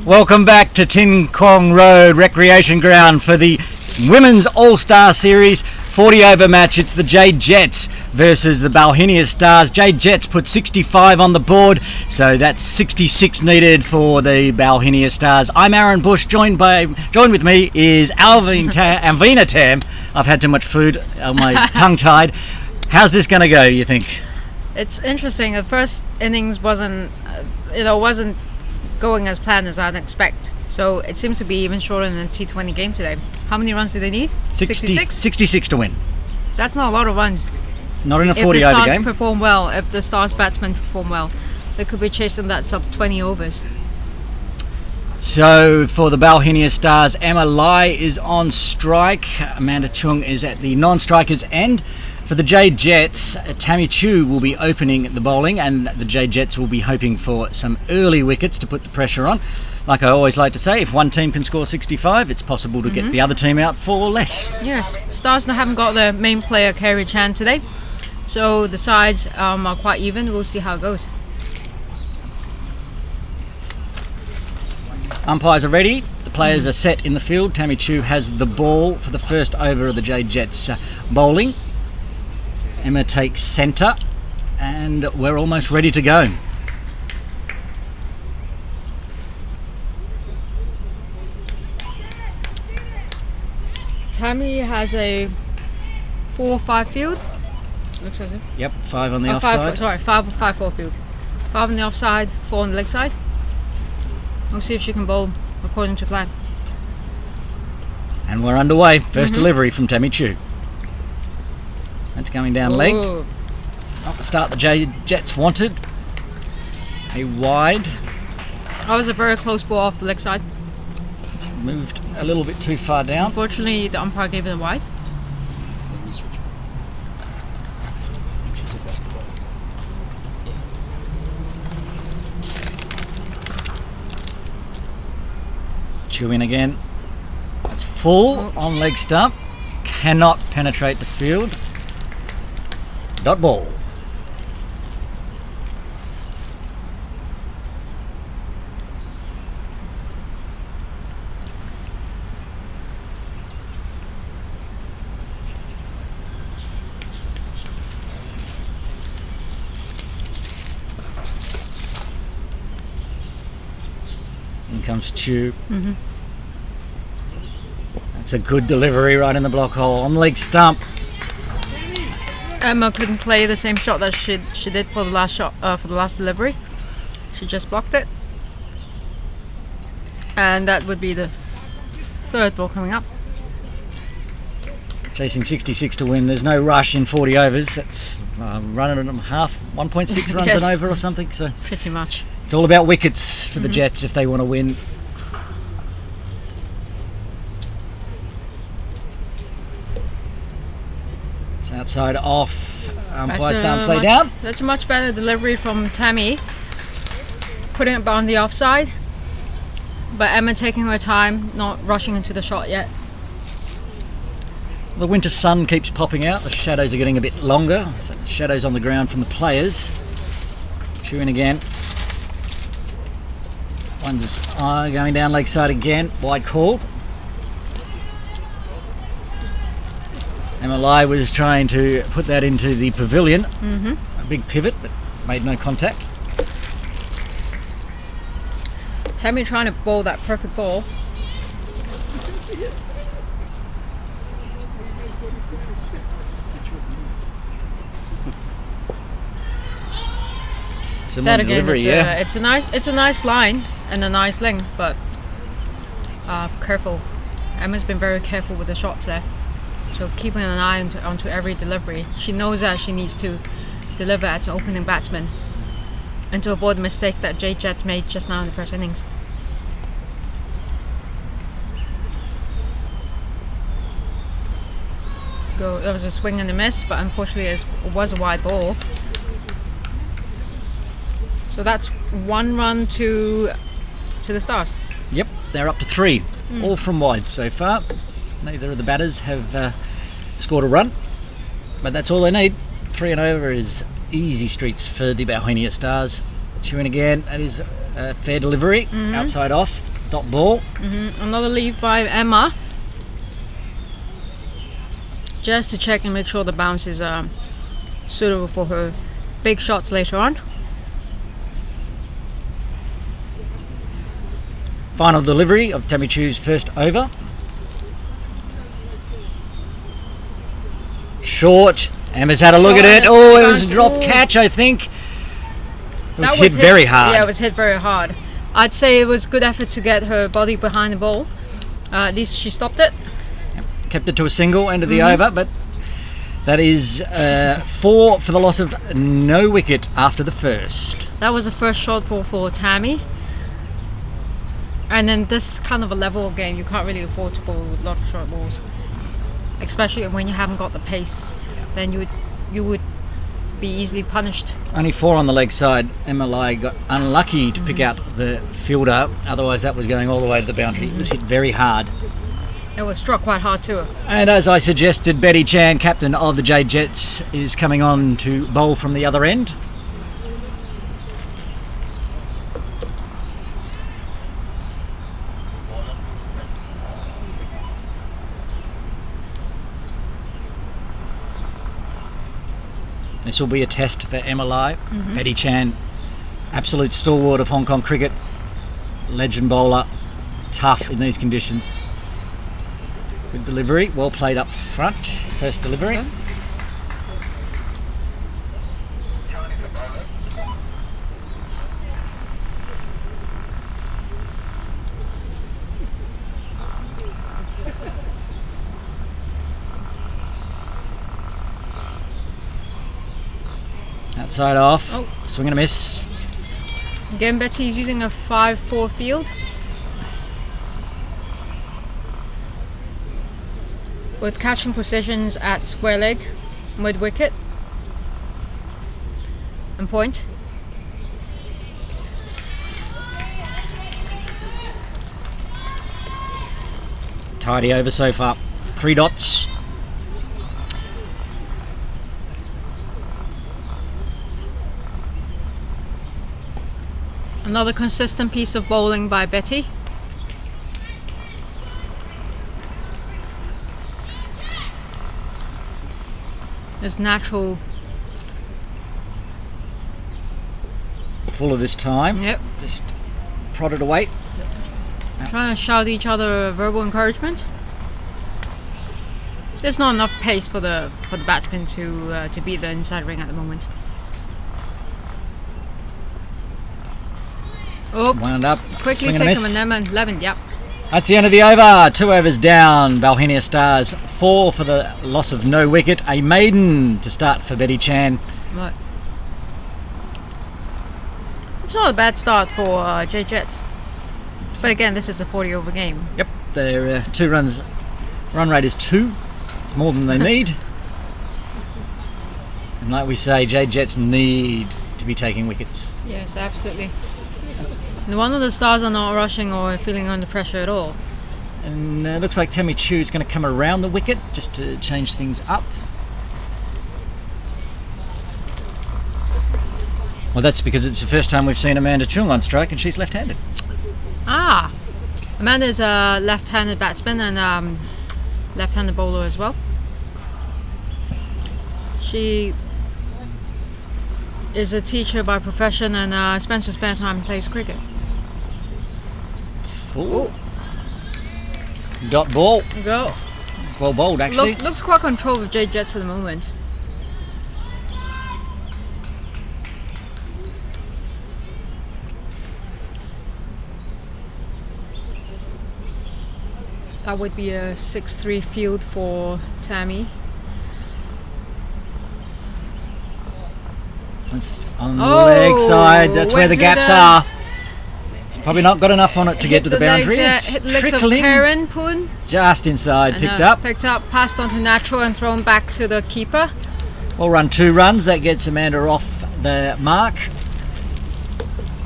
Welcome back to Tin Kwong Road Recreation Ground for the Women's All-Star Series 40 over match. It's the Jade Jets versus the Bauhinia Stars. Jade Jets put 65 on the board, so that's 66 needed for the Bauhinia Stars. I'm Aaron Bush. Joined with me is Alvina Tam. I've had too much food, my tongue tied. How's this going to go, you think? It's interesting. The first innings wasn't going as planned as I'd expect. So it seems to be even shorter than a T20 game today. How many runs do they need? 66? 66 to win. That's not a lot of runs. Not in a 40 over game. If the Stars perform well, if the Stars batsmen perform well, they could be chasing that sub 20 overs. So for the Bauhinia Stars, Emma Lai is on strike. Amanda Chung is at the non-strikers end. For the Jade Jets, Tammy Chu will be opening the bowling, and the Jade Jets will be hoping for some early wickets to put the pressure on. Like I always like to say, if one team can score 65, it's possible to get the other team out for less. Yes, Stars haven't got their main player Kerry Chan today, so the sides are quite even. We'll see how it goes. Umpires are ready. The players are set in the field. Tammy Chu has the ball for the first over of the Jade Jets bowling. Emma takes centre, and we're almost ready to go. Tammy has a 4-5 field. Looks as if. Yep, 5 on the offside. 5-4 field. 5 on the offside, 4 on the leg side. We'll see if she can bowl according to plan. And we're underway. First delivery from Tammy Chu. That's going down leg. Not the start the Jets wanted. A wide. That was a very close ball off the leg side. It's moved a little bit too far down. Unfortunately, the umpire gave it a wide. Chu in again. It's full on leg stump. Cannot penetrate the field. Dot ball. In comes Chu. That's a good delivery right in the block hole on leg stump. Emma couldn't play the same shot that she did for the last shot for the last delivery. She just blocked it, and that would be the third ball coming up. Chasing 66 to win. There's no rush in 40 overs. That's running at half, 1.6 runs Yes. an over or something. So Pretty much. it's all about wickets for the Jets if they want to win. It's outside off. Umpire stumps lay down. That's a much better delivery from Tammy. Putting it on the offside. But Emma taking her time, not rushing into the shot yet. The winter sun keeps popping out. The shadows are getting a bit longer. So shadows on the ground from the players. Chu in again. One's going down leg side again. Wide call. Emma Lai was trying to put that into the pavilion. A big pivot, but made no contact. Tammy trying to bowl that perfect ball. Similar delivery, yeah. It's a nice line and a nice length, but careful. Emma's been very careful with the shots there. So keeping an eye onto every delivery. She knows that she needs to deliver as an opening batsman and to avoid the mistakes that Jade Jets made just now in the first innings. There was a swing and a miss, but unfortunately it was a wide ball. So that's 1 run to the Stars. Yep, they're up to 3, all from wide so far. Neither of the batters have scored a run, but that's all they need. 3 and over is easy streets for the Bauhinia Stars. Chu in again, that is fair delivery, outside off, dot ball. Another leave by Emma. Just to check and make sure the bounce is suitable for her big shots later on. Final delivery of Tammy Chu's first over. Short. Emma's had a look at it. Oh, it was a drop catch, I think. It was hit very hard. Yeah, it was hit very hard. I'd say it was good effort to get her body behind the ball. At least she stopped it. Kept it to a single, end of the over, but that is 4 for the loss of no wicket after the first. That was the first short ball for Tammy. And then this kind of a level game, you can't really afford to bowl with a lot of short balls, especially when you haven't got the pace. Then you would be easily punished. Only 4 on the leg side. Emma Lai got unlucky to pick out the fielder, otherwise that was going all the way to the boundary. It was hit very hard. It was struck quite hard too. And as I suggested, Betty Chan, captain of the Jade Jets, is coming on to bowl from the other end. This will be a test for Emma Lai. Betty Chan, absolute stalwart of Hong Kong cricket, legend bowler, tough in these conditions. Good delivery, well played up front, first delivery. Outside off, swing and a miss. Again, Betty's using a 5-4 field. With catching positions at square leg, mid wicket, and point. Tidy over so far, 3 dots. Another consistent piece of bowling by Betty. It's natural. Fuller this time. Yep. Just prodded away. Trying to shout each other verbal encouragement. There's not enough pace for the batsman to beat the inside ring at the moment. Oh, Wound up. quickly take him an 11, yep. That's the end of the over. 2 overs down. Bauhinia Stars 4 for the loss of no wicket. A maiden to start for Betty Chan. Right. It's not a bad start for Jade Jets. But again, this is a 40 over game. Yep, their 2 runs. Run rate is 2. It's more than they need. And like we say, Jade Jets need to be taking wickets. Yes, absolutely. No wonder the Stars are not rushing or feeling under pressure at all. And it looks like Tammy Chu is going to come around the wicket just to change things up. Well, that's because it's the first time we've seen Amanda Chung on strike and she's left-handed. Ah, Amanda's a left-handed batsman and left-handed bowler as well. She is a teacher by profession and spends her spare time and plays cricket. Full. Dot ball. Go. Well bowled, actually. Looks quite controlled with Jade Jets at the moment. That would be a 6-3 field for Tammy. Just on the leg side, that's where the gaps are. It's probably not got enough on it to get to the boundary. Legs, it's hit the legs of trickling Karen Poon. just inside, And, picked up. Picked up, passed on to natural and thrown back to the keeper. We'll run 2 runs. That gets Amanda off the mark.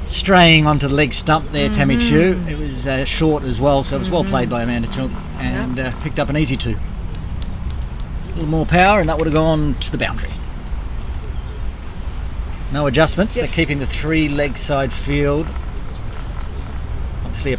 Straying onto the leg stump there, Tammy Chu. It was short as well, so it was well played by Amanda Chung and picked up an easy 2. A little more power and that would have gone to the boundary. No adjustments. Yep. They're keeping the 3 leg side field